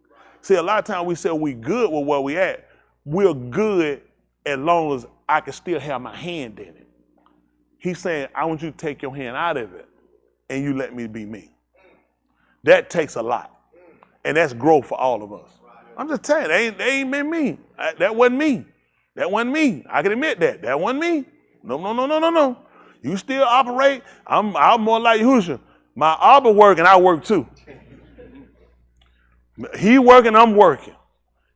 See, a lot of times we say we good with where we at. We're good as long as I can still have my hand in it. He's saying, I want you to take your hand out of it and you let me be me. That takes a lot. And that's growth for all of us. I'm just telling you, they ain't been me. That wasn't me. That wasn't me. I can admit that. That wasn't me. No. You still operate. I'm more like Yahuah. My Abba work and I work too. He working, I'm working.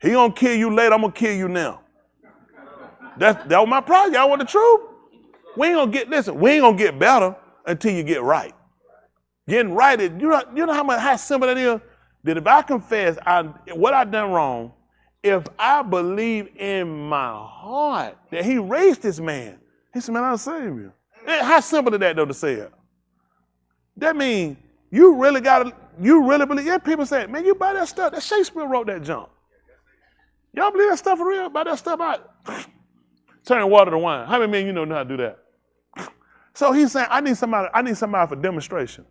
He gonna kill you later, I'm gonna kill you now. That was my problem. Y'all want the truth? We ain't gonna get better until you get right. Getting right is, you know how simple that is? That if I confess what I done wrong, if I believe in my heart that he raised this man, he said, man, I'll save you. How simple is that though to say it? That means you really believe. Yeah, people say, man, you buy that stuff. That Shakespeare wrote that junk. Y'all believe that stuff for real? Buy that stuff out. Turn water to wine. How many men you know how to do that? So he's saying, I need somebody for demonstration.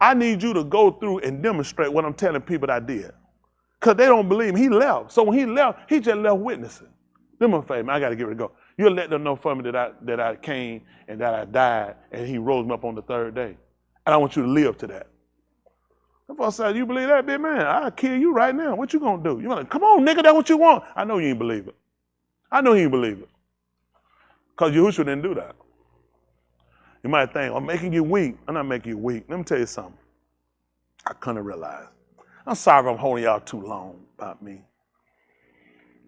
I need you to go through and demonstrate what I'm telling people that I did. Because they don't believe me. He left. So when he left, he just left witnessing. Do me a favor, man, I got to get ready to go. You'll let them know for me that I came and that I died and he rose me up on the third day. And I want you to live to that. If I say, you believe that, big man? I'll kill you right now. What you gonna do? You gonna, come on, nigga, that's what you want. I know you ain't believe it. I know you ain't believe it. Because Yahuah didn't do that. You might think, I'm making you weak. I'm not making you weak. Let me tell you something. I couldn't realize. I'm sorry if I'm holding y'all too long about me.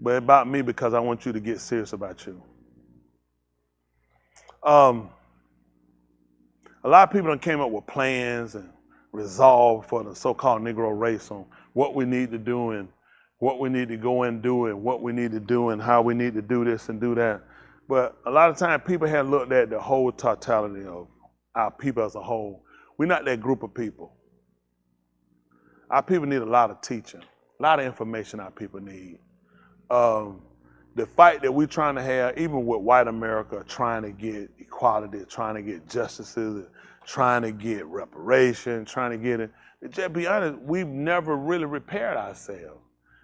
But about me because I want you to get serious about you. A lot of people done came up with plans and resolve for the so-called Negro race on what we need to do and what we need to go and do and what we need to do and how we need to do this and do that. But a lot of times people have looked at the whole totality of our people as a whole. We're not that group of people. Our people need a lot of teaching, a lot of information our people need. The fight that we're trying to have, even with white America, trying to get equality, trying to get justices, trying to get reparation, trying to get it. Just be honest, we've never really repaired ourselves.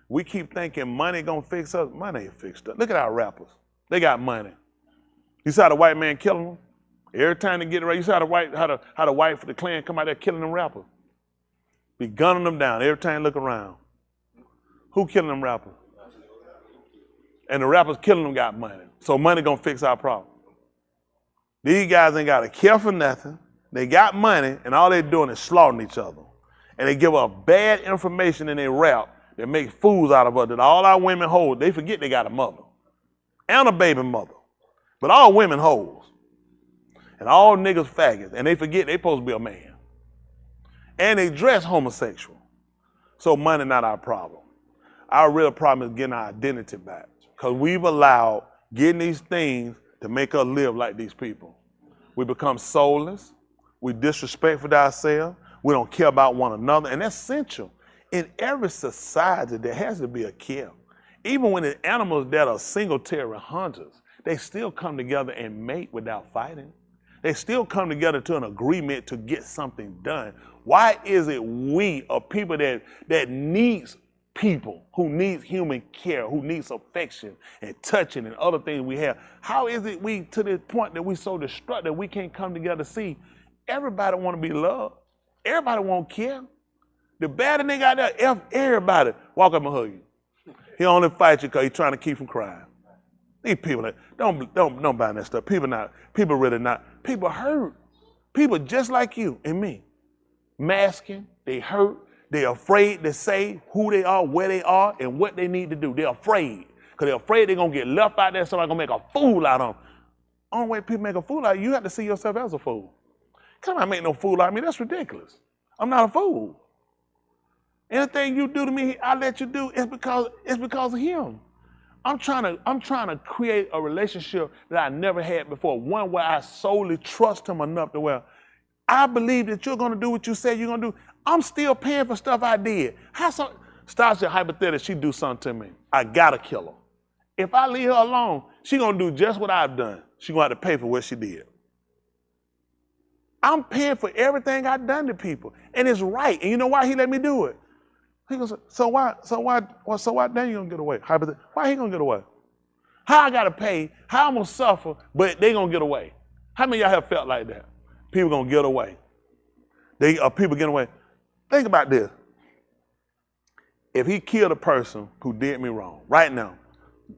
We keep thinking money gonna fix us. Money ain't fixed us. Look at our rappers. They got money. You saw the white man killing them? Every time they get it right, you saw how the white for the Klan come out there killing them rappers. Be gunning them down every time you look around. Who killing them rappers? And the rappers killing them got money. So money gonna fix our problem. These guys ain't gotta care for nothing. They got money and all they doing is slaughtering each other. And they give us bad information in their rap that make fools out of us that all our women hold. They forget they got a mother and a baby mother. But all women hoes. And all niggas faggots. And they forget they supposed to be a man. And they dress homosexual. So money not our problem. Our real problem is getting our identity back. Because we've allowed getting these things to make us live like these people. We become soulless. We disrespectful to ourselves. We don't care about one another. And that's essential. In every society, there has to be a care. Even when the animals that are single-territory hunters, they still come together and mate without fighting. They still come together to an agreement to get something done. Why is it we are people that needs people, who needs human care, who needs affection and touching and other things we have? How is it we to the point that we so destructive we can't come together to see everybody want to be loved? Everybody want to care. The bad nigga out there, everybody walk up and hug you. He only fight you because he's trying to keep from crying. These people that don't buy that stuff. People really not. People hurt. People just like you and me. Masking, they hurt. They're afraid to say who they are, where they are, and what they need to do. They're afraid because they're afraid they're going to get left out there, somebody's going to make a fool out of them. Only way people make a fool out of you, you have to see yourself as a fool. Come on, make no fool out of me. That's ridiculous. I'm not a fool. Anything you do to me, I let you do. It's because of him. I'm trying to create a relationship that I never had before. One where I solely trust him enough to where I believe that you're going to do what you said you're going to do. I'm still paying for stuff I did. Stasha, hypothetically, she do something to me. I got to kill her. If I leave her alone, she going to do just what I've done. She going to have to pay for what she did. I'm paying for everything I've done to people. And it's right. And you know why he let me do it? He goes, so why then you going to get away? Why he going to get away? How I got to pay, how I'm going to suffer, but they going to get away? How many of y'all have felt like that? People going to get away. People getting away. Think about this. If he killed a person who did me wrong, right now,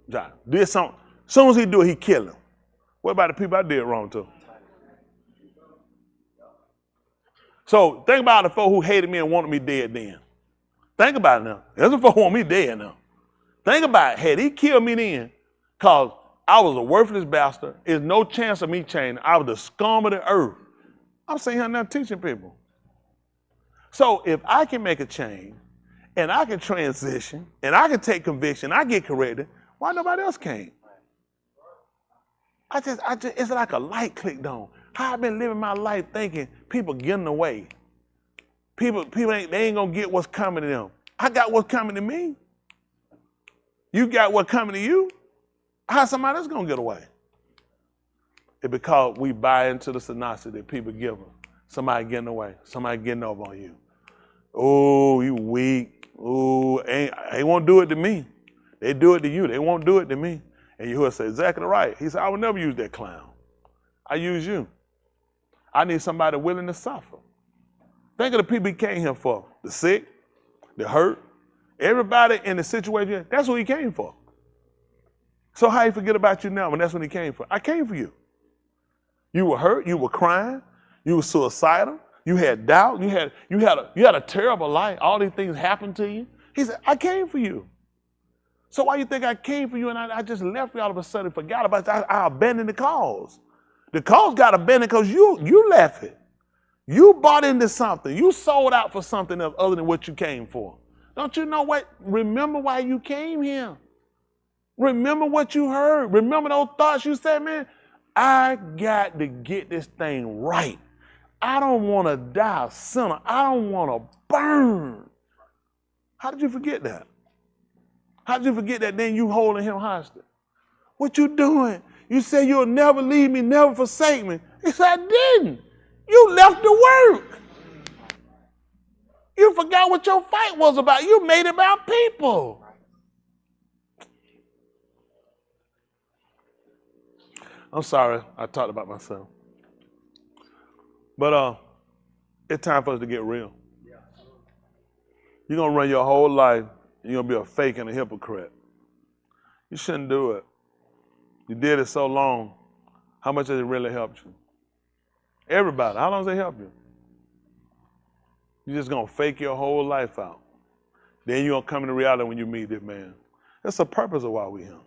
John, did something, as soon as he do it, he kill him. What about the people I did wrong to? So think about the folk who hated me and wanted me dead then. Think about it now. There's a folk who want me dead now. Think about it. Had he killed me then, because I was a worthless bastard, there's no chance of me changing. I was the scum of the earth. I'm sitting here now teaching people. So if I can make a change, and I can transition, and I can take conviction, I get corrected, why nobody else can't? It's like a light clicked on. How I've been living my life thinking people getting away. People ain't gonna get what's coming to them. I got what's coming to me. You got what's coming to you. How somebody else gonna get away? It's because we buy into the synopsis that people give them. Somebody getting away. Somebody getting over on you. Oh, you weak. Oh, they won't do it to me. They do it to you. They won't do it to me. And Yahuah said, exactly right. He said, I would never use that clown. I use you. I need somebody willing to suffer. Think of the people he came here for. The sick, the hurt, everybody in the situation. That's what he came for. So how you forget about you now when that's what he came for? I came for you. You were hurt. You were crying. You were suicidal. You had doubt. You had a terrible life. All these things happened to you. He said, I came for you. So why you think I came for you and I just left you all of a sudden, forgot about it? I abandoned the cause. The cause got abandoned because you left it. You bought into something. You sold out for something else other than what you came for. Don't you know what? Remember why you came here. Remember what you heard. Remember those thoughts you said, man, I got to get this thing right. I don't want to die a sinner. I don't want to burn. How did you forget that? How did you forget that then you holding him hostage? What you doing? You said you'll never leave me, never forsake me. He said, I didn't. You left the work. You forgot what your fight was about. You made it about people. I'm sorry, I talked about myself. But it's time for us to get real. You're going to run your whole life, and you're going to be a fake and a hypocrite. You shouldn't do it. You did it so long. How much has it really helped you? Everybody, how long does it help you? You're just going to fake your whole life out. Then you're going to come into reality when you meet this man. That's the purpose of why we're here.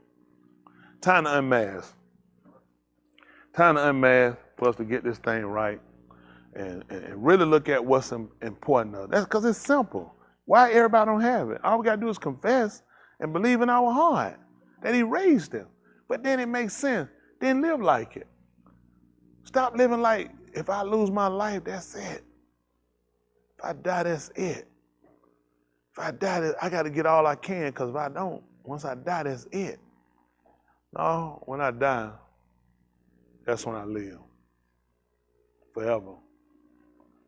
Time to unmask. Time to unmask for us to get this thing right and really look at what's important. That's because it's simple. Why everybody don't have it? All we got to do is confess and believe in our heart that he raised them. But then it makes sense. Then live like it. Stop living like, if I lose my life, that's it. If I die, that's it. If I die, I got to get all I can, because if I don't, once I die, that's it. No, when I die, that's when I live. Forever.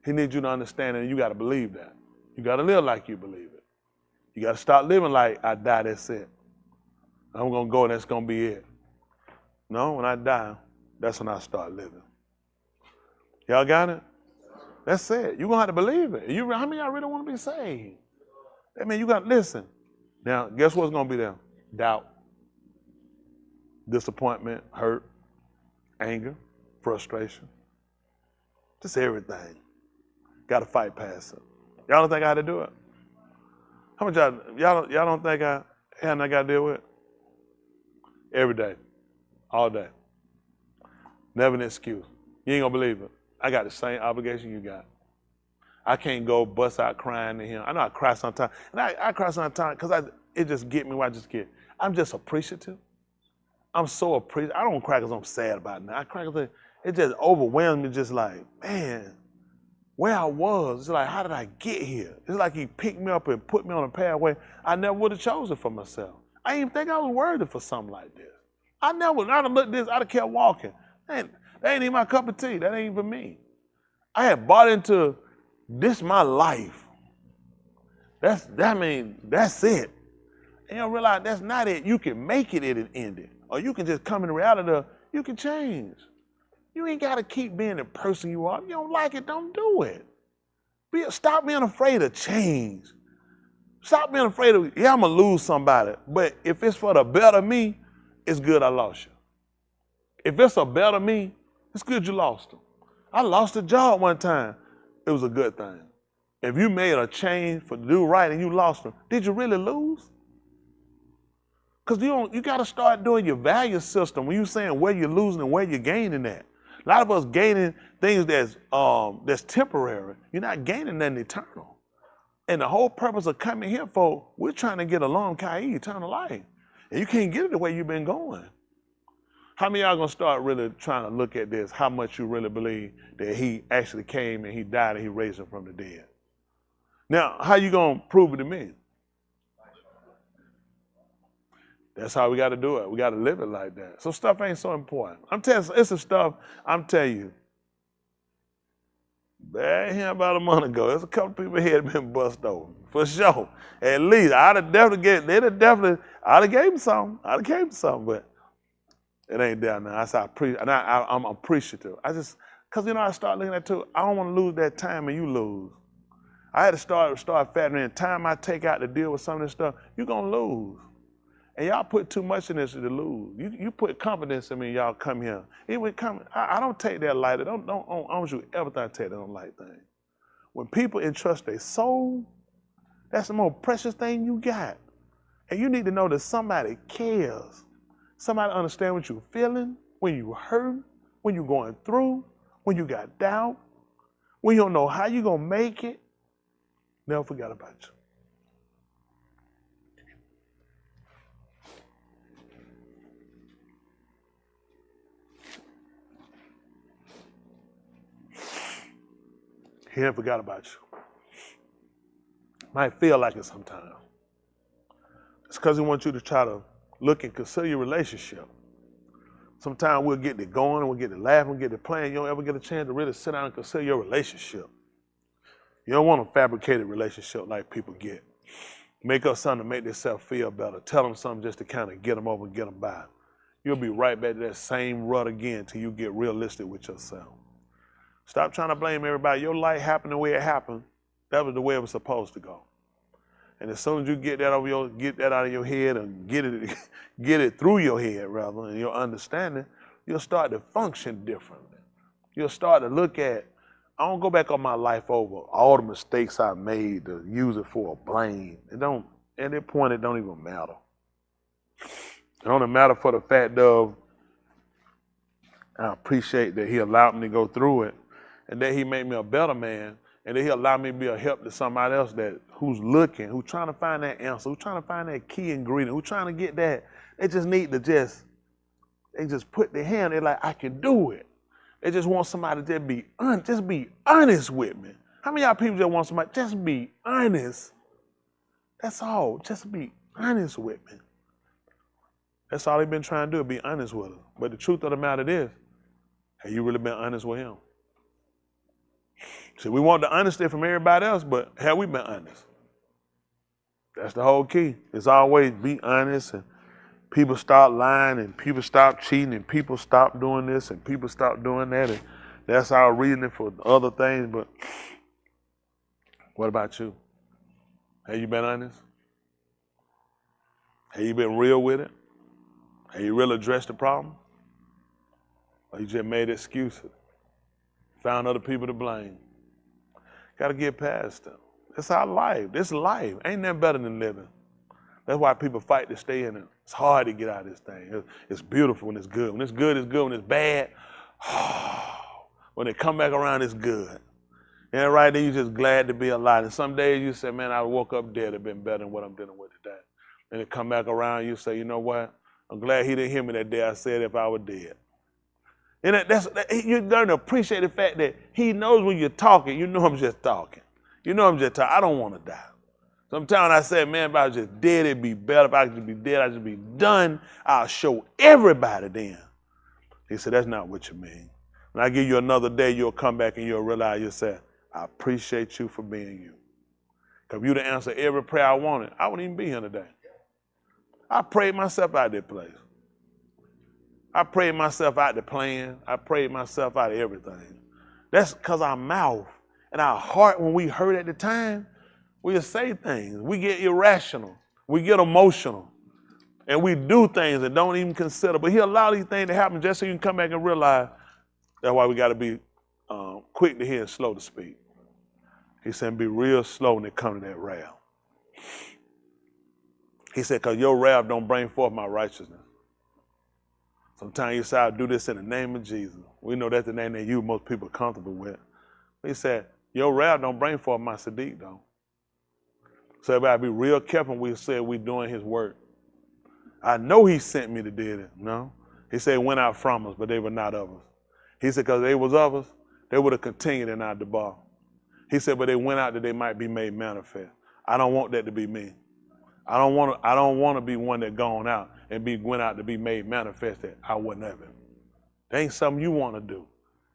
He needs you to understand it, and you got to believe that. You got to live like you believe it. You got to start living like, I die, that's it. I'm going to go and that's going to be it. No, when I die, that's when I start living. Y'all got it? That's it. You're going to have to believe it. How many of y'all really want to be saved? That means you got to listen. Now, guess what's going to be there? Doubt, disappointment, hurt, anger, frustration. Just everything. Got to fight past it. Y'all don't think I had to do it? How much y'all don't think I got to deal with it? Every day. All day. Never an excuse. You ain't gonna believe it. I got the same obligation you got. I can't go bust out crying to him. I know I cry sometimes. And I cry sometimes because it just get me where I just get. I'm just appreciative. I'm so appreciative. I don't cry because I'm sad about it. I cry because it just overwhelms me, just like, man, where I was. It's like, how did I get here? It's like he picked me up and put me on a pathway I never would have chosen for myself. I didn't even think I was worthy for something like this. I'd have looked this, I'd have kept walking. Man, that ain't even my cup of tea. That ain't even me. I had bought into this my life. That's it. And you realize that's not it. You can make it and end it. Or you can just come in reality of, you can change. You ain't got to keep being the person you are. If you don't like it, don't do it. Stop being afraid of change. Stop being afraid of, I'm going to lose somebody. But if it's for the better me, it's good I lost you. If it's a better me, it's good you lost them. I lost a job one time. It was a good thing. If you made a change to do right and you lost them, did you really lose? Because you got to start doing your value system when you're saying where you're losing and where you're gaining at. A lot of us gaining things that's temporary. You're not gaining nothing eternal. And the whole purpose of coming here for, we're trying to get a long eternal life. And you can't get it the way you've been going. How many of y'all gonna start really trying to look at this, how much you really believe that he actually came and he died and he raised him from the dead? Now, how you gonna prove it to me? That's how we gotta do it. We gotta live it like that. So stuff ain't so important. I'm telling you, it's some stuff, I'm telling you. Back here about a month ago, there's a couple people here that been bust over, for sure. At least, I'd have gave them something, but it ain't there now. I'm appreciative. Because, I start looking at too, I don't want to lose that time and you lose. I had to start factoring in time I take out to deal with some of this stuff, you're going to lose. And y'all put too much in this to lose. You put confidence in me, y'all come here. I don't take that lightly. Don't you ever think I take that on light thing. When people entrust their soul, that's the most precious thing you got. And you need to know that somebody cares. Somebody understand what you're feeling, when you hurt, when you're going through, when you got doubt, when you don't know how you're going to make it. Never forget about you. He never forgot about you. Might feel like it sometimes. It's because he wants you to try to look and consider your relationship. Sometimes we'll get to going and we'll get to laughing, we'll get to playing. You don't ever get a chance to really sit down and consider your relationship. You don't want a fabricated relationship like people get. Make up something to make themselves feel better. Tell them something just to kind of get them over and get them by. You'll be right back to that same rut again till you get realistic with yourself. Stop trying to blame everybody. Your life happened the way it happened. That was the way it was supposed to go. And as soon as you get that out of your head and get it through your head rather, and your understanding, you'll start to function differently. You'll start to look at, I don't go back on my life over all the mistakes I made to use it for a blame. At that point, it don't even matter. It only matter for the fact of, I appreciate that he allowed me to go through it, and that he made me a better man, and that he allowed me to be a help to somebody else who's looking, who's trying to find that answer, who's trying to find that key ingredient, who's trying to get that. They just need to they just put their hand, they're like, I can do it. They just want somebody to just be honest with me. How many of y'all people just want somebody, just be honest? That's all, just be honest with me. That's all they've been trying to do, be honest with us. But the truth of the matter is, have you really been honest with him? See, we want the honesty from everybody else, but have we been honest? That's the whole key. It's always be honest, and people start lying, and people stop cheating, and people stop doing this, and people stop doing that, and that's our reasoning for other things. But what about you? Have you been honest? Have you been real with it? Have you really addressed the problem? Or you just made excuses? Found other people to blame? Got to get past them. It's our life. This life ain't nothing better than living. That's why people fight to stay in it. It's hard to get out of this thing. It's beautiful when it's good. When it's good, it's good. When it's bad, when they come back around, it's good. And right then, you're just glad to be alive. And some days you say, man, I woke up dead. It'd been better than what I'm dealing with today. And they come back around, you say, you know what? I'm glad he didn't hear me that day I said if I were dead. And you learn to appreciate the fact that he knows when you're talking, you know I'm just talking. You know I'm just talking. I don't want to die. Sometimes I say, man, if I was just dead, it'd be better. If I could just be dead, I'd just be done. I'll show everybody then. He said, that's not what you mean. When I give you another day, you'll come back and you'll realize yourself, I appreciate you for being you. Because if you'd have answered every prayer I wanted, I wouldn't even be here today. I prayed myself out of that place. I prayed myself out the plan. I prayed myself out of everything. That's because our mouth and our heart, when we hurt at the time, we'll say things. We get irrational. We get emotional. And we do things that don't even consider. But he'll allow these things to happen just so you can come back and realize that's why we got to be quick to hear and slow to speak. He said, be real slow when it comes to that wrath. He said, because your wrath don't bring forth my righteousness. Sometimes you say, I'll do this in the name of Jesus. We know that's the name that most people are comfortable with. He said, your wrath don't bring forth my Sadiq, though. So everybody be real careful when we say we're doing his work. I know he sent me to do it. No. He said, went out from us, but they were not of us. He said, because they was of us, they would have continued in our dabar. He said, but they went out that they might be made manifest. I don't want that to be me. I don't want to be one that gone out and went out to be made manifest that I wasn't of him. That ain't something you want to do.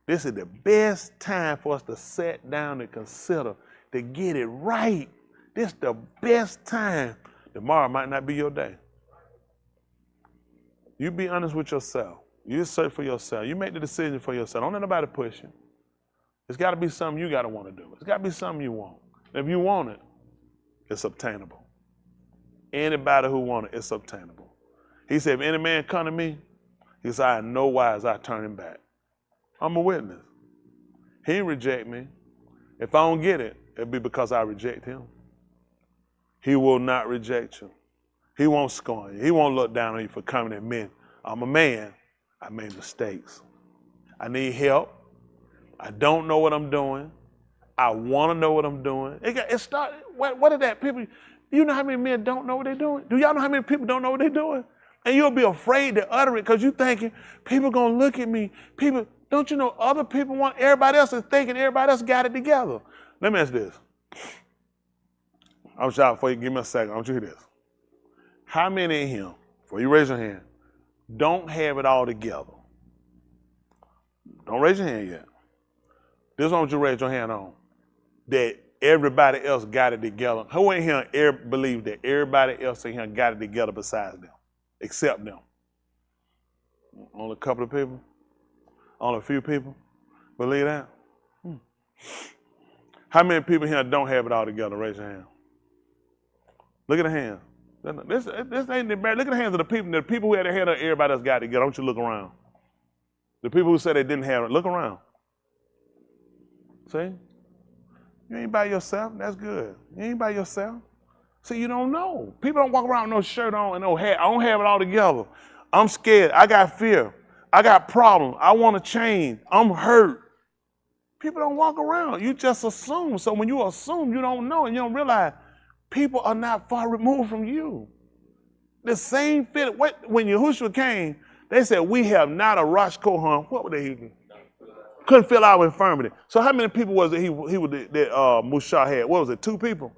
This is the best time for us to sit down and consider to get it right. This is the best time. Tomorrow might not be your day. You be honest with yourself. You search for yourself. You make the decision for yourself. Don't let nobody push you. It's got to be something you got to want to do. It's got to be something you want. And if you want it, it's obtainable. Anybody who want it, it's obtainable. He said, if any man come to me, he said, I know why as I turn him back. I'm a witness. He didn't reject me. If I don't get it, it'll be because I reject him. He will not reject you. He won't scorn you. He won't look down on you for coming at me. I'm a man. I made mistakes. I need help. I don't know what I'm doing. I want to know what I'm doing. It started, what is that? People, you know how many men don't know what they're doing? Do y'all know how many people don't know what they're doing? And you'll be afraid to utter it because you're thinking, people going to look at me. People, don't you know other people want, everybody else is thinking everybody else got it together. Let me ask this. I'm shouting for you. Give me a second. I want you to hear this. How many in here, before you raise your hand, don't have it all together? Don't raise your hand yet. This is what you raise your hand on. That everybody else got it together. Who in here believe that everybody else in here got it together besides them, except them? Only a couple of people? Only a few people? Believe that? How many people here don't have it all together? Raise your hand. Look at the hands. This ain't embarrassing. Look at the hands of the people who had their hand on everybody else got it together. Don't you look around. The people who said they didn't have it, look around. See? You ain't by yourself. That's good. You ain't by yourself. See, you don't know. People don't walk around with no shirt on and no hat. I don't have it all together. I'm scared. I got fear. I got problems. I want to change. I'm hurt. People don't walk around. You just assume. So when you assume, you don't know and you don't realize people are not far removed from you. The same fit. When Yahushua came, they said, we have not a Rosh Kohan. What would they do? Couldn't fill our infirmity. So how many people was it that Mushah had? What was it, 2 people?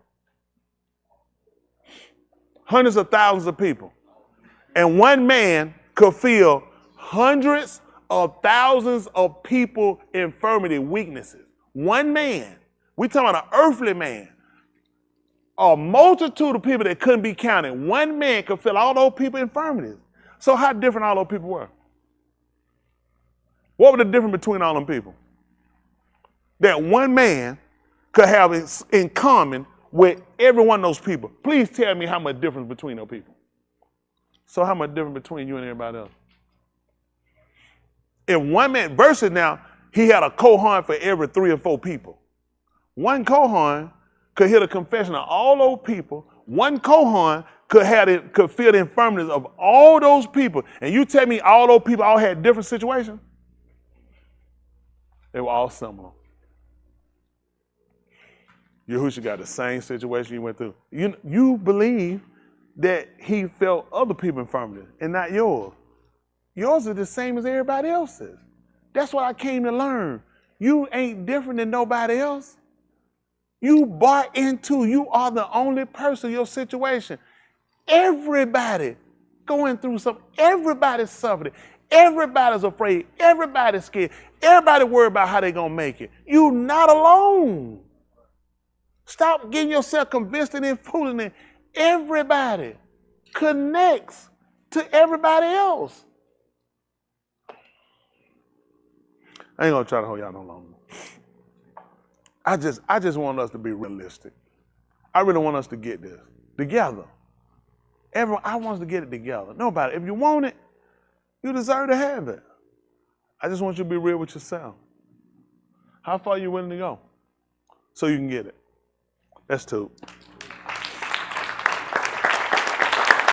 Hundreds of thousands of people. And one man could fill hundreds of thousands of people infirmity, weaknesses. One man. We talking about an earthly man. A multitude of people that couldn't be counted. One man could fill all those people infirmities. So how different all those people were? What was the difference between all them people? That one man could have in common with every one of those people. Please tell me how much difference between those people. So how much difference between you and everybody else? In one man, versus now, he had a Kohan for every 3 or 4 people. One Kohan could hear the confession of all those people. One Kohan could feel the infirmities of all those people, and you tell me all those people all had different situations? They were all similar. Yahuah got the same situation you went through. You believe that he felt other people's infirmities and not yours. Yours is the same as everybody else's. That's what I came to learn. You ain't different than nobody else. You bought into, you are the only person in your situation. Everybody going through something. Everybody's suffering. Everybody's afraid. Everybody's scared. Everybody worried about how they're going to make it. You're not alone. Stop getting yourself convinced and fooling. Everybody connects to everybody else. I ain't going to try to hold y'all no longer. I just want us to be realistic. I really want us to get this together. I want us to get it together. Nobody, if you want it, you deserve to have it. I just want you to be real with yourself. How far are you willing to go so you can get it? That's two.